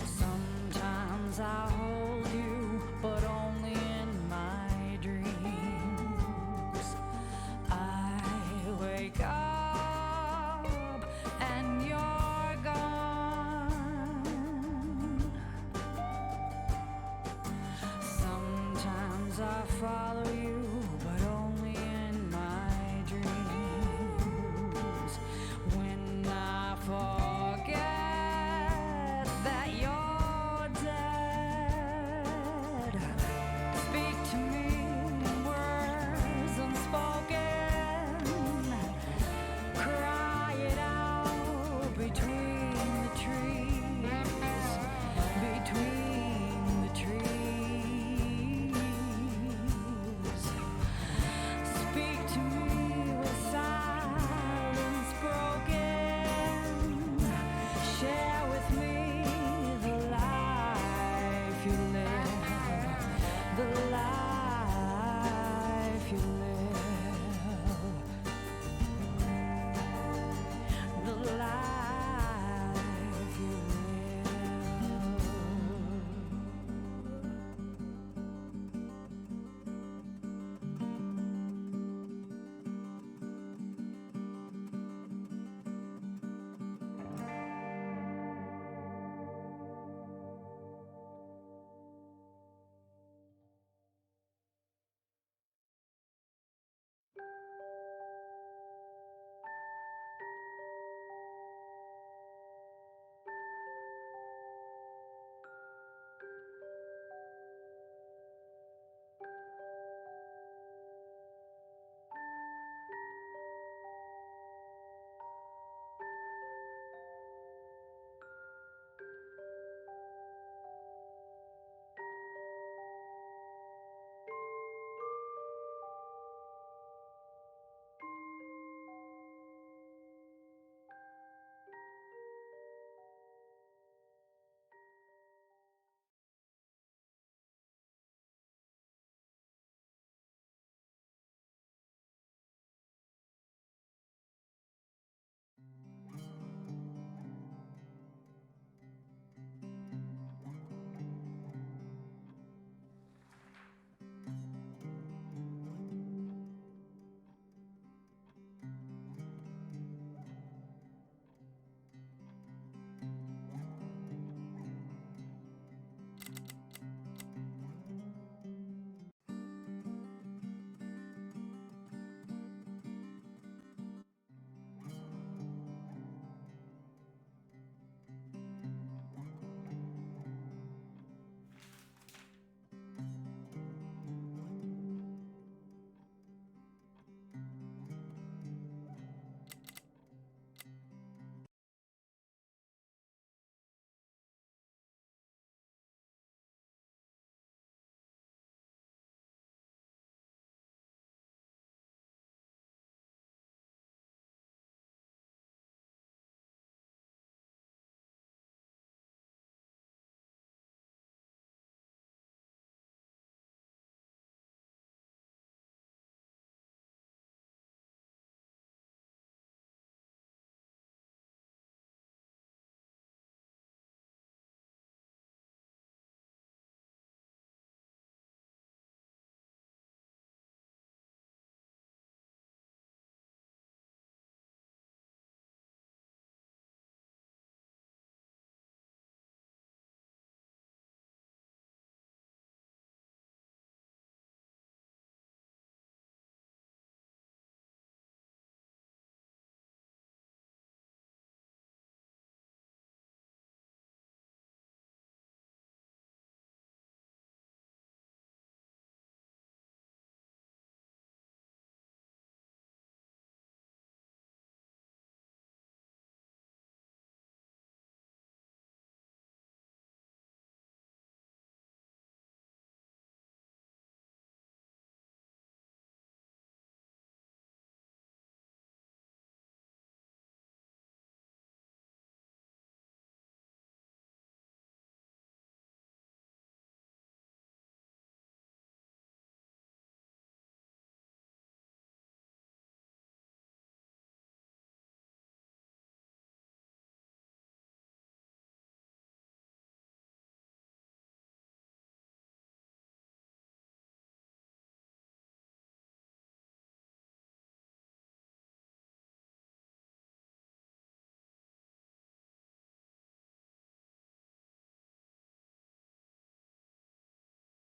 [SPEAKER 14] Sometimes I hold you, but only in my dreams. I wake up and you're gone. Sometimes I follow